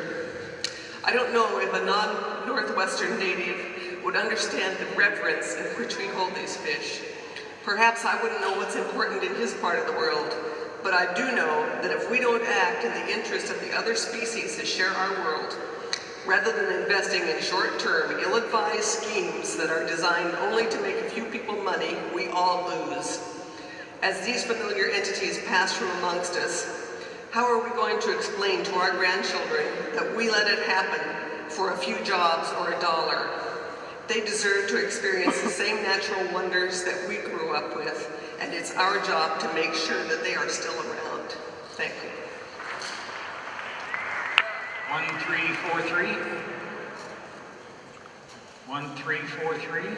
I don't know if a non-Northwestern native would understand the reverence in which we hold these fish. Perhaps I wouldn't know what's important in his part of the world, but I do know that if we don't act in the interest of the other species that share our world, rather than investing in short-term, ill-advised schemes that are designed only to make a few people money, we all lose. As these familiar entities pass from amongst us, how are we going to explain to our grandchildren that we let it happen for a few jobs or a dollar? They deserve to experience the same natural wonders that we grew up with, and it's our job to make sure that they are still around. Thank you. 1343. 1343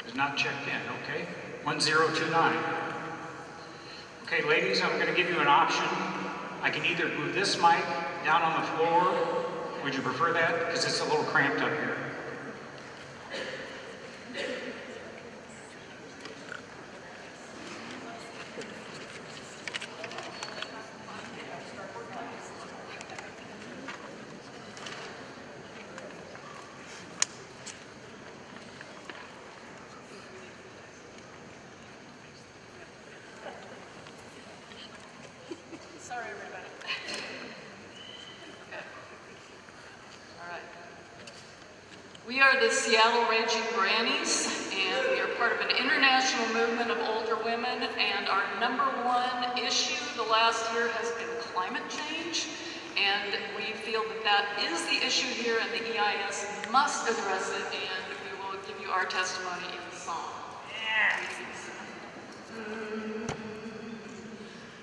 is not checked in, okay. 1029. Okay, ladies, I'm going to give you an option. I can either move this mic down on the floor. Would you prefer that? Because it's a little cramped up here. Sorry, everybody. Okay. All right. We are the Seattle Raging Grannies, and we are part of an international movement of older women, and our number one issue the last year has been climate change, and we feel that that is the issue here, and the EIS must address it, and we will give you our testimony in song.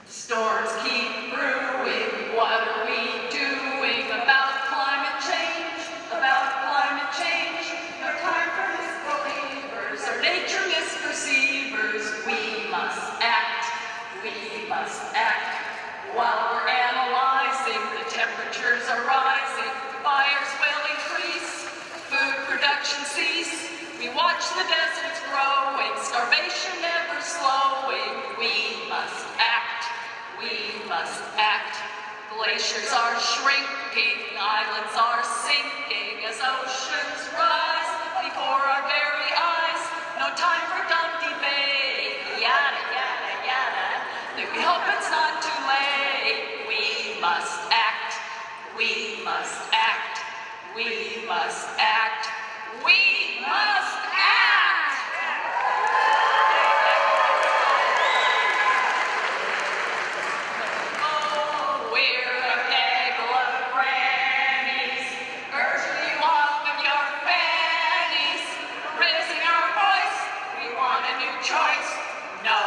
Storms keep brewing, what are we doing about climate change? About climate change, no time for misbelievers or nature misperceivers. We must act, we must act. While we're analyzing, the temperatures are rising, fires will increase, food production cease. We watch the deserts growing, starvation never slowing. We must act. We must act. Glaciers are shrinking, islands are sinking as oceans rise before our very eyes. No time for dumb debate, yada, yada, yada. We hope it's not too late. We must act. We must act. We must act. We must act. We're a gaggle of grannies, urging you off of your fannies. Raising our voice, we want a new choice. No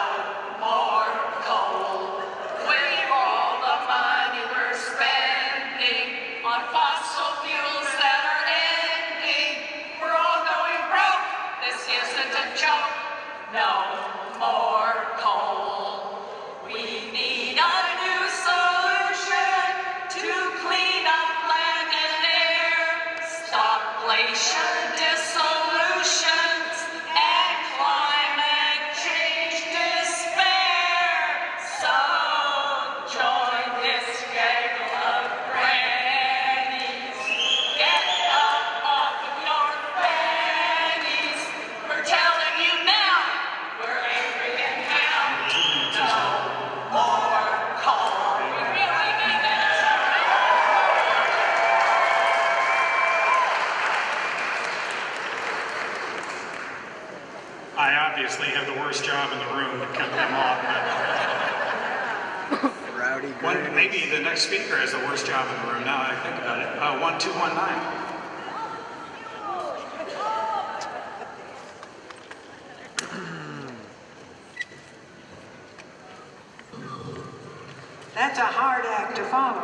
more coal. With all the money we're spending on fossil fuels that are ending, obviously have the worst job in the room to cut them off. Rowdy Maybe the next speaker has the worst job in the room, now that I think about it. 1219. That's a hard act to follow.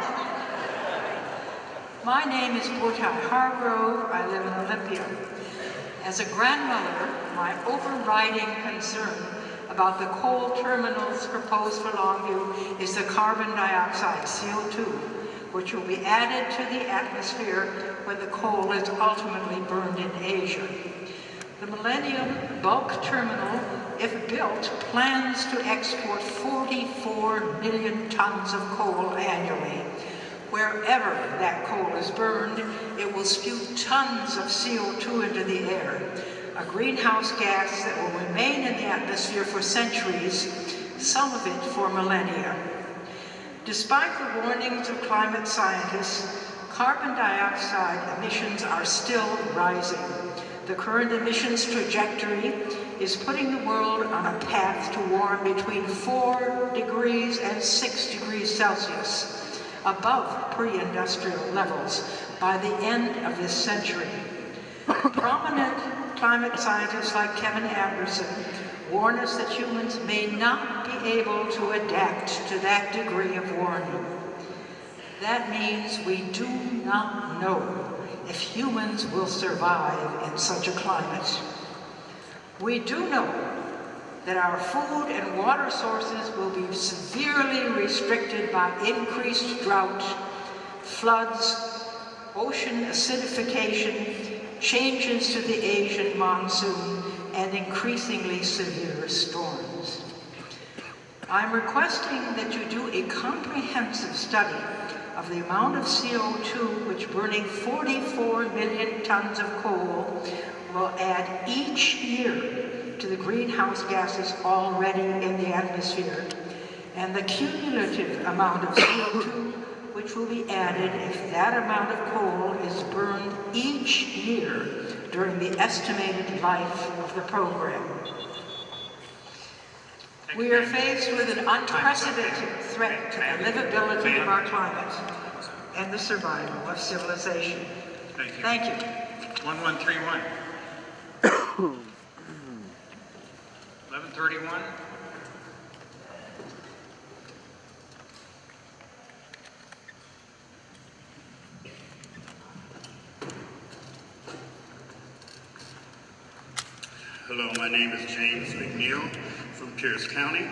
My name is Portai Hargrove. I live in Olympia. As a grandmother, my overriding concern about the coal terminals proposed for Longview is the carbon dioxide, CO2, which will be added to the atmosphere when the coal is ultimately burned in Asia. The Millenium bulk terminal, if built, plans to export 44 million tons of coal annually. Wherever that coal is burned, it will spew tons of CO2 into the air, a greenhouse gas that will remain in the atmosphere for centuries, some of it for millennia. Despite the warnings of climate scientists, carbon dioxide emissions are still rising. The current emissions trajectory is putting the world on a path to warm between 4 degrees and 6 degrees Celsius, above pre-industrial levels by the end of this century. Prominent climate scientists like Kevin Anderson warn us that humans may not be able to adapt to that degree of warming. That means we do not know if humans will survive in such a climate. We do know that our food and water sources will be severely restricted by increased drought, floods, ocean acidification, changes to the Asian monsoon, and increasingly severe storms. I'm requesting that you do a comprehensive study of the amount of CO2 which burning 44 million tons of coal will add each year to the greenhouse gases already in the atmosphere, and the cumulative amount of CO2 which will be added if that amount of coal is burned each year during the estimated life of the program. We are faced with an unprecedented threat to the livability of our climate and the survival of civilization. Thank you. 1131. 1131. Hello, my name is James McNeil from Pierce County.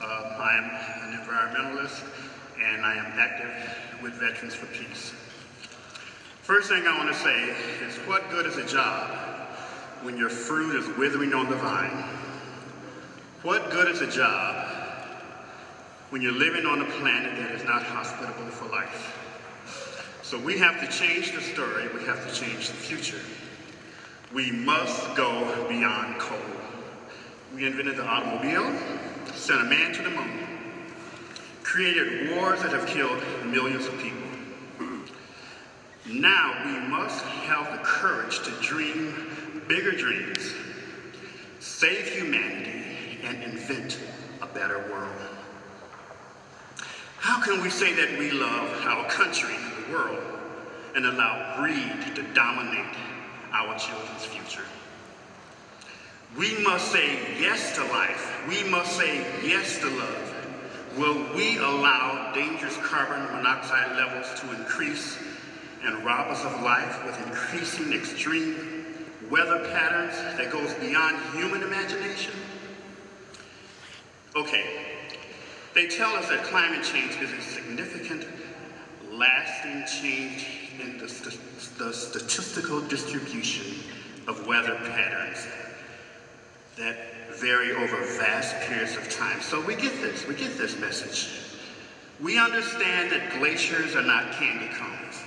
I am an environmentalist and I am active with Veterans for Peace. First thing I want to say is, what good is a job when your fruit is withering on the vine? What good is a job when you're living on a planet that is not hospitable for life? So we have to change the story, we have to change the future. We must go beyond coal. We invented the automobile, sent a man to the moon, created wars that have killed millions of people. Now we must have the courage to dream bigger dreams, save humanity, and invent a better world. How can we say that we love our country and the world and allow greed to dominate our children's future? We must say yes to life. We must say yes to love. Will we allow dangerous carbon monoxide levels to increase and rob us of life with increasing extreme weather patterns that goes beyond human imagination? Okay, they tell us that climate change is a significant, lasting change in the statistical distribution of weather patterns that vary over vast periods of time. So we get this message. We understand that glaciers are not candy cones.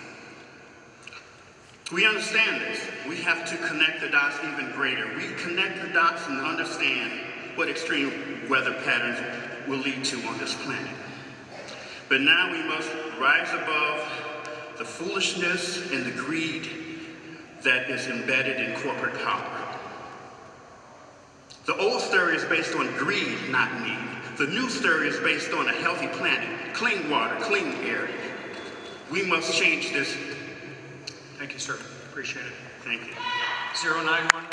We understand this. We have to connect the dots even greater. We connect the dots and understand what extreme weather patterns will lead to on this planet. But now we must rise above the foolishness and the greed that is embedded in corporate power. The old story is based on greed, not need. The new story is based on a healthy planet, clean water, clean air. We must change this. Thank you, sir. Appreciate it. Thank you. 0911.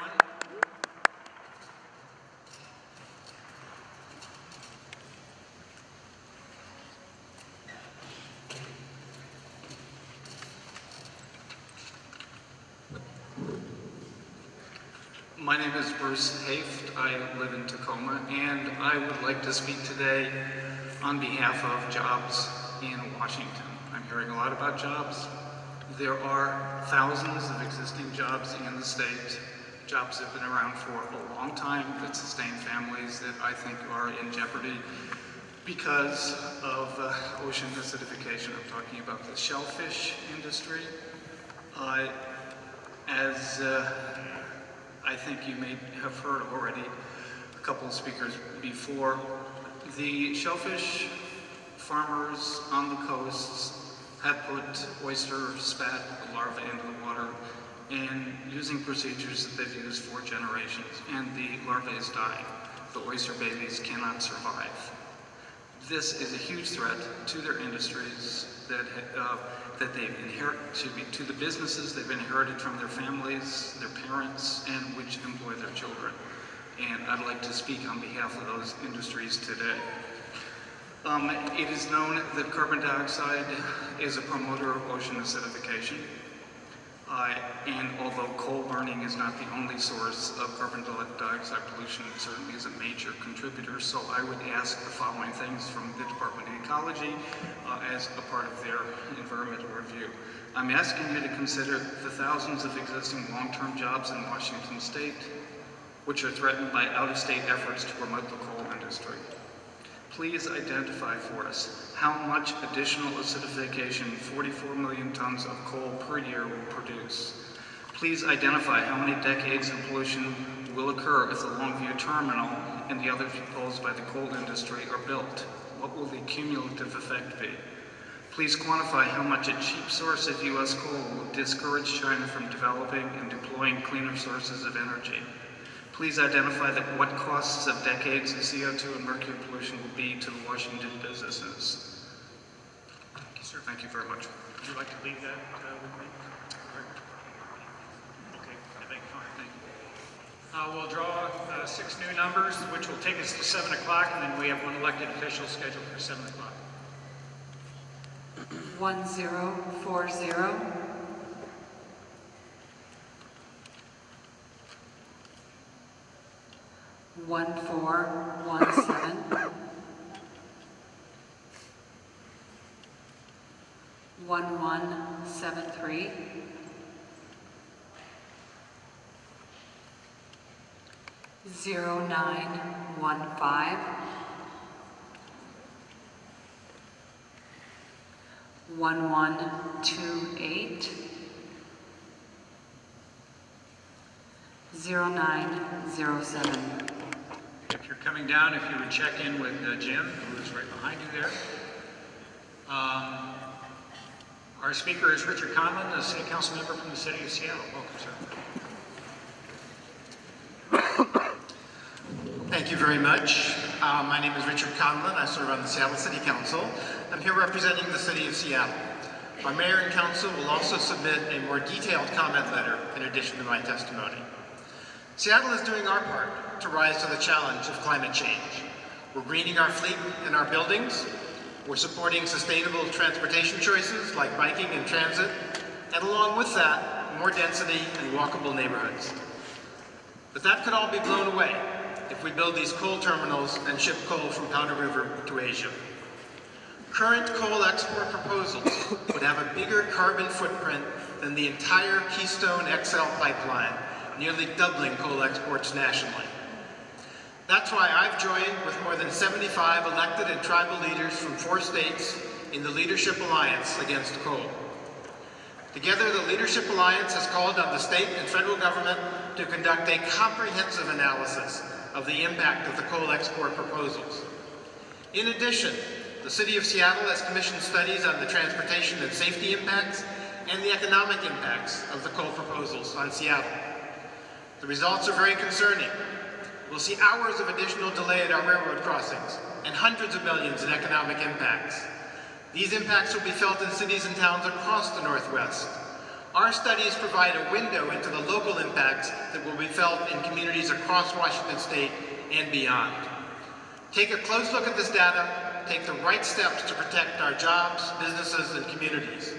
My name is Bruce Haft. I live in Tacoma, and I would like to speak today on behalf of jobs in Washington. I'm hearing a lot about jobs. There are thousands of existing jobs in the state, jobs that have been around for a long time, that sustain families that I think are in jeopardy because of ocean acidification. I'm talking about the shellfish industry. As I think you may have heard already, a couple of speakers before, the shellfish farmers on the coasts have put oyster spat larvae into the water and using procedures that they've used for generations, and the larvae is dying. The oyster babies cannot survive. This is a huge threat to their industries that they've inherited, to the businesses they've inherited from their families, their parents, and which employ their children. And I'd like to speak on behalf of those industries today. It is known that carbon dioxide is a promoter of ocean acidification. And although coal burning is not the only source of carbon dioxide pollution, it certainly is a major contributor. So I would ask the following things from the Department of Ecology as a part of their environmental review. I'm asking you to consider the thousands of existing long-term jobs in Washington state, which are threatened by out-of-state efforts to promote the coal industry. Please identify for us how much additional acidification 44 million tons of coal per year will produce. Please identify how many decades of pollution will occur if the Longview terminal and the others proposed by the coal industry are built. What will the cumulative effect be? Please quantify how much a cheap source of U.S. coal will discourage China from developing and deploying cleaner sources of energy. Please identify what costs of decades of CO2 and mercury pollution will be to the Washington businesses. Thank you, sir. Thank you very much. Would you like to leave that with me? Okay, I think fine. Thank you. We'll draw 6 new numbers, which will take us to 7 o'clock, and then we have one elected official scheduled for 7 o'clock. 1040. 1417. 1173. 0915. 1128. 0907. If you're coming down, if you would check in with Jim, who is right behind you there. Our speaker is Richard Conlon, the City Council member from the City of Seattle. Welcome, sir. Thank you very much. My name is Richard Conlon. I serve on the Seattle City Council. I'm here representing the City of Seattle. Our mayor and council will also submit a more detailed comment letter in addition to my testimony. Seattle is doing our part to rise to the challenge of climate change. We're greening our fleet and our buildings. We're supporting sustainable transportation choices like biking and transit, and along with that, more density and walkable neighborhoods. But that could all be blown away if we build these coal terminals and ship coal from Powder River to Asia. Current coal export proposals would have a bigger carbon footprint than the entire Keystone XL pipeline, nearly doubling coal exports nationally. That's why I've joined with more than 75 elected and tribal leaders from 4 states in the Leadership Alliance Against Coal. Together, the Leadership Alliance has called on the state and federal government to conduct a comprehensive analysis of the impact of the coal export proposals. In addition, the City of Seattle has commissioned studies on the transportation and safety impacts and the economic impacts of the coal proposals on Seattle. The results are very concerning. We'll see hours of additional delay at our railroad crossings and hundreds of millions in economic impacts. These impacts will be felt in cities and towns across the Northwest. Our studies provide a window into the local impacts that will be felt in communities across Washington State and beyond. Take a close look at this data, take the right steps to protect our jobs, businesses, and communities.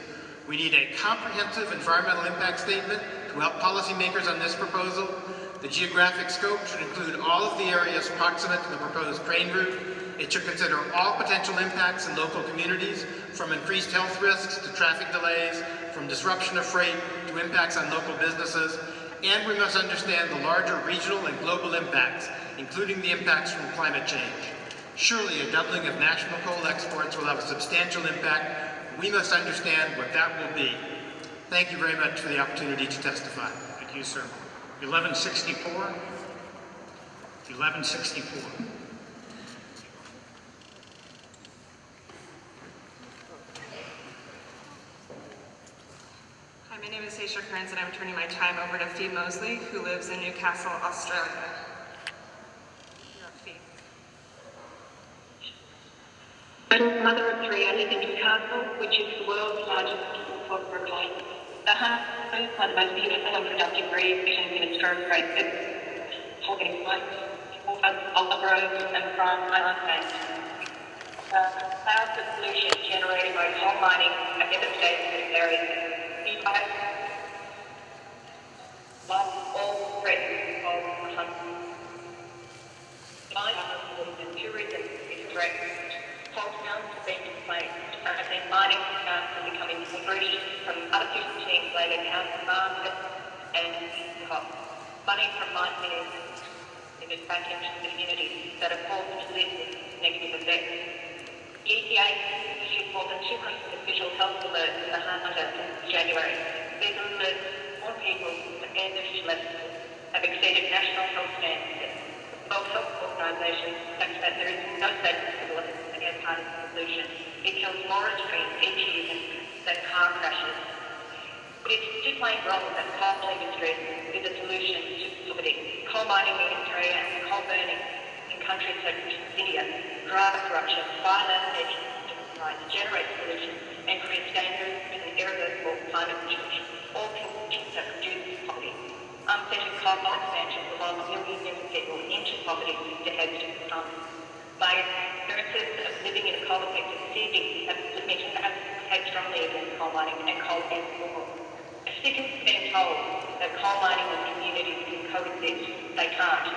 We need a comprehensive environmental impact statement to help policymakers on this proposal. The geographic scope should include all of the areas proximate to the proposed train route. It should consider all potential impacts in local communities, from increased health risks to traffic delays, from disruption of freight to impacts on local businesses. And we must understand the larger regional and global impacts, including the impacts from climate change. Surely a doubling of national coal exports will have a substantial impact. We must understand what that will be. Thank you very much for the opportunity to testify. Thank you, sir. 1164. 1164. Hi, my name is Aisha Kearns, and I'm turning my time over to Fee Mosley, who lives in Newcastle, Australia. I'm a mother of three. I live in Newcastle, which is the world's largest pork provider. The harbour is one of the most beautiful and productive regions in Australia, holding lakes, olive groves, and farm islands. Clouds of pollution generated by coal mining are devastating to the area. Like all threats of and tourism is threatened. Coal towns have been displaced, and mining towns are becoming free from artificial insulated farms and coal. Money from mining is back into the communities that are forced to live with negative effects. The EPA issued more than 200 official health alerts in the harbour since January. These alerts warn people that air pollution levels have exceeded national health standards. World Health Organization states that there is no safe equivalent to air particle pollution. It kills more Australians each year than car crashes. But it's just plain wrong that the coal industry is a solution to poverty. Coal mining in Australia and coal burning in countries such as India drive corruption, violate human rights, generate pollution, and create dangerous and irreversible climate change. All conditions that produce poverty. Unfettered coal expansion will allow millions of people into poverty to head to the sun. My experiences of living in a coal-affected city have led me to advocate strongly against coal mining and coal export. As sick of being told that coal mining and communities can coexist, they can't.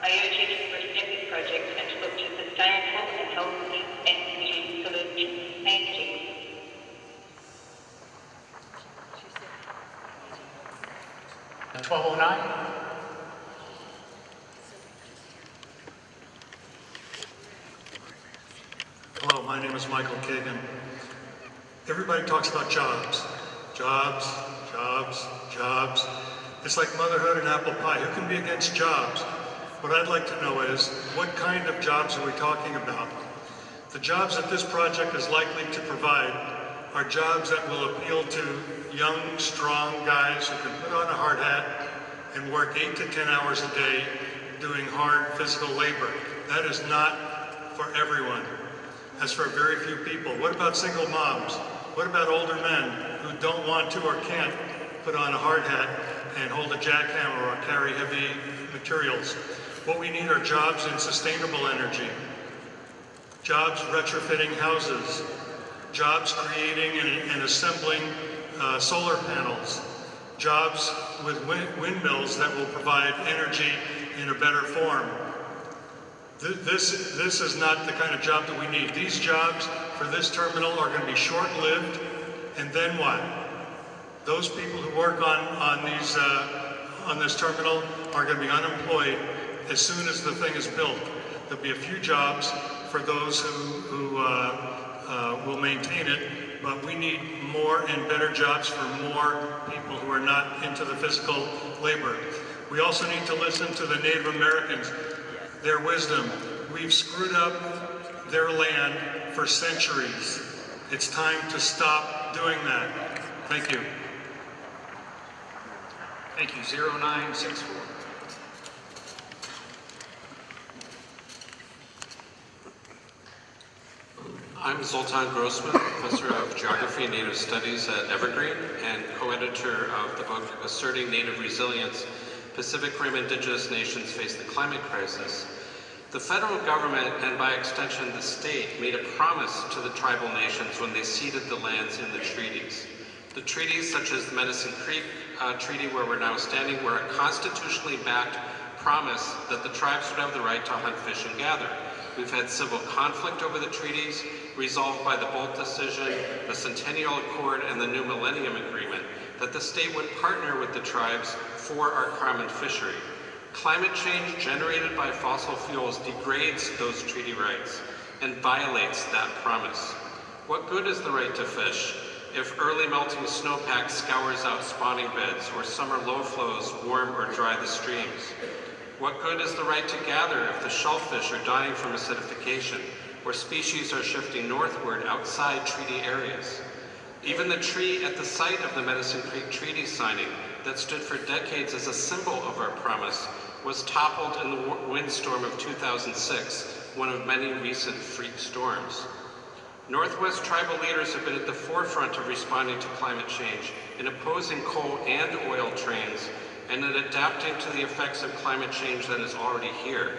I urge you to reject this project and to look to sustainable and healthy energy solutions. Thank you. Hello, my name is Michael Kagan. Everybody talks about jobs. Jobs, jobs, jobs. It's like motherhood and apple pie. Who can be against jobs? What I'd like to know is, what kind of jobs are we talking about? The jobs that this project is likely to provide are jobs that will appeal to young, strong guys who can put on a hard hat and work 8 to 10 hours a day doing hard physical labor. That is not for everyone. That's for very few people. What about single moms? What about older men who don't want to or can't put on a hard hat and hold a jackhammer or carry heavy materials? What we need are jobs in sustainable energy, jobs retrofitting houses, jobs creating and assembling solar panels, jobs with windmills that will provide energy in a better form. This is not the kind of job that we need. These jobs for this terminal are going to be short-lived, and then what? Those people who work on this terminal are going to be unemployed as soon as the thing is built. There'll be a few jobs for those who will maintain it, but we need more and better jobs for more people who are not into the physical labor. We also need to listen to the Native Americans, their wisdom. We've screwed up their land for centuries. It's time to stop doing that. Thank you. Thank you. 0964. I'm Zoltan Grossman, professor of geography and native studies at Evergreen and co-editor of the book Asserting Native Resilience, Pacific Rim Indigenous Nations Face the Climate Crisis. The federal government, and by extension the state, made a promise to the tribal nations when they ceded the lands in the treaties. The treaties, such as the Medicine Creek Treaty, where we're now standing, were a constitutionally backed promise that the tribes would have the right to hunt, fish, and gather. We've had civil conflict over the treaties, resolved by the Bolt decision, the Centennial Accord, and the new Millennium Agreement, that the state would partner with the tribes for our common fishery. Climate change generated by fossil fuels degrades those treaty rights and violates that promise. What good is the right to fish if early melting snowpack scours out spawning beds or summer low flows warm or dry the streams? What good is the right to gather if the shellfish are dying from acidification or species are shifting northward outside treaty areas? Even the tree at the site of the Medicine Creek Treaty signing that stood for decades as a symbol of our promise was toppled in the windstorm of 2006, one of many recent freak storms. Northwest tribal leaders have been at the forefront of responding to climate change in opposing coal and oil trains and in adapting to the effects of climate change that is already here.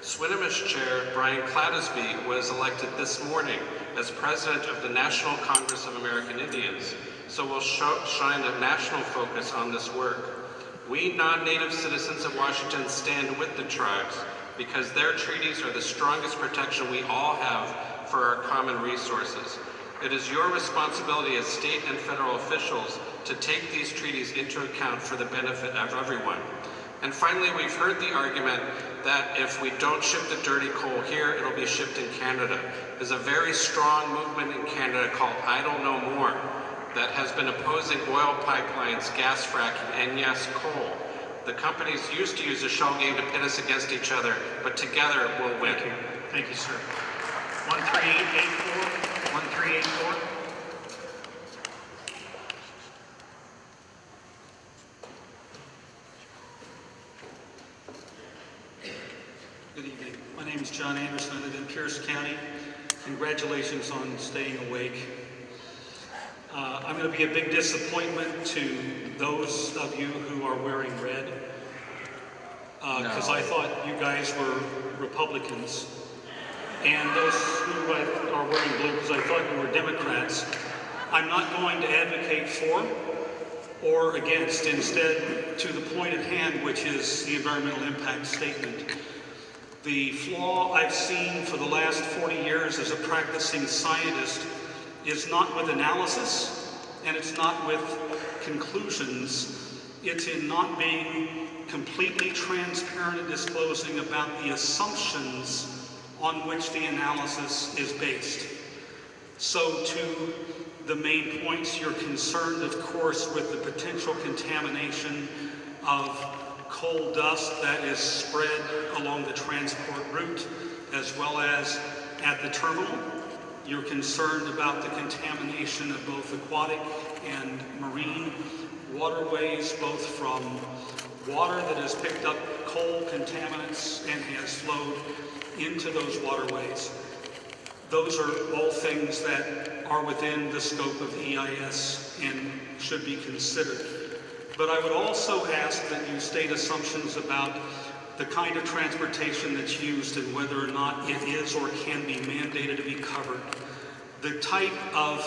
Swinomish Chair Brian Clattersby was elected this morning as president of the National Congress of American Indians, so we'll shine a national focus on this work. We non-native citizens of Washington stand with the tribes because their treaties are the strongest protection we all have for our common resources. It is your responsibility as state and federal officials to take these treaties into account for the benefit of everyone. And finally, we've heard the argument that if we don't ship the dirty coal here, it'll be shipped in Canada. There's a very strong movement in Canada called Idle No More that has been opposing oil pipelines, gas fracking, and yes, coal. The companies used to use a shell game to pit us against each other, but together we'll win. Thank you, sir. 1384, 1384. Good evening. My name is John Anderson. I live in Pierce County. Congratulations on staying awake. I'm going to be a big disappointment to those of you who are wearing red, because I thought you guys were Republicans, and those who are wearing blue because I thought you were Democrats. I'm not going to advocate for or against, instead to the point at hand, which is the environmental impact statement. The flaw I've seen for the last 40 years as a practicing scientist is not with analysis, and it's not with conclusions. It's in not being completely transparent and disclosing about the assumptions on which the analysis is based. So to the main points, you're concerned, of course, with the potential contamination of coal dust that is spread along the transport route, as well as at the terminal. You're concerned about the contamination of both aquatic and marine waterways, both from water that has picked up coal contaminants and has flowed into those waterways. Those are all things that are within the scope of EIS and should be considered. But I would also ask that you state assumptions about the kind of transportation that's used and whether or not it is or can be mandated to be covered. The type of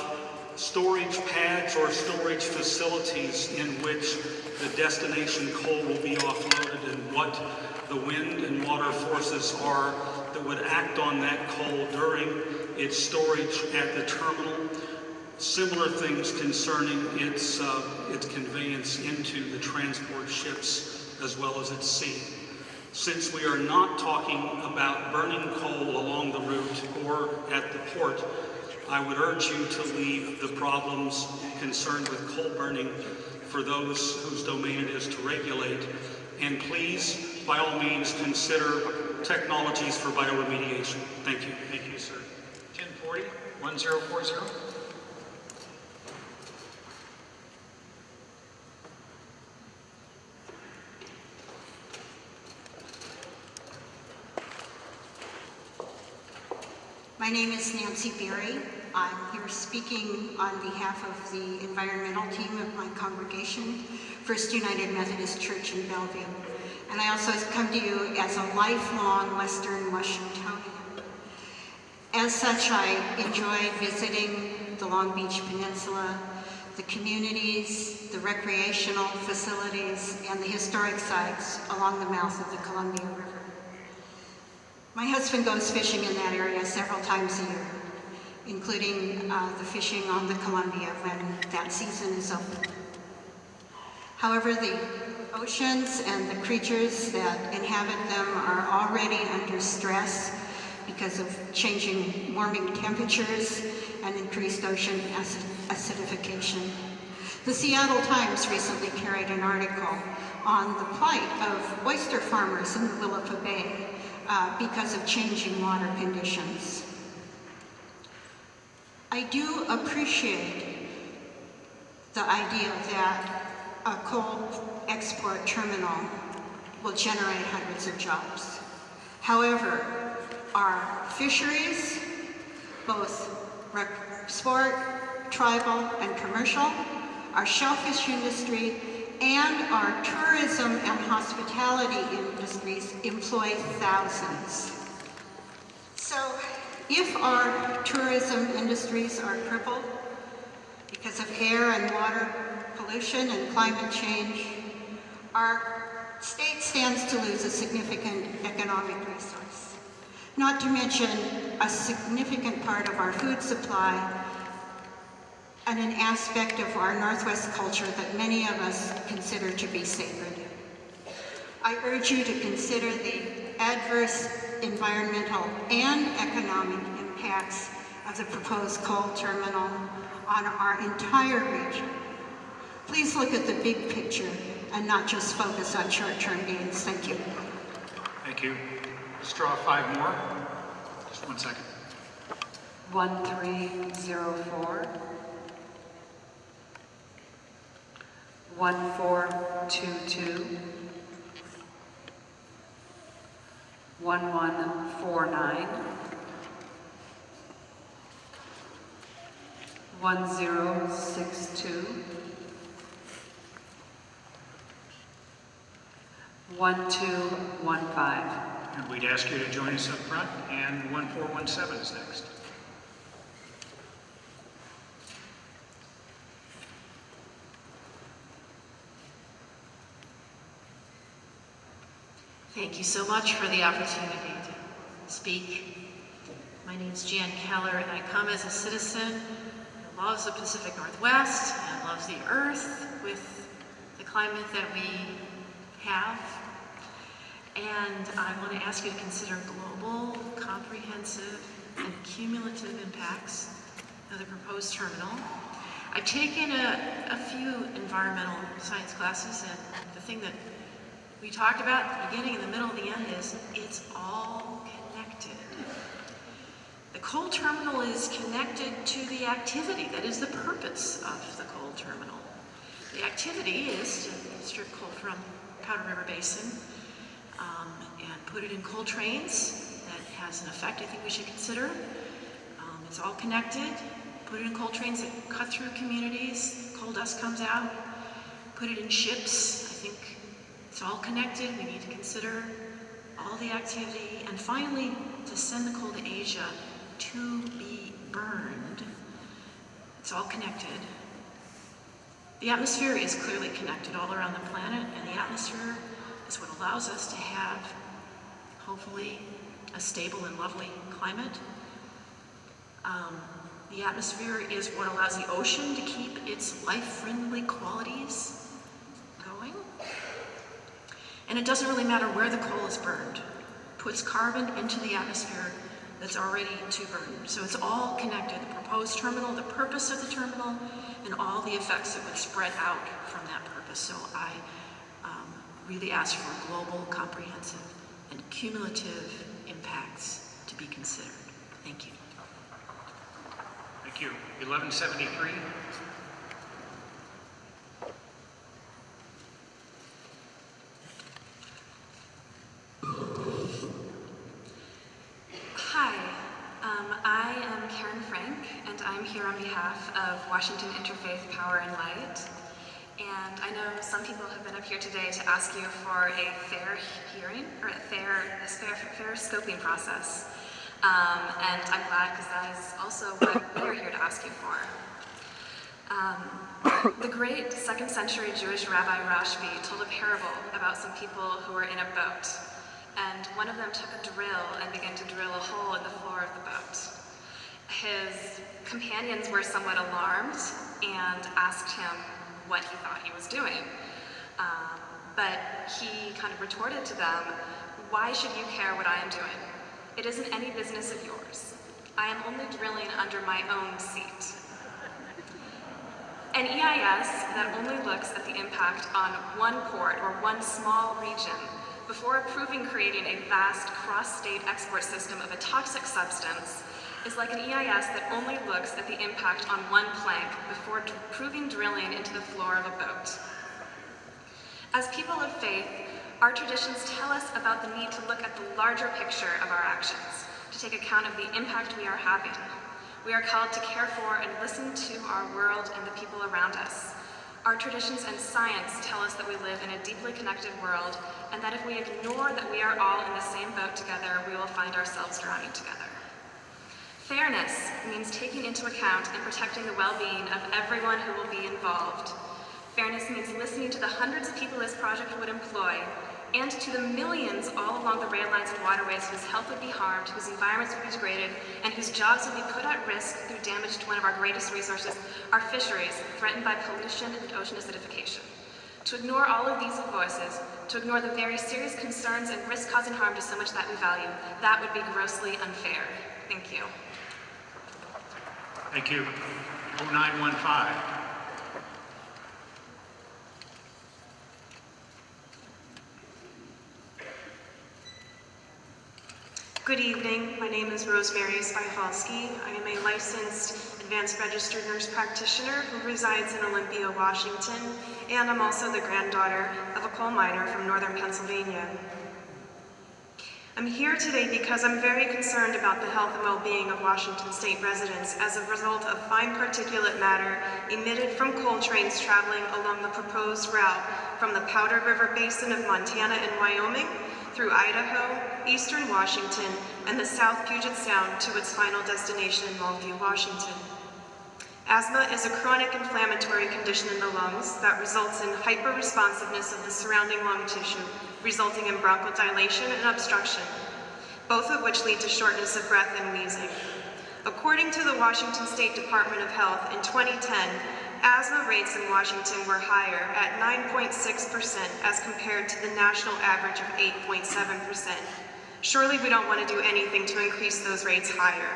storage pads or storage facilities in which the destination coal will be offloaded, and what the wind and water forces are that would act on that coal during its storage at the terminal. Similar things concerning its conveyance into the transport ships as well as at sea. Since we are not talking about burning coal along the route or at the port, I would urge you to leave the problems concerned with coal burning for those whose domain it is to regulate. And please, by all means, consider technologies for bioremediation. Thank you. Thank you, sir. 1040, 1040. My name is Nancy Berry. I'm here speaking on behalf of the environmental team of my congregation, First United Methodist Church in Bellevue. And I also come to you as a lifelong Western Washingtonian. As such, I enjoy visiting the Long Beach Peninsula, the communities, the recreational facilities, and the historic sites along the mouth of the Columbia River. My husband goes fishing in that area several times a year, including the fishing on the Columbia when that season is open. However, the oceans and the creatures that inhabit them are already under stress because of changing warming temperatures and increased ocean acidification. The Seattle Times recently carried an article on the plight of oyster farmers in the Willapa Bay because of changing water conditions. I do appreciate the idea that a coal export terminal will generate hundreds of jobs. However, our fisheries, both sport, tribal, and commercial, our shellfish industry, and our tourism and hospitality industries employ thousands. So if our tourism industries are crippled because of air and water pollution and climate change, our state stands to lose a significant economic resource, not to mention a significant part of our food supply and an aspect of our Northwest culture that many of us consider to be sacred. I urge you to consider the adverse environmental and economic impacts of the proposed coal terminal on our entire region. Please look at the big picture and not just focus on short-term gains. Thank you. Thank you. Let's draw 5 more. Just 1 second. 1304. 1422. 1149. 1062. 1215. And we'd ask you to join us up front, and 1417 is next. Thank you so much for the opportunity to speak. My name is Jan Keller, and I come as a citizen who loves the Pacific Northwest and loves the earth with the climate that we have. And I want to ask you to consider global, comprehensive, and cumulative impacts of the proposed terminal. I've taken a few environmental science classes, and the thing that we talked about at the beginning, in the middle, and the end is it's all connected. The coal terminal is connected to the activity that is the purpose of the coal terminal. The activity is to strip coal from Powder River Basin and put it in coal trains. That has an effect I think we should consider. It's all connected. Put it in coal trains that cut through communities. Coal dust comes out. Put it in ships. I think it's all connected. We need to consider all the activity. And finally, to send the coal to Asia to be burned. It's all connected. The atmosphere is clearly connected all around the planet, and the atmosphere is what allows us to have, hopefully, a stable and lovely climate. The atmosphere is what allows the ocean to keep its life-friendly qualities going. And it doesn't really matter where the coal is burned. It puts carbon into the atmosphere that's already to burn. So it's all connected. The proposed terminal, the purpose of the terminal, and all the effects that would spread out from that purpose. So I really ask for global, comprehensive, and cumulative impacts to be considered. Thank you. Thank you. 1173. Hi, behalf of Washington Interfaith Power and Light. And I know some people have been up here today to ask you for a fair hearing, or a fair scoping process. And I'm glad, because that is also what we're here to ask you for. The great 2nd century Jewish Rabbi Rashbi told a parable about some people who were in a boat. And one of them took a drill and began to drill a hole in the floor of the boat. His companions were somewhat alarmed and asked him what he thought he was doing. But he kind of retorted to them, "Why should you care what I am doing? It isn't any business of yours. I am only drilling under my own seat." An EIS that only looks at the impact on one port or one small region before approving creating a vast cross-state export system of a toxic substance is like an EIS that only looks at the impact on one plank before approving drilling into the floor of a boat. As people of faith, our traditions tell us about the need to look at the larger picture of our actions, to take account of the impact we are having. We are called to care for and listen to our world and the people around us. Our traditions and science tell us that we live in a deeply connected world, and that if we ignore that we are all in the same boat together, we will find ourselves drowning together. Fairness means taking into account and protecting the well-being of everyone who will be involved. Fairness means listening to the hundreds of people this project would employ, and to the millions all along the rail lines and waterways whose health would be harmed, whose environments would be degraded, and whose jobs would be put at risk through damage to one of our greatest resources, our fisheries, threatened by pollution and ocean acidification. To ignore all of these voices, to ignore the very serious concerns and risk causing harm to so much that we value, that would be grossly unfair. Thank you. Thank you. 0915. Good evening. My name is Rosemary Spyfalski. I am a licensed advanced registered nurse practitioner who resides in Olympia, Washington, and I'm also the granddaughter of a coal miner from northern Pennsylvania. I'm here today because I'm very concerned about the health and well-being of Washington State residents as a result of fine particulate matter emitted from coal trains traveling along the proposed route from the Powder River Basin of Montana and Wyoming through Idaho, eastern Washington, and the South Puget Sound to its final destination in Longview, Washington. Asthma is a chronic inflammatory condition in the lungs that results in hyperresponsiveness of the surrounding lung tissue, resulting in bronchodilation and obstruction, both of which lead to shortness of breath and wheezing. According to the Washington State Department of Health, in 2010, asthma rates in Washington were higher at 9.6% as compared to the national average of 8.7%. Surely we don't want to do anything to increase those rates higher.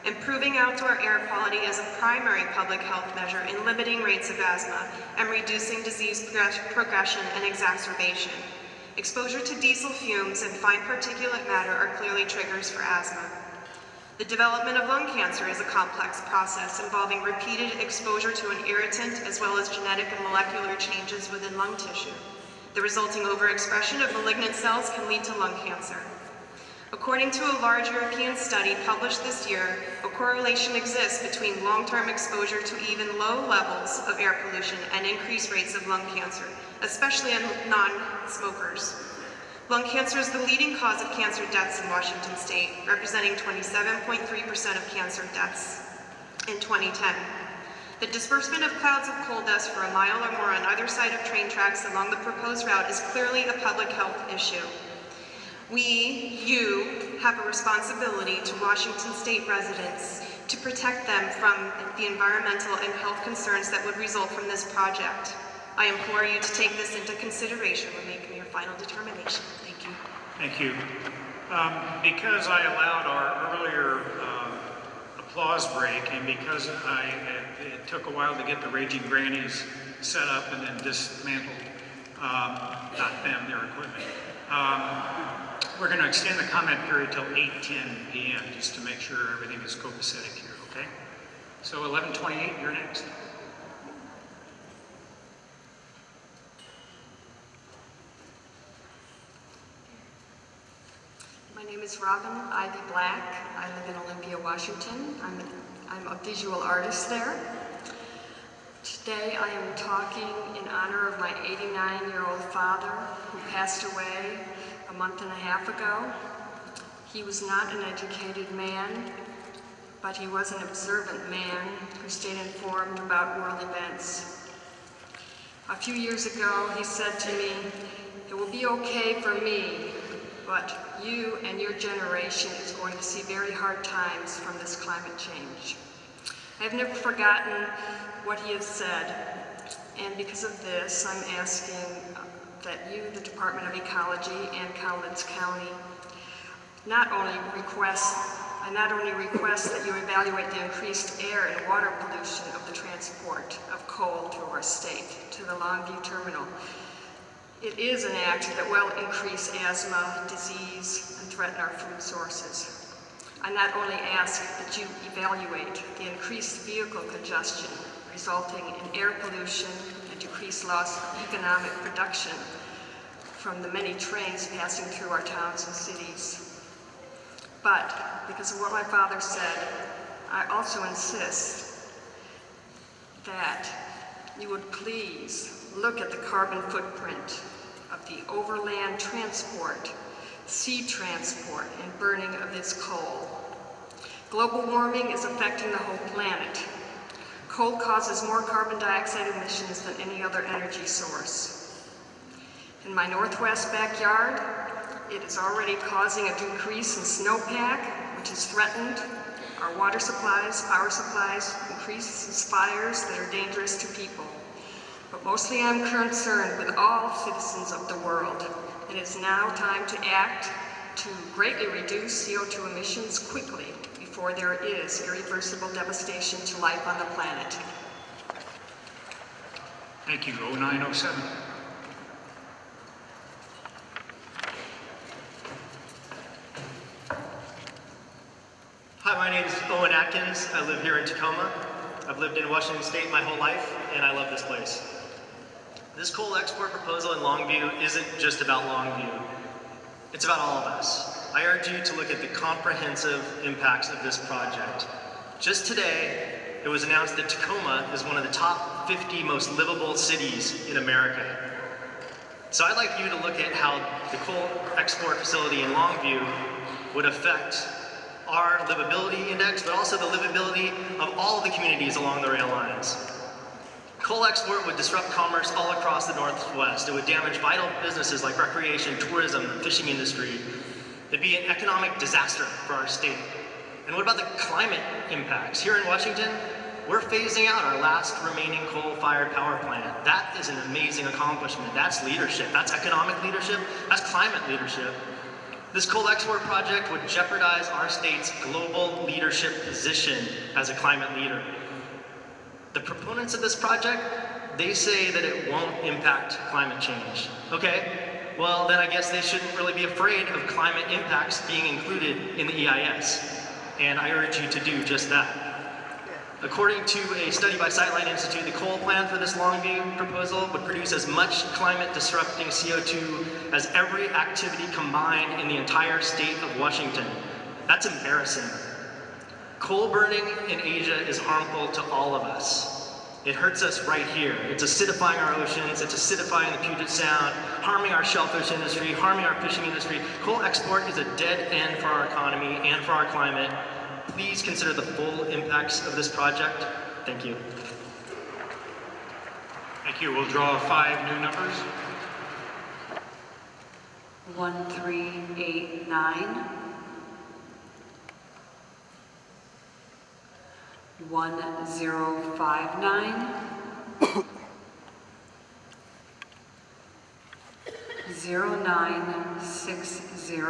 Improving outdoor air quality is a primary public health measure in limiting rates of asthma and reducing disease progression and exacerbation. Exposure to diesel fumes and fine particulate matter are clearly triggers for asthma. The development of lung cancer is a complex process involving repeated exposure to an irritant as well as genetic and molecular changes within lung tissue. The resulting overexpression of malignant cells can lead to lung cancer. According to a large European study published this year, a correlation exists between long-term exposure to even low levels of air pollution and increased rates of lung cancer, especially in non-smokers. Lung cancer is the leading cause of cancer deaths in Washington State, representing 27.3% of cancer deaths in 2010. The disbursement of clouds of coal dust for a mile or more on either side of train tracks along the proposed route is clearly a public health issue. You, have a responsibility to Washington State residents to protect them from the environmental and health concerns that would result from this project. I implore you to take this into consideration when making your final determination. Thank you. Thank you. Because I allowed our earlier applause break, and because it took a while to get the Raging Grannies set up and then dismantled, not them, their equipment, we're going to extend the comment period till 8:10 p.m. just to make sure everything is copacetic here, okay? So 11:28, you're next. My name is Robin Ivy Black. I live in Olympia, Washington. I'm I'm a visual artist there. Today I am talking in honor of my 89-year-old father who passed away a month and a half ago. He was not an educated man, but he was an observant man who stayed informed about world events. A few years ago, he said to me, "It will be okay for me, but you and your generation is going to see very hard times from this climate change." I've never forgotten what he has said, and because of this, I'm asking that you, the Department of Ecology and Cowlitz County, not only request that you evaluate the increased air and water pollution of the transport of coal through our state to the Longview terminal. It is an act that will increase asthma, disease, and threaten our food sources. I not only ask that you evaluate the increased vehicle congestion resulting in air pollution and decreased loss of economic production from the many trains passing through our towns and cities. But because of what my father said, I also insist that you would please look at the carbon footprint of the overland transport, sea transport, and burning of this coal. Global warming is affecting the whole planet. Coal causes more carbon dioxide emissions than any other energy source. In my northwest backyard, it is already causing a decrease in snowpack, which has threatened our water supplies, power supplies, increases fires that are dangerous to people. But mostly I'm concerned with all citizens of the world. It is now time to act to greatly reduce CO2 emissions quickly before there is irreversible devastation to life on the planet. Thank you. 0907. Hi, my name is Owen Atkins. I live here in Tacoma. I've lived in Washington State my whole life, and I love this place. This coal export proposal in Longview isn't just about Longview. It's about all of us. I urge you to look at the comprehensive impacts of this project. Just today, it was announced that Tacoma is one of the top 50 most livable cities in America. So I'd like you to look at how the coal export facility in Longview would affect our livability index, but also the livability of all of the communities along the rail lines. Coal export would disrupt commerce all across the Northwest. It would damage vital businesses like recreation, tourism, the fishing industry. It'd be an economic disaster for our state. And what about the climate impacts? Here in Washington, we're phasing out our last remaining coal-fired power plant. That is an amazing accomplishment. That's leadership. That's economic leadership. That's climate leadership. This coal export project would jeopardize our state's global leadership position as a climate leader. The proponents of this project, they say that it won't impact climate change. Okay, well then I guess they shouldn't really be afraid of climate impacts being included in the EIS. And I urge you to do just that. According to a study by Sightline Institute, the coal plan for this Longview proposal would produce as much climate-disrupting CO2 as every activity combined in the entire state of Washington. That's embarrassing. Coal burning in Asia is harmful to all of us. It hurts us right here. It's acidifying our oceans, it's acidifying the Puget Sound, harming our shellfish industry, harming our fishing industry. Coal export is a dead end for our economy and for our climate. Please consider the full impacts of this project. Thank you. Thank you. We'll draw 5 new numbers. 1389. 1059. 0960.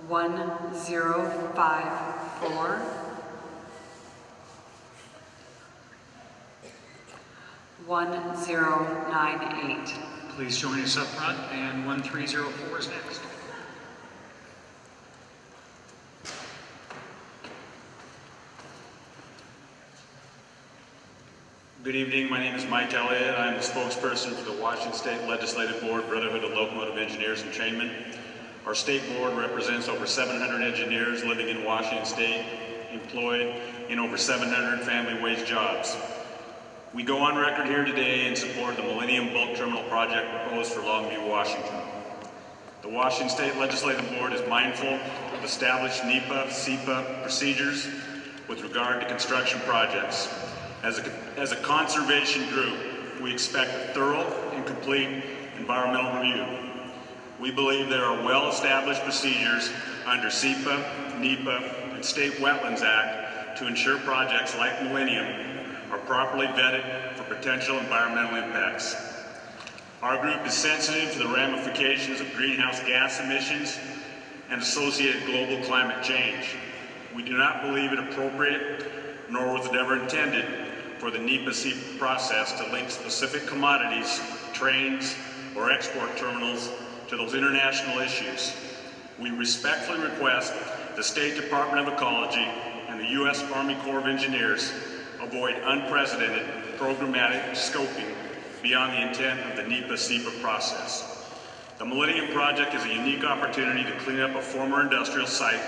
1054. 1098. Please join us up front, and 1304 is next. Good evening, my name is Mike Elliott. I'm the spokesperson for the Washington State Legislative Board Brotherhood of Locomotive Engineers and Trainmen. Our state board represents over 700 engineers living in Washington State, employed in over 700 family wage jobs. We go on record here today in support of the Millenium Bulk Terminal project proposed for Longview, Washington. The Washington State Legislative Board is mindful of established NEPA, SEPA procedures with regard to construction projects. As a conservation group, we expect a thorough and complete environmental review. We believe there are well-established procedures under SEPA, NEPA, and State Wetlands Act to ensure projects like Millenium are properly vetted for potential environmental impacts. Our group is sensitive to the ramifications of greenhouse gas emissions and associated global climate change. We do not believe it appropriate, nor was it ever intended, for the NEPA-SEPA process to link specific commodities, trains, or export terminals to those international issues. We respectfully request the State Department of Ecology and the U.S. Army Corps of Engineers avoid unprecedented programmatic scoping beyond the intent of the NEPA-SEPA process. The Millenium Project is a unique opportunity to clean up a former industrial site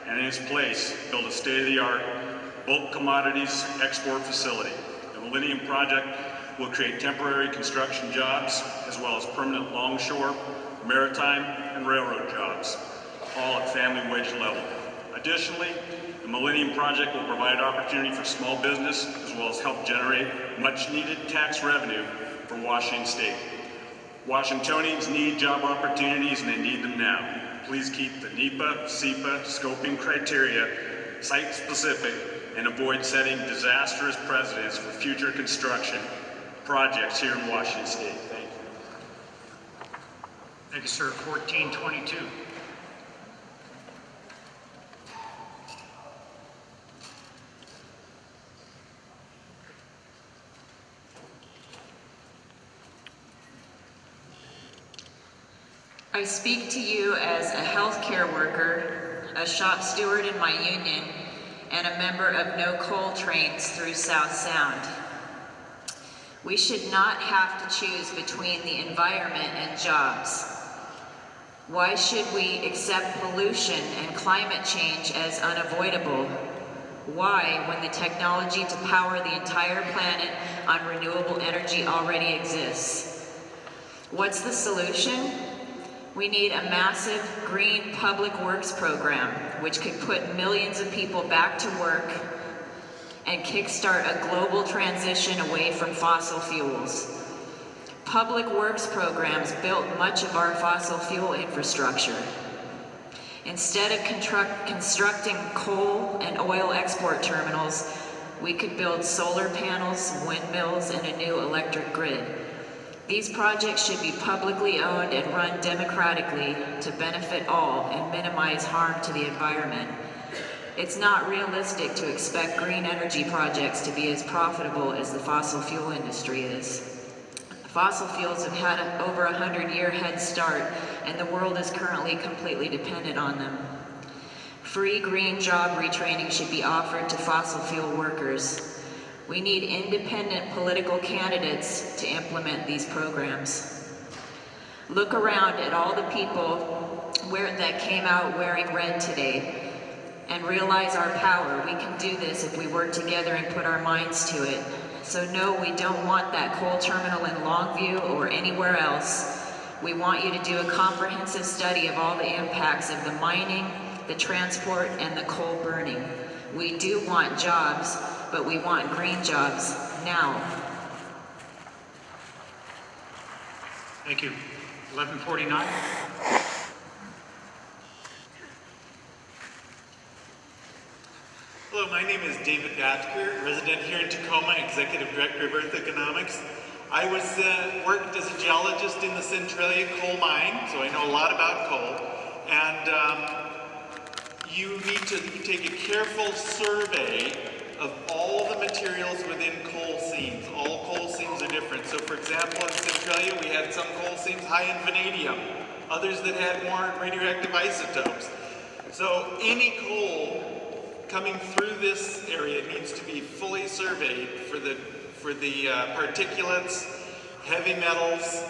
and in its place build a state-of-the-art bulk commodities export facility. The Millenium Project will create temporary construction jobs as well as permanent longshore, maritime, and railroad jobs, all at family wage level. Additionally, the Millenium Project will provide opportunity for small business as well as help generate much-needed tax revenue for Washington State. Washingtonians need job opportunities and they need them now. Please keep the NEPA, SEPA scoping criteria site-specific and avoid setting disastrous precedents for future construction projects here in Washington State. Thank you. Thank you, sir. 1422. I speak to you as a healthcare worker, a shop steward in my union, and a member of No Coal Trains through South Sound. We should not have to choose between the environment and jobs. Why should we accept pollution and climate change as unavoidable? Why, when the technology to power the entire planet on renewable energy already exists? What's the solution? We need a massive green public works program, which could put millions of people back to work and kickstart a global transition away from fossil fuels. Public works programs built much of our fossil fuel infrastructure. Instead of constructing coal and oil export terminals, we could build solar panels, windmills, and a new electric grid. These projects should be publicly owned and run democratically to benefit all and minimize harm to the environment. It's not realistic to expect green energy projects to be as profitable as the fossil fuel industry is. Fossil fuels have had an over 100-year head start, and the world is currently completely dependent on them. Free green job retraining should be offered to fossil fuel workers. We need independent political candidates to implement these programs. Look around at all the people that came out wearing red today and realize our power. We can do this if we work together and put our minds to it. So no, we don't want that coal terminal in Longview or anywhere else. We want you to do a comprehensive study of all the impacts of the mining, the transport, and the coal burning. We do want jobs, but we want green jobs now. Thank you. 1149. Hello, my name is David Bathker, resident here in Tacoma, Executive Director of Earth Economics. I was worked as a geologist in the Centralia coal mine, so I know a lot about coal. And you need to take a careful survey of all the materials within coal seams. All coal seams are different. So for example, in Centralia, we had some coal seams high in vanadium, others that had more radioactive isotopes. So any coal coming through this area needs to be fully surveyed for the particulates, heavy metals,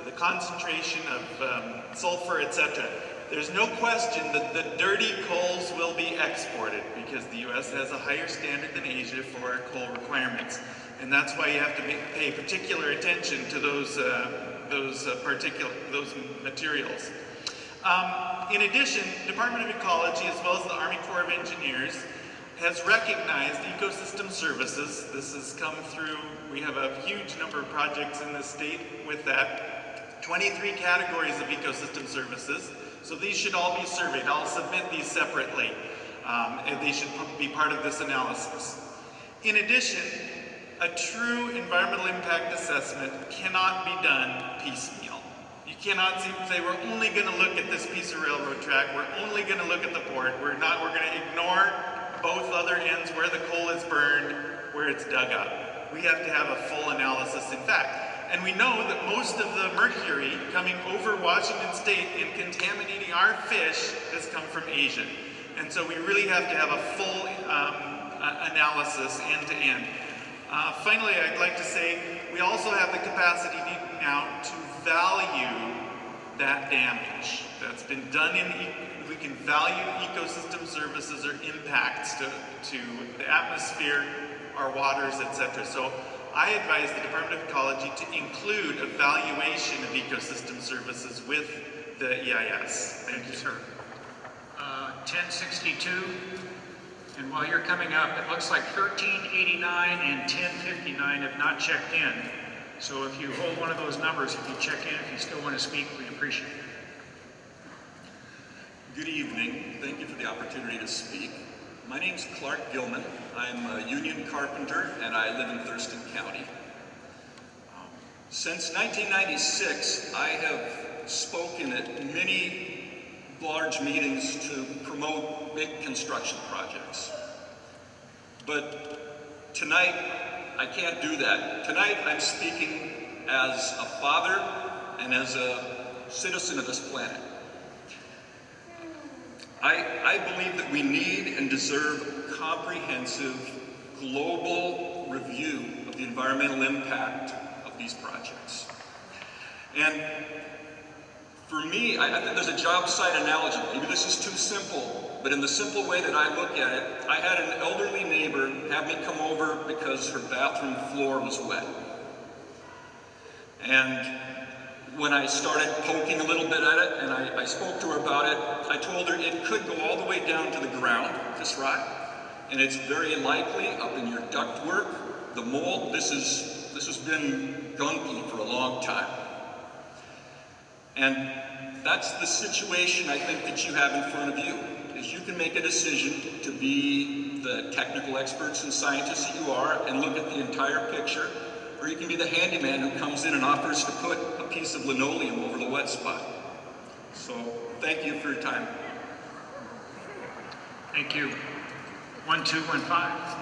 the concentration of sulfur, etc. there's no question that the dirty coals will be exported because the U.S. has a higher standard than Asia for our coal requirements. And that's why you have to pay particular attention to those materials. In addition, Department of Ecology, as well as the Army Corps of Engineers, has recognized ecosystem services. This has come through, we have a huge number of projects in this state with that. 23 categories of ecosystem services. So these should all be surveyed. I'll submit these separately. And they should be part of this analysis. In addition, a true environmental impact assessment cannot be done piecemeal. You cannot say we're only going to look at this piece of railroad track, we're only going to look at the port, we're going to ignore both other ends where the coal is burned, where it's dug up. We have to have a full analysis in fact. And we know that most of the mercury coming over Washington State and contaminating our fish has come from Asia. And so we really have to have a full analysis end to end. Finally, I'd like to say we also have the capacity now to value that damage that's been done we can value ecosystem services or impacts to the atmosphere, our waters, etc. So I advise the Department of Ecology to include a valuation of ecosystem services with the EIS. Thank you, sir. 1062, and while you're coming up, it looks like 1389 and 1059 have not checked in. So if you hold one of those numbers, if you check in, if you still want to speak, we appreciate it. Good evening. Thank you for the opportunity to speak. My name's Clark Gilman. I'm a union carpenter and I live in Thurston County. Since 1996, I have spoken at many large meetings to promote big construction projects. But tonight, I can't do that. Tonight, I'm speaking as a father and as a citizen of this planet. I believe that we need and deserve a comprehensive global review of the environmental impact of these projects. And for me, I think there's a job site analogy. Maybe this is too simple, but in the simple way that I look at it, I had an elderly neighbor have me come over because her bathroom floor was wet. And when I started poking a little bit at it, and I spoke to her about it, I told her it could go all the way down to the ground, this rock, and it's very likely up in your ductwork, the mold, this has been gunky for a long time. And that's the situation I think that you have in front of you, is you can make a decision to be the technical experts and scientists that you are and look at the entire picture, or you can be the handyman who comes in and offers to put a piece of linoleum over the wet spot. So, thank you for your time. Thank you. 1215.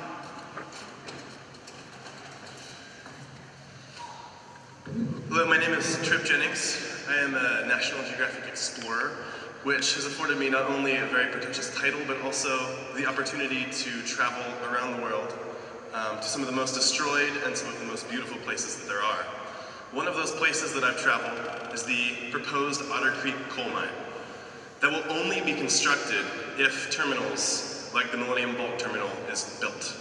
Hello, my name is Trip Jennings. I am a National Geographic Explorer, which has afforded me not only a very pretentious title, but also the opportunity to travel around the world to some of the most destroyed and some of the most beautiful places that there are. One of those places that I've traveled is the proposed Otter Creek coal mine that will only be constructed if terminals like the Millenium bulk terminal is built.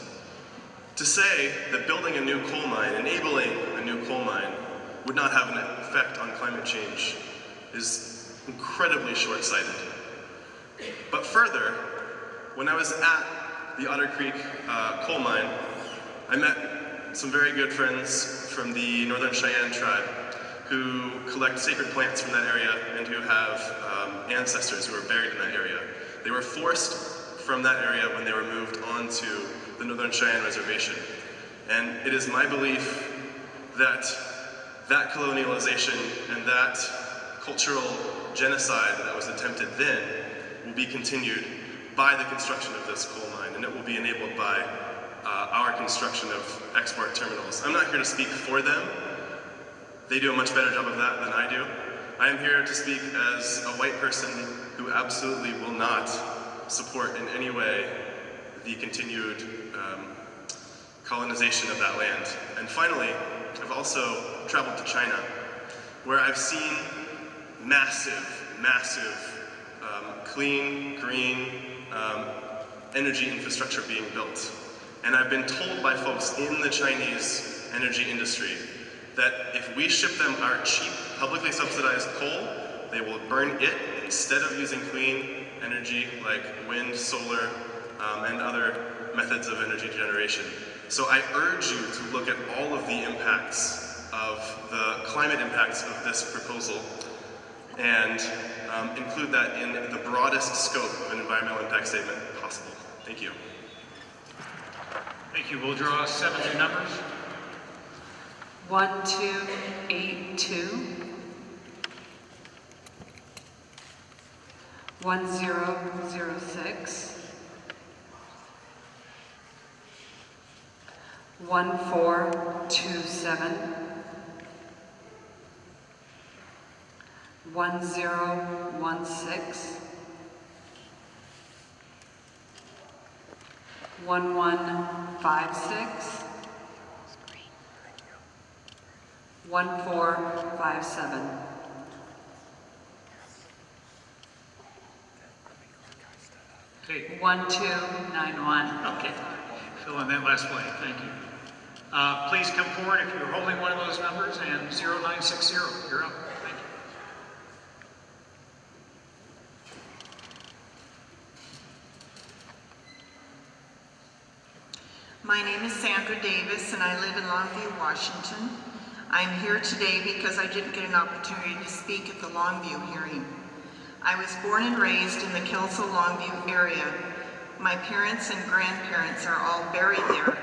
To say that building a new coal mine, enabling a new coal mine, would not have an effect on climate change is incredibly short-sighted. But further, when I was at the Otter Creek coal mine, I met some very good friends from the Northern Cheyenne tribe who collect sacred plants from that area and who have ancestors who are buried in that area. They were forced from that area when they were moved onto the Northern Cheyenne Reservation. And it is my belief that that colonialization and that cultural genocide that was attempted then will be continued by the construction of this coal mine, and it will be enabled by our construction of export terminals. I'm not here to speak for them. They do a much better job of that than I do. I am here to speak as a white person who absolutely will not support in any way the continued colonization of that land. And finally, I've also traveled to China, where I've seen massive clean, green energy infrastructure being built. And I've been told by folks in the Chinese energy industry that if we ship them our cheap, publicly subsidized coal, they will burn it instead of using clean energy like wind, solar, and other methods of energy generation. So I urge you to look at all of the impacts of the climate impacts of this proposal and include that in the broadest scope of an environmental impact statement possible. Thank you. Thank you. We'll draw 7 new numbers. 1282. 1006. 1427. 1016. 1156. 1457. Okay. 1291. Okay. Fill in that last blank. Thank you. Please come forward if you're holding one of those numbers, and 0960. You're up. Thank you. My name is Sandra Davis, and I live in Longview, Washington. I'm here today because I didn't get an opportunity to speak at the Longview hearing. I was born and raised in the Kelso-Longview area. My parents and grandparents are all buried there.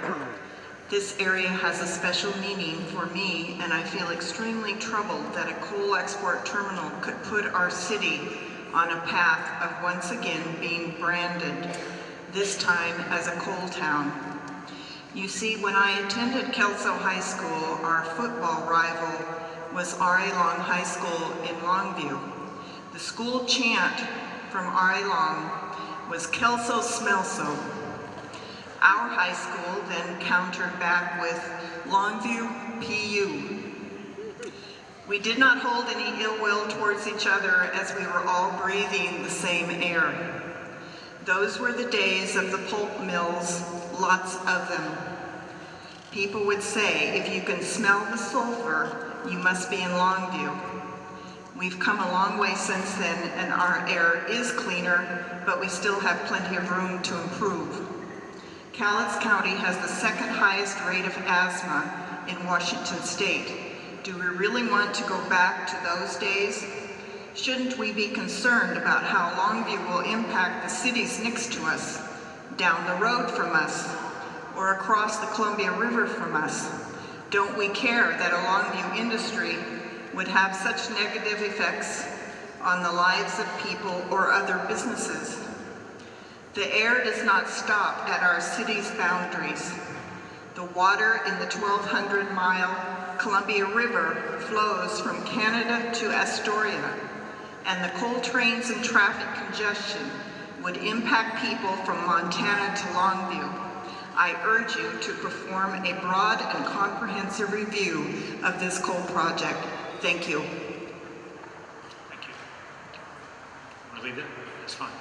This area has a special meaning for me, and I feel extremely troubled that a coal export terminal could put our city on a path of once again being branded, this time as a coal town. You see, when I attended Kelso High School, our football rival was R.A. Long High School in Longview. The school chant from R.A. Long was "Kelso Smelso." Our high school then countered back with "Longview PU." We did not hold any ill will towards each other as we were all breathing the same air. Those were the days of the pulp mills, lots of them. People would say, if you can smell the sulfur, you must be in Longview. We've come a long way since then, and our air is cleaner, but we still have plenty of room to improve. Cowlitz County has the second highest rate of asthma in Washington State. Do we really want to go back to those days? Shouldn't we be concerned about how Longview will impact the cities next to us, down the road from us, or across the Columbia River from us? Don't we care that a Longview industry would have such negative effects on the lives of people or other businesses? The air does not stop at our city's boundaries. The water in the 1,200-mile Columbia River flows from Canada to Astoria, and the coal trains and traffic congestion would impact people from Montana to Longview. I urge you to perform a broad and comprehensive review of this coal project. Thank you. Thank you. Want to leave it? That's fine.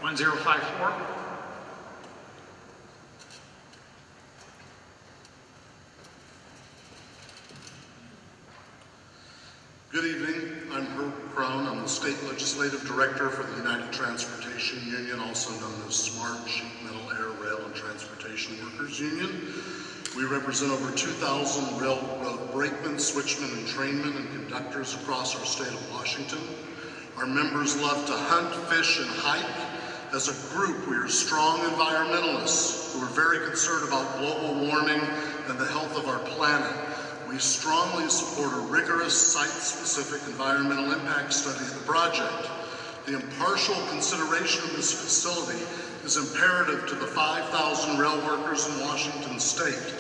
1054. Good evening. I'm Herb Crown. I'm the State Legislative Director for the United Transportation Union, also known as SMART, Sheet Metal, Air, Rail, and Transportation Workers Union. We represent over 2,000 railroad brakemen, switchmen, and trainmen, and conductors across our state of Washington. Our members love to hunt, fish, and hike. As a group, we are strong environmentalists who are very concerned about global warming and the health of our planet. We strongly support a rigorous site-specific environmental impact study of the project. The impartial consideration of this facility is imperative to the 5,000 rail workers in Washington state.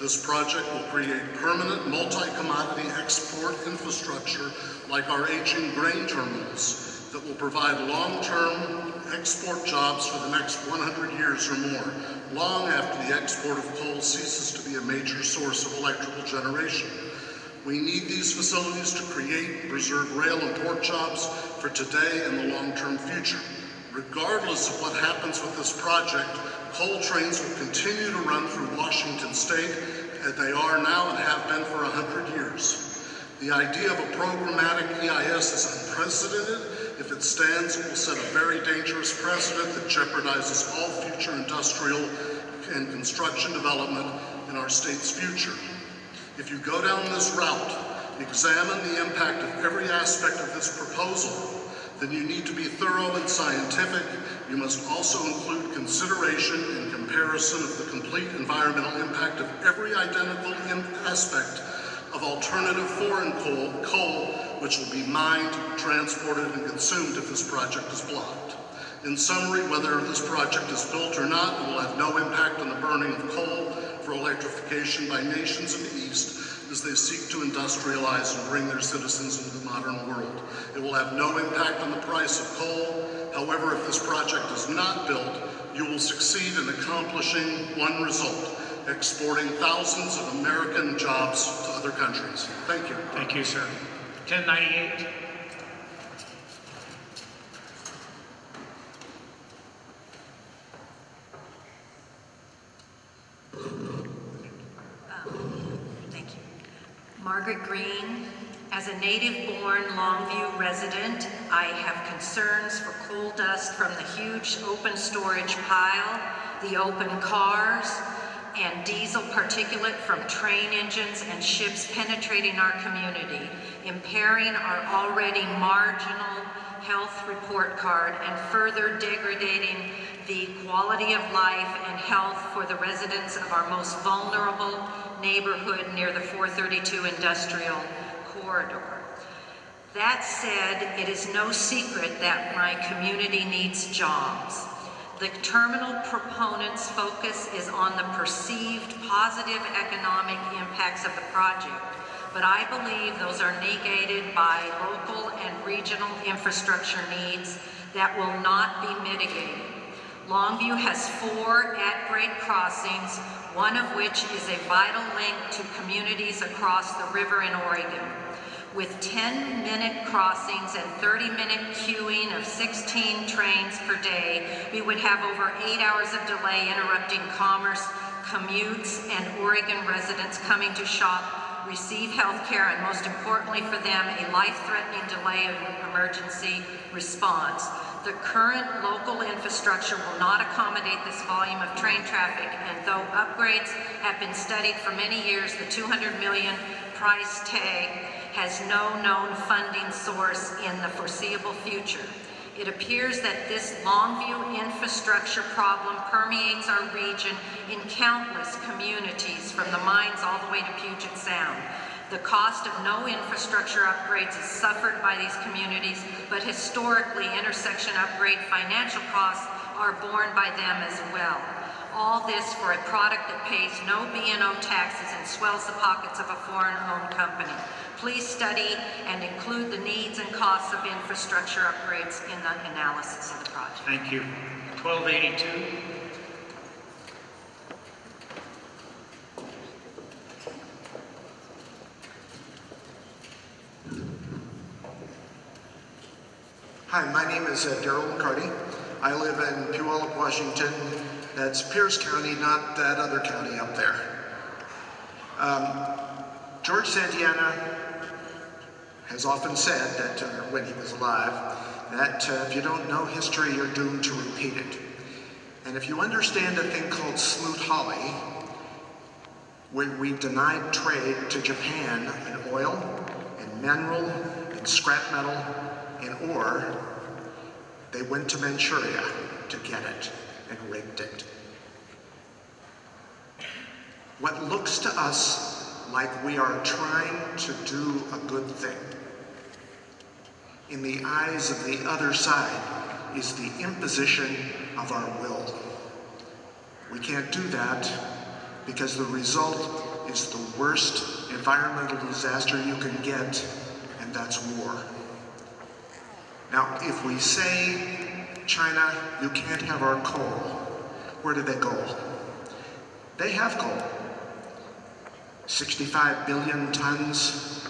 This project will create permanent multi-commodity export infrastructure like our aging grain terminals that will provide long-term export jobs for the next 100 years or more, long after the export of coal ceases to be a major source of electrical generation. We need these facilities to create and preserve rail and port jobs for today and the long-term future. Regardless of what happens with this project, coal trains will continue to run through Washington State as they are now and have been for 100 years. The idea of a programmatic EIS is unprecedented. If it stands, it will set a very dangerous precedent that jeopardizes all future industrial and construction development in our state's future. If you go down this route, examine the impact of every aspect of this proposal, then you need to be thorough and scientific. You must also include consideration and comparison of the complete environmental impact of every identical aspect of alternative foreign coal, which will be mined, transported, and consumed if this project is blocked. In summary, whether this project is built or not, it will have no impact on the burning of coal for electrification by nations in the East as they seek to industrialize and bring their citizens into the modern world. It will have no impact on the price of coal. However, if this project is not built, you will succeed in accomplishing one result: exporting thousands of American jobs to other countries. Thank you. Thank you, sir. 1098. Thank you. Margaret Green. As a native-born Longview resident, I have concerns for coal dust from the huge open storage pile, the open cars, and diesel particulate from train engines and ships penetrating our community, impairing our already marginal health report card and further degrading the quality of life and health for the residents of our most vulnerable neighborhood near the 432 industrial corridor. That said, it is no secret that my community needs jobs. The terminal proponents' focus is on the perceived positive economic impacts of the project, but I believe those are negated by local and regional infrastructure needs that will not be mitigated. Longview has 4 at-grade crossings, one of which is a vital link to communities across the river in Oregon. With 10-minute crossings and 30-minute queuing of 16 trains per day, we would have over 8 hours of delay interrupting commerce, commutes, and Oregon residents coming to shop, receive health care, and most importantly for them, a life-threatening delay of emergency response. The current local infrastructure will not accommodate this volume of train traffic, and though upgrades have been studied for many years, the $200 million price tag has no known funding source in the foreseeable future. It appears that this Longview infrastructure problem permeates our region in countless communities, from the mines all the way to Puget Sound. The cost of no infrastructure upgrades is suffered by these communities, but historically, intersection upgrade financial costs are borne by them as well. All this for a product that pays no B&O taxes and swells the pockets of a foreign-owned company. Please study and include the needs and costs of infrastructure upgrades in the analysis of the project. Thank you. 1282. Hi, my name is Darrell McCarty. I live in Puyallup, Washington. That's Pierce County, not that other county up there. George Santayana has often said that, when he was alive, that if you don't know history, you're doomed to repeat it. And if you understand a thing called Sloot Holly, when we denied trade to Japan in oil, in mineral, in scrap metal, in ore, they went to Manchuria to get it and rigged it. What looks to us like we are trying to do a good thing, in the eyes of the other side, is the imposition of our will. We can't do that because the result is the worst environmental disaster you can get, and that's war. Now, if we say, China, you can't have our coal, where do they go? They have coal. 65 billion tons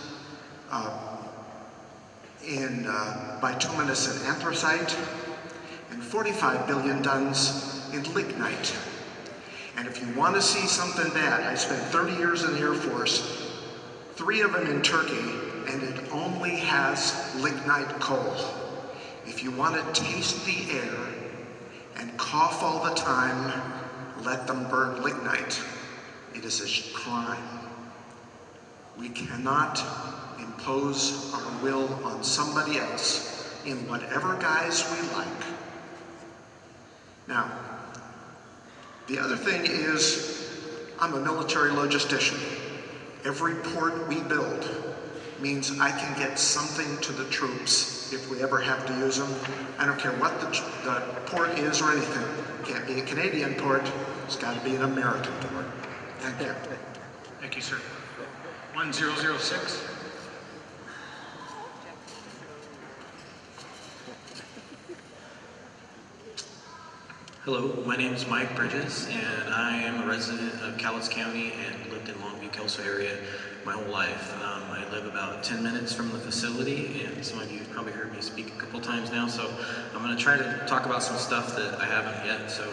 in bituminous and anthracite, and 45 billion tons in lignite. And if you want to see something bad, I spent 30 years in the Air Force, 3 of them in Turkey, and it only has lignite coal. If you want to taste the air and cough all the time, let them burn lignite. It is a crime. We cannot impose our will on somebody else in whatever guise we like. Now, the other thing is, I'm a military logistician. Every port we build means I can get something to the troops if we ever have to use them. I don't care what the port is or anything. It can't be a Canadian port. It's got to be an American port. Thank you. Thank you, sir. 1006. Hello, my name is Mike Bridges, and I am a resident of Cowlitz County and lived in Longview, Kelso area my whole life. I live about 10 minutes from the facility, and some of you have probably heard me speak a couple times now, so I'm going to try to talk about some stuff that I haven't yet. So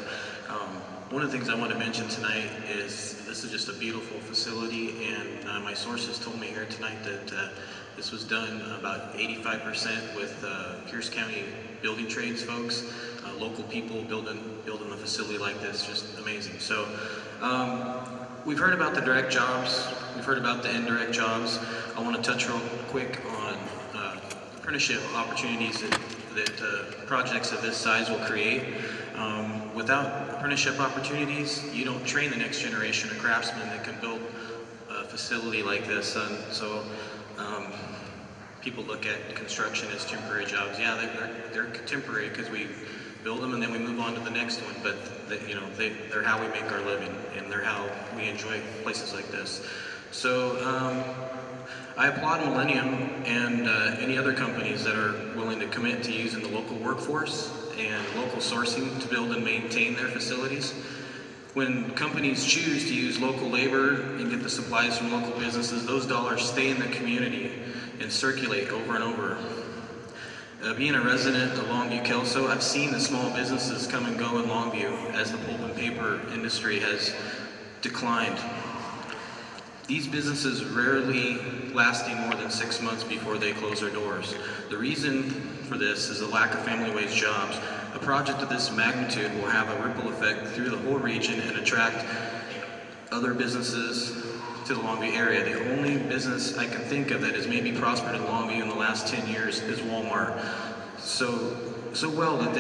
one of the things I want to mention tonight is this is just a beautiful facility, and my sources told me here tonight that this was done about 85% with Pierce County building trades folks, local people building a facility like this, just amazing. So we've heard about the direct jobs, we've heard about the indirect jobs. I want to touch real quick on apprenticeship opportunities that projects of this size will create. Without apprenticeship opportunities, you don't train the next generation of craftsmen that can build a facility like this. And so people look at construction as temporary jobs. Yeah, they're temporary because we build them and then we move on to the next one, but they're how we make our living, and they're how we enjoy places like this. So I applaud Millenium and any other companies that are willing to commit to using the local workforce and local sourcing to build and maintain their facilities. When companies choose to use local labor and get the supplies from local businesses, those dollars stay in the community and circulate over and over. Being a resident of Longview, Kelso, I've seen the small businesses come and go in Longview as the pulp and paper industry has declined. These businesses rarely lasting more than 6 months before they close their doors. The reason for this is the lack of family wage jobs. A project of this magnitude will have a ripple effect through the whole region and attract other businesses to the Longview area. The only business I can think of that has maybe prospered in Longview in the last 10 years is Walmart. So well that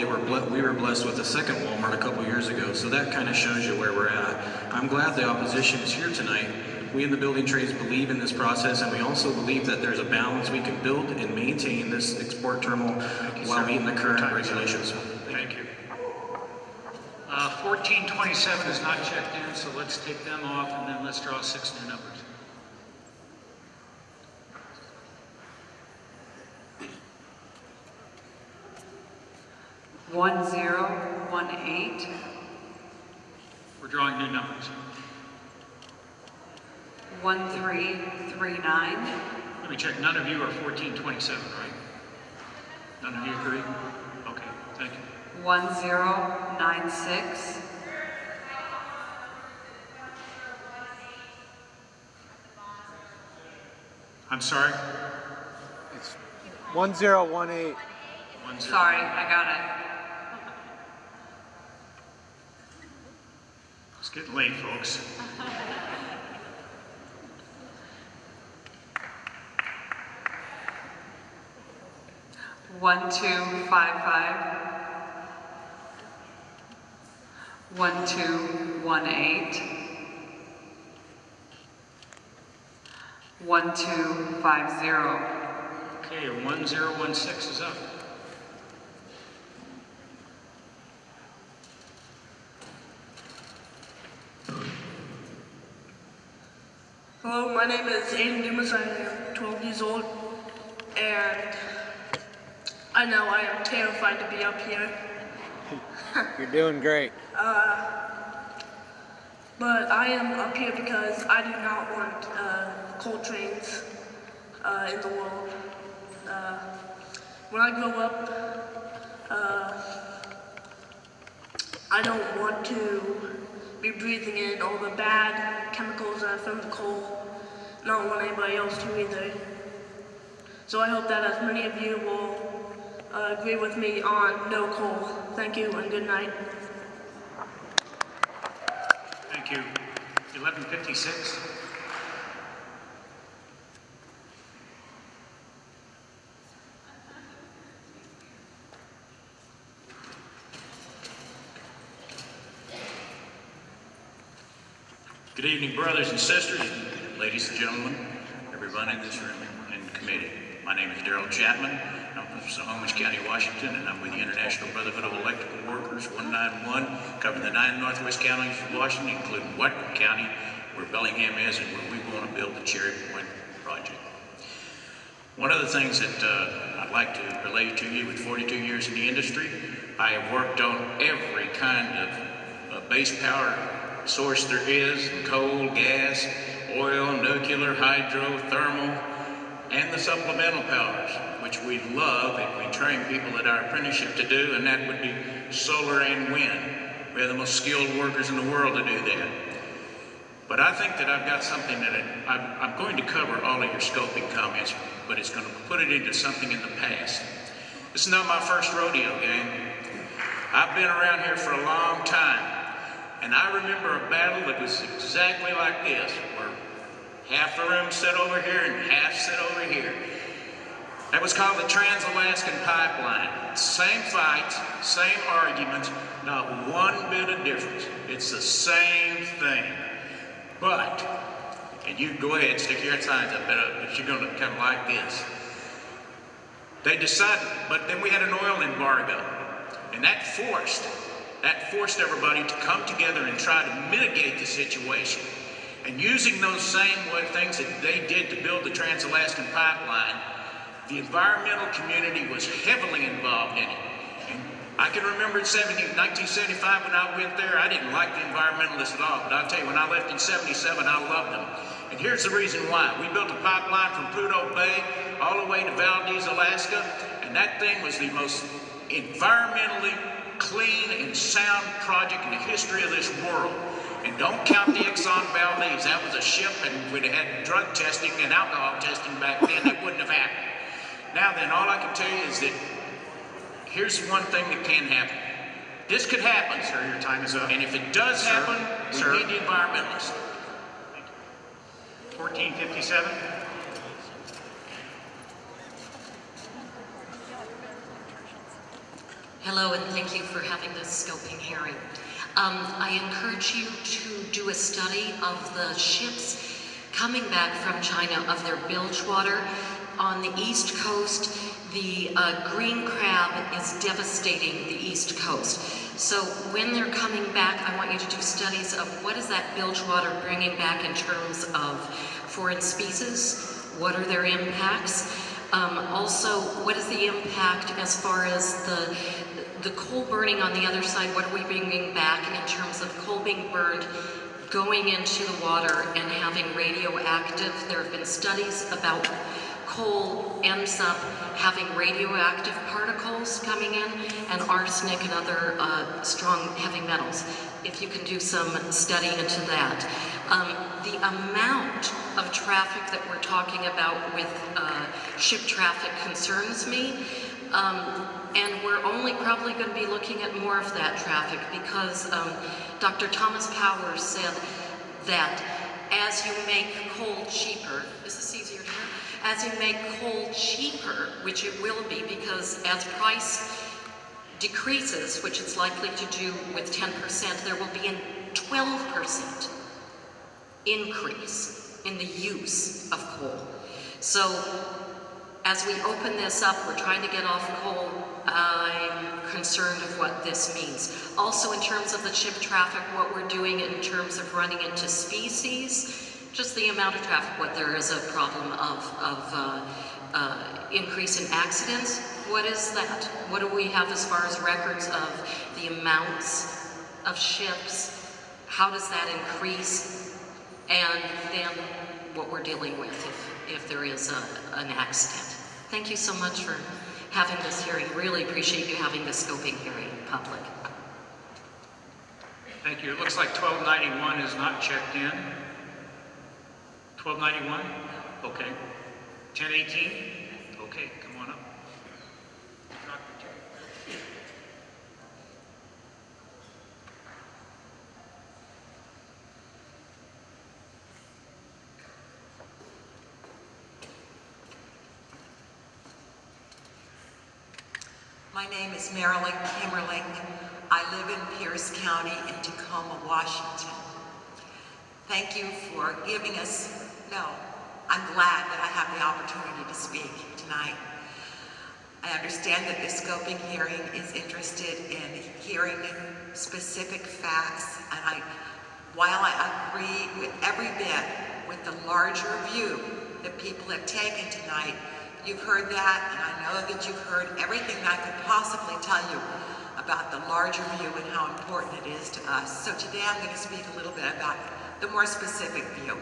we were blessed with a second Walmart a couple years ago. So that kind of shows you where we're at. I'm glad the opposition is here tonight. We in the building trades believe in this process, and we also believe that there's a balance we can build and maintain this export terminal while meeting the current regulations. Thank you. 1427 is not checked in, so let's take them off, and then let's draw 6 new numbers. We're drawing new numbers. 1339. Let me check. None of you are 1427, right? None of you agree? Okay, thank you. 1096. I'm sorry? It's 1018. Sorry, I got it. It's getting late, folks. One, 1218. 1250. Okay, 1016 is up. Hello, my name is Aiden Dumas. I am 12 years old, and I know I am terrified to be up here. You're doing great. But I am up here because I do not want coal trains in the world. when I grow up, I don't want to be breathing in all the bad chemicals from the coal. I don't want anybody else to either. So I hope that as many of you will agree with me on no coal. Thank you and good night. Thank you. 1156. Good evening, brothers and sisters, ladies and gentlemen, everyone in this room and committee. My name is Darrell Chapman. I'm from Snohomish County, Washington, and I'm with the International Brotherhood of Electrical Workers, 191, covering the 9 northwest counties of Washington, including Whatcom County, where Bellingham is, and where we want to build the Cherry Point project. One of the things that I'd like to relate to you, with 42 years in the industry, I have worked on every kind of base power source there is: coal, gas, oil, nuclear, hydro, thermal, and the supplemental powers, which we love and we train people at our apprenticeship to do, and that would be solar and wind. We have the most skilled workers in the world to do that. But I think that I've got something that I'm going to cover all of your scoping comments, but it's going to put it into something in the past. This is not my first rodeo, gang. I've been around here for a long time. And I remember a battle that was exactly like this, where half the room sat over here and half sat over here. That was called the Trans-Alaskan Pipeline. Same fights, same arguments, not one bit of difference. It's the same thing. But, and you go ahead, stick your signs up, but you're going to come like this. They decided, but then we had an oil embargo, and that forced everybody to come together and try to mitigate the situation. And using those same things that they did to build the Trans-Alaskan Pipeline, the environmental community was heavily involved in it. And I can remember in 1975 when I went there, I didn't like the environmentalists at all, but I'll tell you, when I left in 77, I loved them. And here's the reason why. We built a pipeline from Prudhoe Bay all the way to Valdez, Alaska, and that thing was the most environmentally clean and sound project in the history of this world. And don't count the Exxon Valdez. That was a ship, and we'd have had drug testing and alcohol testing back then. That wouldn't have happened. Now then, all I can tell you is that here's one thing that can happen. This could happen. Sir, your time is up. And if it does happen, we need the environmentalists. 1457. Hello, and thank you for having this scoping hearing. I encourage you to do a study of the ships coming back from China, of their bilge water. On the East Coast, the green crab is devastating the East Coast. So when they're coming back, I want you to do studies of what is that bilge water bringing back in terms of foreign species, what are their impacts, also what is the impact as far as the coal burning on the other side, what are we bringing back in terms of coal being burned, going into the water and having radioactive. There have been studies about coal ends up having radioactive particles coming in, and arsenic and other strong heavy metals. If you can do some study into that. The amount of traffic that we're talking about with ship traffic concerns me. And we're only probably going to be looking at more of that traffic because Dr. Thomas Powers said that as you make coal cheaper, is this easier to hear? As you make coal cheaper, which it will be because as price decreases, which it's likely to do with 10%, there will be a 12% increase in the use of coal. So as we open this up, we're trying to get off coal. I'm concerned of what this means. Also in terms of the ship traffic, what we're doing in terms of running into species, just the amount of traffic, what there is a problem of increase in accidents. What is that? What do we have as far as records of the amounts of ships? How does that increase? And then what we're dealing with if there is an accident. Thank you so much for having this hearing. Really appreciate you having this scoping hearing in public. Thank you. It looks like 1291 is not checked in. 1291? Okay. 1018? Okay, come on up. My name is Marilyn Kimmerling. I live in Pierce County in Tacoma, Washington. Thank you for giving us, I'm glad that I have the opportunity to speak tonight. I understand that the scoping hearing is interested in hearing specific facts, and while I agree with every bit with the larger view that people have taken tonight, you've heard that, and I know that you've heard everything that I could possibly tell you about the larger view and how important it is to us. So today I'm going to speak a little bit about the more specific view.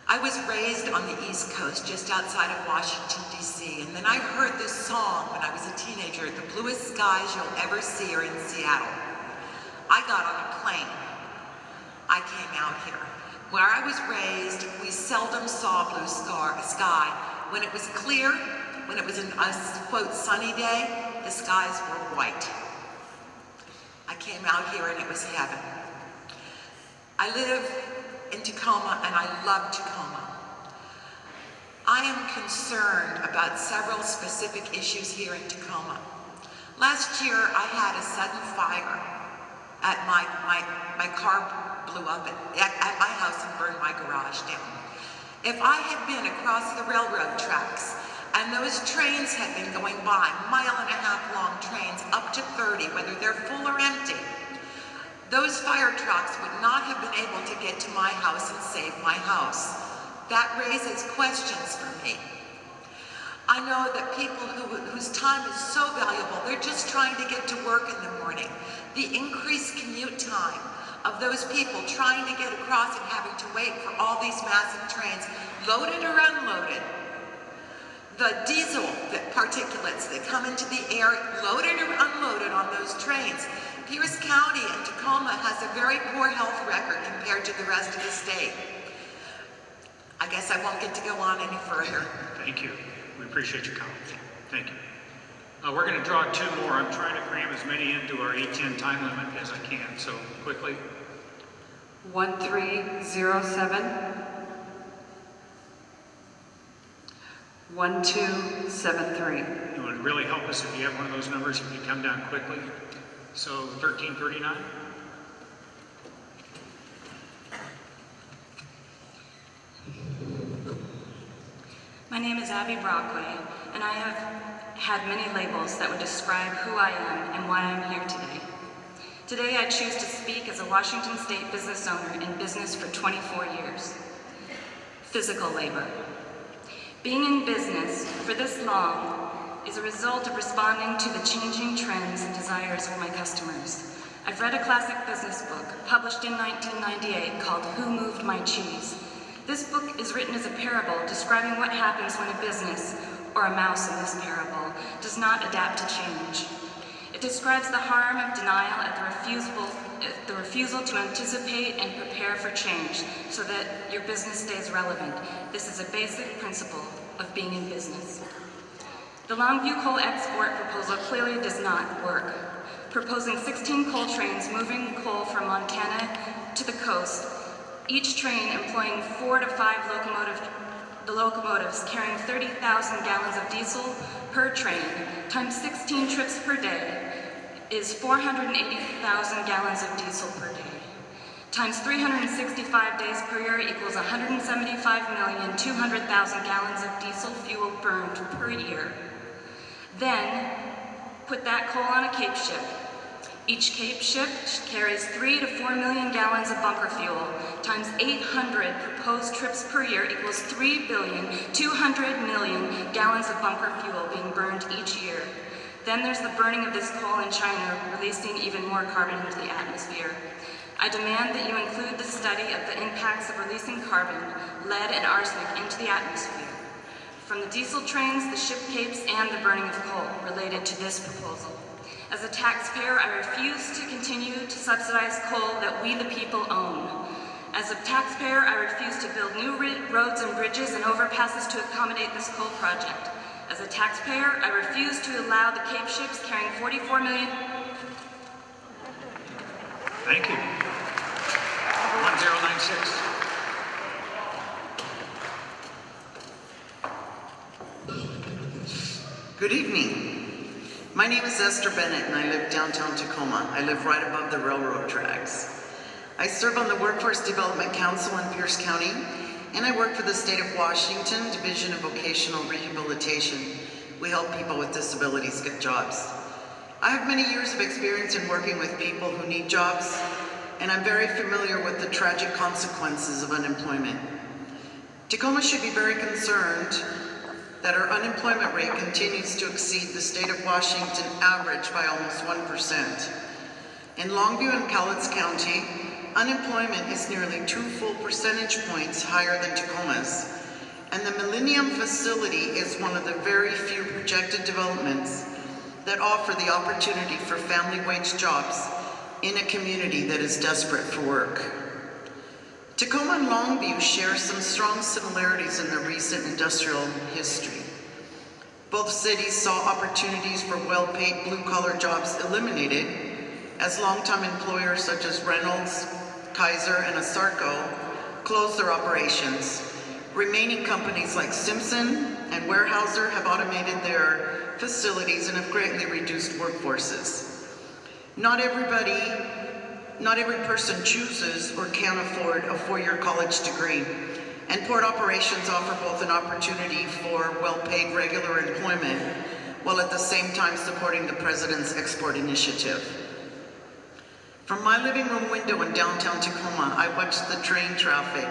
I was raised on the East Coast, just outside of Washington, D.C., and then I heard this song when I was a teenager, "The bluest skies you'll ever see are in Seattle." I got on a plane. I came out here. Where I was raised, we seldom saw blue sky. When it was clear, when it was a, quote, sunny day, the skies were white. I came out here and it was heaven. I live in Tacoma and I love Tacoma. I am concerned about several specific issues here in Tacoma. Last year, I had a sudden fire at my car blew up at my house and burned my garage down. If I had been across the railroad tracks and those trains had been going by, 1.5-mile long trains, up to 30, whether they're full or empty, those fire trucks would not have been able to get to my house and save my house. That raises questions for me. I know that people whose time is so valuable, they're just trying to get to work in the morning. The increased commute time of those people trying to get across and having to wait for all these massive trains, loaded or unloaded. The diesel particulates that come into the air, loaded or unloaded on those trains. Pierce County and Tacoma has a very poor health record compared to the rest of the state. I guess I won't get to go on any further. Thank you. We appreciate your comments. Thank you. We're going to draw two more. I'm trying to cram as many into our 8:10 time limit as I can, so quickly. 1307. 1273. It would really help us if you have one of those numbers, if you come down quickly. So 1339. My name is Abby Brockway, and I have had many labels that would describe who I am and why I'm here today. Today I choose to speak as a Washington State business owner in business for 24 years. Physical labor. Being in business for this long is a result of responding to the changing trends and desires of my customers. I've read a classic business book published in 1998 called Who Moved My Cheese? This book is written as a parable describing what happens when a business, or a mouse in this parable, does not adapt to change. It describes the harm of denial at the refusal to anticipate and prepare for change so that your business stays relevant. This is a basic principle of being in business. The Longview coal export proposal clearly does not work. Proposing 16 coal trains moving coal from Montana to the coast, each train employing 4 to 5 locomotives carrying 30,000 gallons of diesel per train, times 16 trips per day, is 480,000 gallons of diesel per day. Times 365 days per year equals 175,200,000 gallons of diesel fuel burned per year. Then, put that coal on a Cape ship. Each Cape ship carries 3 to 4 million gallons of bunker fuel, times 800 proposed trips per year equals 3,200,000,000 gallons of bunker fuel being burned each year. Then there's the burning of this coal in China, releasing even more carbon into the atmosphere. I demand that you include the study of the impacts of releasing carbon, lead, and arsenic into the atmosphere. from the diesel trains, the ship capes, and the burning of coal related to this proposal. As a taxpayer, I refuse to continue to subsidize coal that we the people own. As a taxpayer, I refuse to build new roads and bridges and overpasses to accommodate this coal project. As a taxpayer, I refuse to allow the Cape ships carrying 44 million... Thank you. 1096. Good evening. My name is Esther Bennett and I live downtown Tacoma. I live right above the railroad tracks. I serve on the Workforce Development Council in Pierce County, and I work for the State of Washington Division of Vocational Rehabilitation. We help people with disabilities get jobs. I have many years of experience in working with people who need jobs, and I'm very familiar with the tragic consequences of unemployment. Tacoma should be very concerned that our unemployment rate continues to exceed the state of Washington average by almost 1%. In Longview and Cowlitz County, unemployment is nearly 2 full percentage points higher than Tacoma's, and the Millenium facility is one of the very few projected developments that offer the opportunity for family wage jobs in a community that is desperate for work. Tacoma and Longview share some strong similarities in their recent industrial history. Both cities saw opportunities for well-paid blue-collar jobs eliminated as longtime employers such as Reynolds, Kaiser, and Asarco closed their operations. Remaining companies like Simpson and Weyerhaeuser have automated their facilities and have greatly reduced workforces. Not every person chooses or can afford a four-year college degree, and port operations offer both an opportunity for well-paid regular employment while at the same time supporting the President's export initiative. From my living room window in downtown Tacoma, I watch the train traffic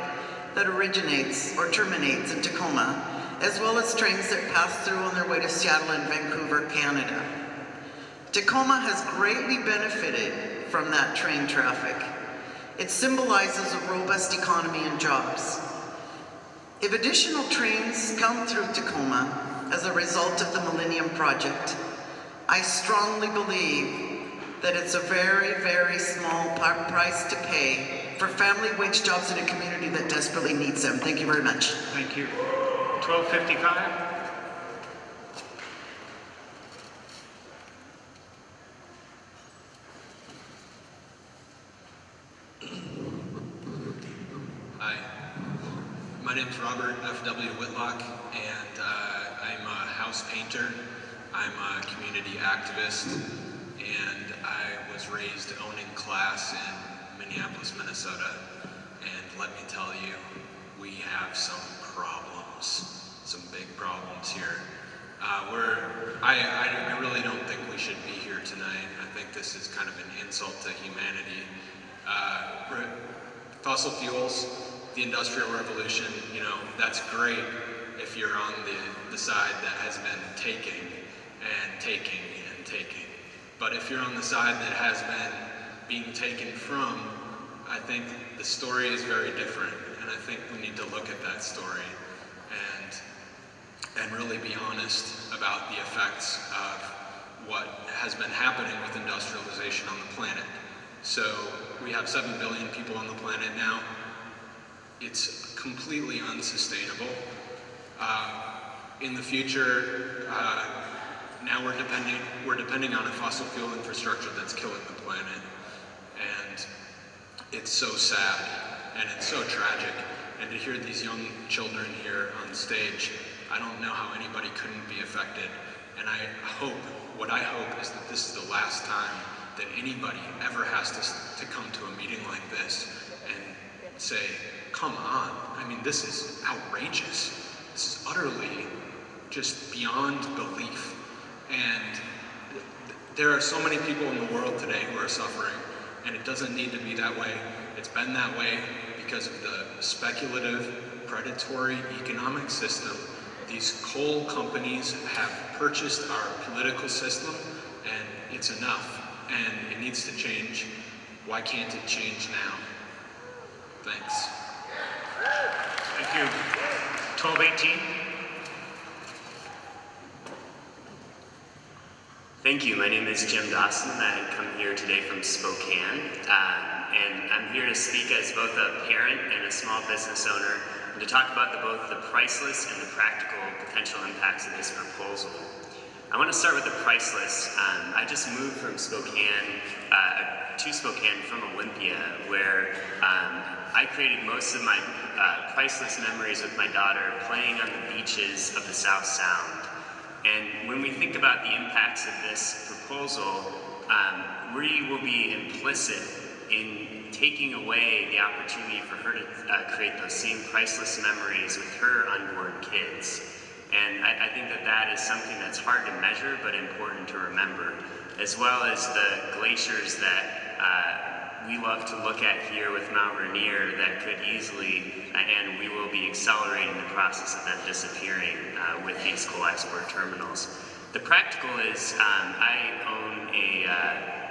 that originates or terminates in Tacoma, as well as trains that pass through on their way to Seattle and Vancouver, Canada. Tacoma has greatly benefited from that train traffic. It symbolizes a robust economy and jobs. If additional trains come through Tacoma as a result of the Millenium Project, I strongly believe that it's a very, very small price to pay for family wage jobs in a community that desperately needs them. Thank you very much. Thank you. 1255. Hi, my name is Robert F.W. Whitlock, and I'm a house painter. I'm a community activist, and I was raised owning class in Minneapolis, Minnesota. And let me tell you, we have some problems, some big problems here. I really don't think we should be here tonight. I think this is kind of an insult to humanity. Fossil fuels, the Industrial Revolution, that's great if you're on the side that has been taking and taking and taking. But if you're on the side that has been being taken from, I think the story is very different, and I think we need to look at that story and really be honest about the effects of what has been happening with industrialization on the planet. So we have 7 billion people on the planet now. It's completely unsustainable. In the future, now we're depending on a fossil fuel infrastructure that's killing the planet. And it's so sad and it's so tragic. And to hear these young children here on stage, I don't know how anybody couldn't be affected. And what I hope is that this is the last time that anybody ever has to come to a meeting like this and say, come on, I mean, this is outrageous. This is utterly just beyond belief. And there are so many people in the world today who are suffering, and it doesn't need to be that way. It's been that way because of the speculative, predatory economic system. These coal companies have purchased our political system, and it's enough. And it needs to change. Why can't it change now? Thanks. Thank you. 1218. Thank you. My name is Jim Dawson. I come here today from Spokane, and I'm here to speak as both a parent and a small business owner, and to talk about both the priceless and the practical potential impacts of this proposal. I want to start with the priceless. I just moved from Spokane to Spokane from Olympia, where I created most of my priceless memories with my daughter playing on the beaches of the South Sound. And when we think about the impacts of this proposal, we will be implicit in taking away the opportunity for her to create those same priceless memories with her unborn kids. And I think that is something that's hard to measure, but important to remember, as well as the glaciers that we love to look at here with Mount Rainier that could easily, and we will be accelerating the process of them disappearing with these coal export terminals. The practical is I own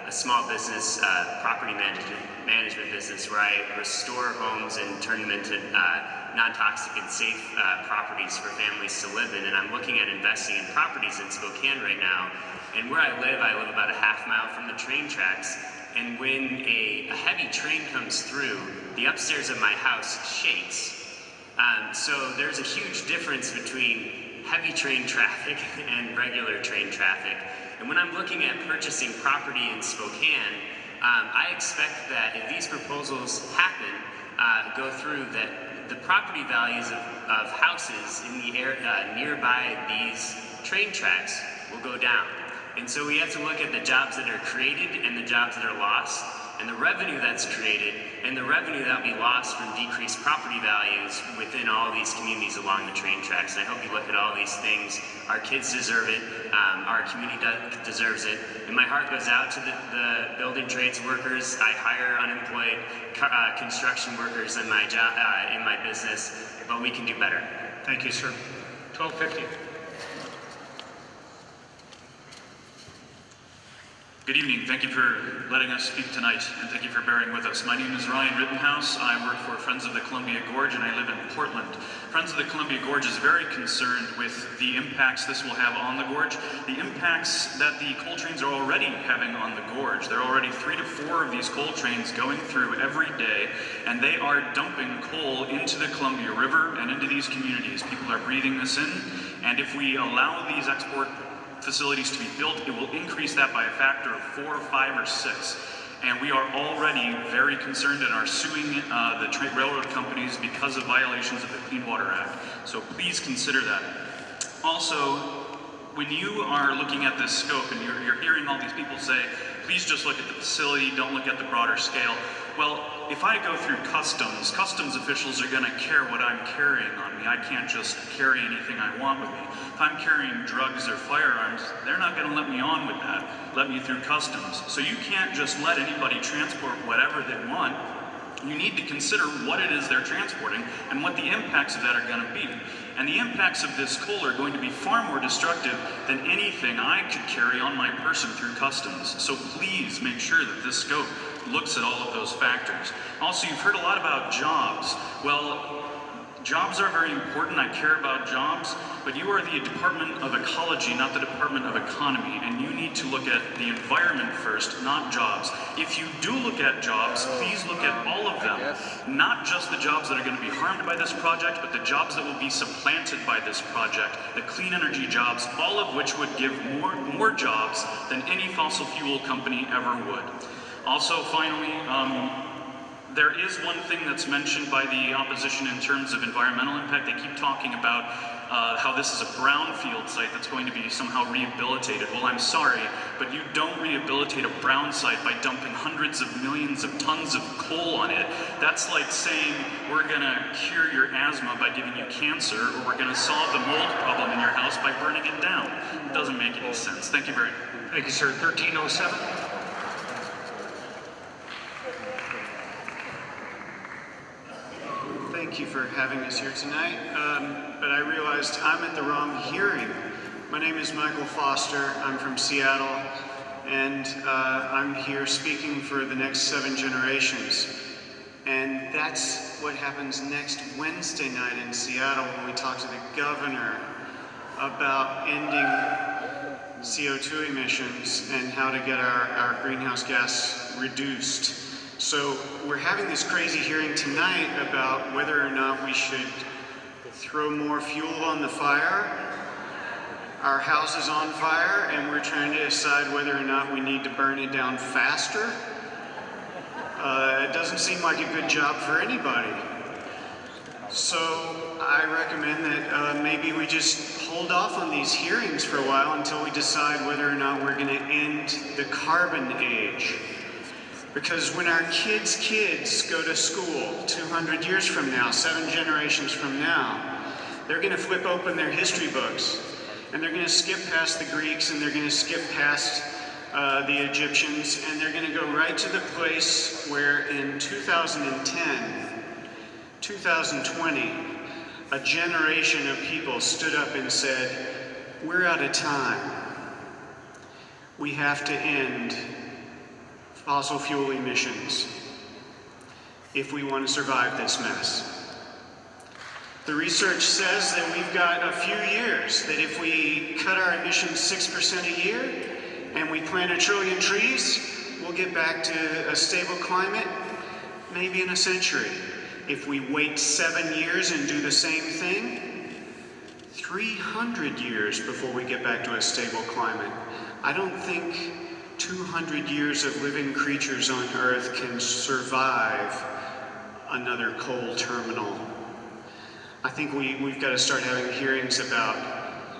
a small business, property management business, where I restore homes and turn them into non-toxic and safe properties for families to live in. And I'm looking at investing in properties in Spokane right now. And where I live about a half mile from the train tracks. And when a heavy train comes through, the upstairs of my house shakes. So there's a huge difference between heavy train traffic and regular train traffic. And when I'm looking at purchasing property in Spokane, I expect that if these proposals happen, go through, that the property values of houses in the area nearby these train tracks will go down. And so we have to look at the jobs that are created and the jobs that are lost, and the revenue that's created and the revenue that will be lost from decreased property values within all these communities along the train tracks. And I hope you look at all these things. Our kids deserve it. Our community deserves it. And my heart goes out to the building trades workers. I hire unemployed construction workers in my job, in my business, but we can do better. Thank you, sir. 1250. Good evening. Thank you for letting us speak tonight, and thank you for bearing with us. My name is Ryan Rittenhouse. I work for Friends of the Columbia Gorge, and I live in Portland. Friends of the Columbia Gorge is very concerned with the impacts this will have on the gorge, the impacts that the coal trains are already having on the gorge. There are already 3 to 4 of these coal trains going through every day, and they are dumping coal into the Columbia River and into these communities. People are breathing this in, and if we allow these export facilities to be built, it will increase that by a factor of 4, 5, or 6. And we are already very concerned and are suing the railroad companies because of violations of the Clean Water Act. So please consider that. Also, when you are looking at this scope and you're hearing all these people say, please just look at the facility, don't look at the broader scale. Well, if I go through customs officials are going to care what I'm carrying on me. I can't just carry anything I want with me. If I'm carrying drugs or firearms, they're not going to let me on with that, let me through customs. So you can't just let anybody transport whatever they want. You need to consider what it is they're transporting and what the impacts of that are going to be. And the impacts of this coal are going to be far more destructive than anything I could carry on my person through customs. So please make sure that this scope looks at all of those factors. Also, you've heard a lot about jobs. Well, jobs are very important. I care about jobs, but you are the Department of Ecology, not the Department of Economy, and you need to look at the environment first, not jobs. If you do look at jobs, please look at all of them, not just the jobs that are going to be harmed by this project, but the jobs that will be supplanted by this project, the clean energy jobs, all of which would give more jobs than any fossil fuel company ever would. Also, finally, there is one thing that's mentioned by the opposition in terms of environmental impact. They keep talking about how this is a brownfield site that's going to be somehow rehabilitated. Well, I'm sorry, but you don't rehabilitate a brown site by dumping hundreds of millions of tons of coal on it. That's like saying we're going to cure your asthma by giving you cancer, or we're going to solve the mold problem in your house by burning it down. It doesn't make any sense. Thank you very much. Thank you, sir. 1307. Thank you for having us here tonight, but I realized I'm at the wrong hearing. My name is Michael Foster. I'm from Seattle, and I'm here speaking for the next 7 generations. And that's what happens next Wednesday night in Seattle when we talk to the governor about ending CO2 emissions and how to get our greenhouse gas reduced. So we're having this crazy hearing tonight about whether or not we should throw more fuel on the fire. Our house is on fire and we're trying to decide whether or not we need to burn it down faster. It doesn't seem like a good job for anybody. So I recommend that maybe we just hold off on these hearings for a while until we decide whether or not we're going to end the carbon age. Because when our kids' kids go to school 200 years from now, 7 generations from now, they're going to flip open their history books and they're going to skip past the Greeks and they're going to skip past the Egyptians, and they're going to go right to the place where in 2010, 2020, a generation of people stood up and said, we're out of time. We have to end fossil fuel emissions if we want to survive this mess. The research says that we've got a few years, that if we cut our emissions 6% a year and we plant 1 trillion trees, we'll get back to a stable climate maybe in a century. If we wait 7 years and do the same thing, 300 years before we get back to a stable climate. I don't think 200 years of living creatures on Earth can survive another coal terminal. I think we've got to start having hearings about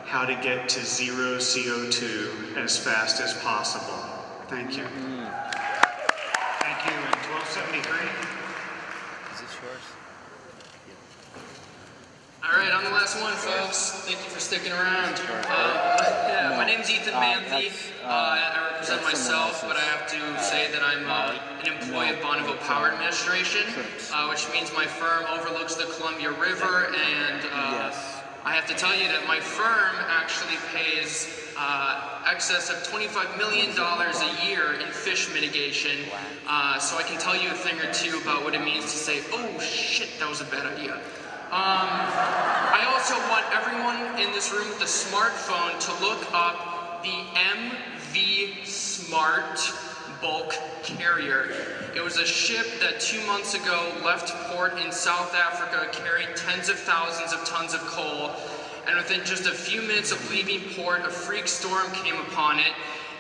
how to get to 0 CO2 as fast as possible. Thank you. Thank you. And 1273. Is this yours? All right, I'm the last one, folks. Thank you for sticking around. My name's Ethan Manthe. I represent myself, but I have to say that I'm an employee of Bonneville Power Administration, which means my firm overlooks the Columbia River, and I have to tell you that my firm actually pays excess of $25 million a year in fish mitigation, so I can tell you a thing or two about what it means to say, oh shit, that was a bad idea. I also want everyone in this room with a smartphone to look up the MV Smart bulk carrier. It was a ship that 2 months ago left port in South Africa carrying tens of thousands of tons of coal, and within just a few minutes of leaving port, a freak storm came upon it.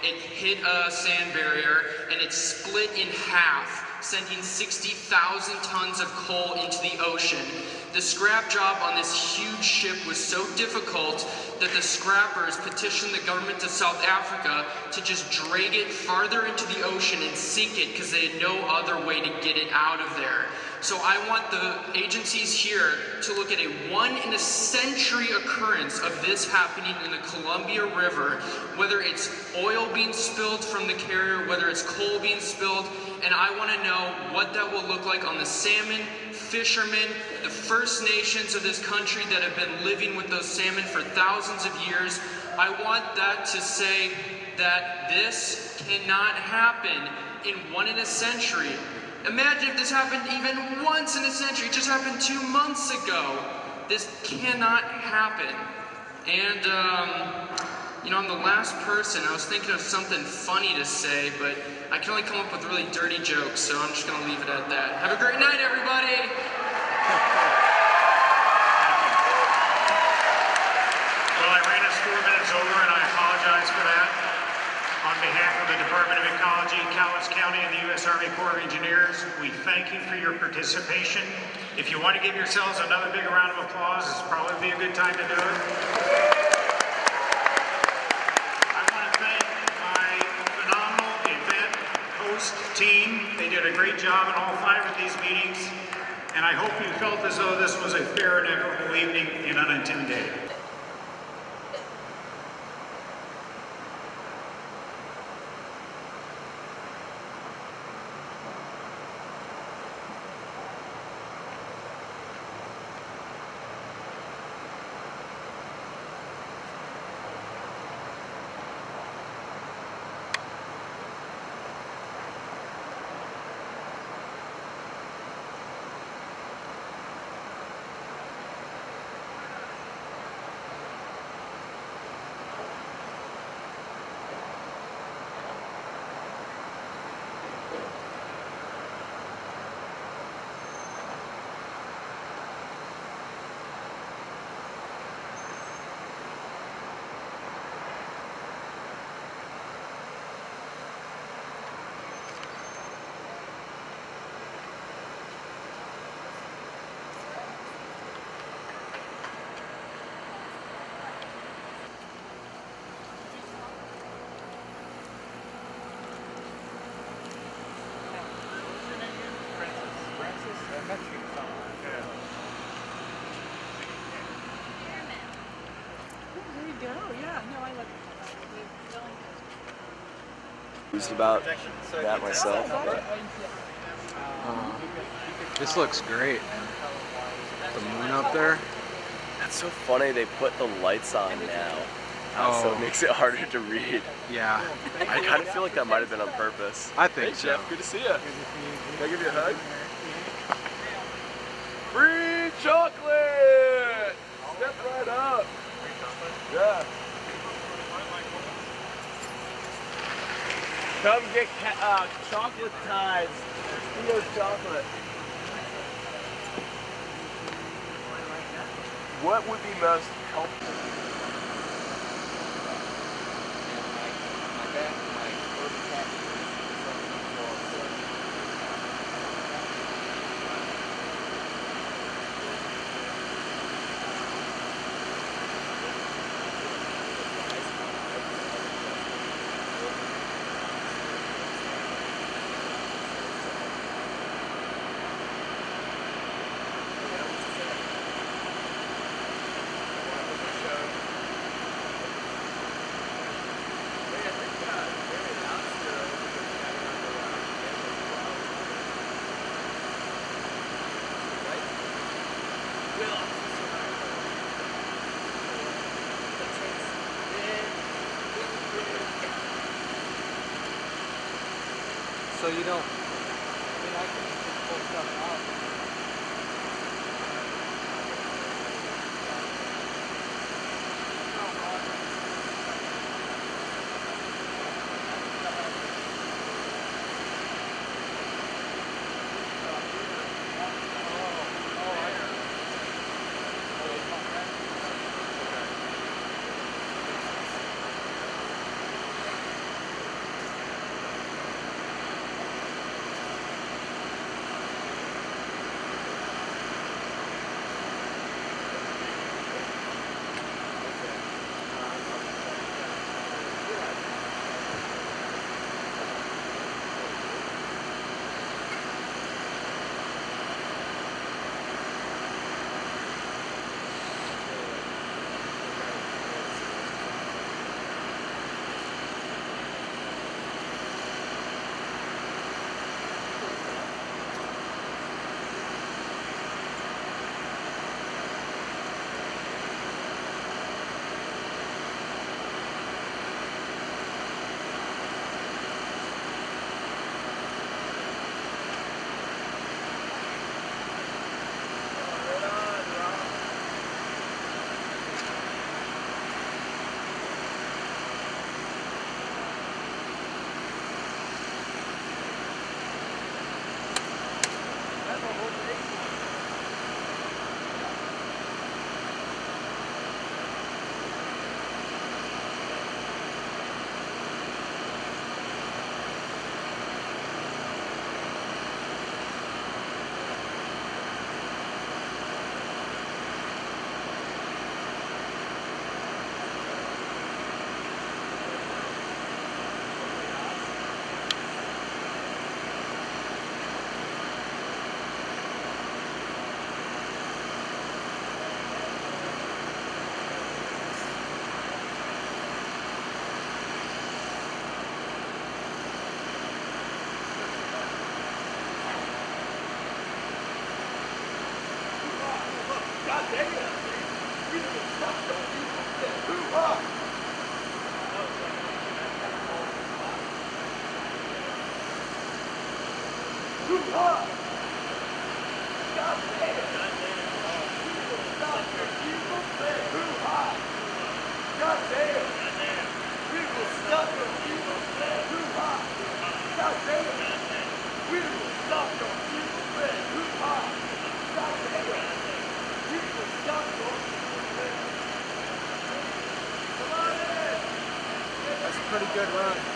It hit a sand barrier and it split in half, sending 60,000 tons of coal into the ocean. The scrap job on this huge ship was so difficult that the scrappers petitioned the government of South Africa to just drag it farther into the ocean and sink it because they had no other way to get it out of there. So I want the agencies here to look at a 1-in-a-century occurrence of this happening in the Columbia River, whether it's oil being spilled from the carrier, whether it's coal being spilled, and I want to know what that will look like on the salmon, fishermen, the First Nations of this country that have been living with those salmon for thousands of years. I want that to say that this cannot happen in 1 in a century. Imagine if this happened even once in a century. It just happened 2 months ago. This cannot happen. And, I'm the last person. I was thinking of something funny to say, but I can only come up with really dirty jokes, so I'm just going to leave it at that. Have a great night, everybody! Well, I ran us 4 minutes over, and I apologize for that. On behalf of the Department of Ecology, Cowlitz County, and the U.S. Army Corps of Engineers, we thank you for your participation. If you want to give yourselves another big round of applause, this would probably be a good time to do it. I want to thank my phenomenal event host team. They did a great job in all 5 of these meetings, and I hope you felt as though this was a fair and equitable evening and unintimidated. Confused about that myself. This looks great. The moon up there. That's so funny. They put the lights on now, so it makes it harder to read. Yeah. I kind of feel like that might have been on purpose. I think so. Hey, Jeff, good to see you. Can I give you a hug? Free chocolate! Step right up. Yeah. Come get chocolate ties. There's chocolate. What would be most helpful? So you don't. I mean, I can just pull stuff out. Pretty good run.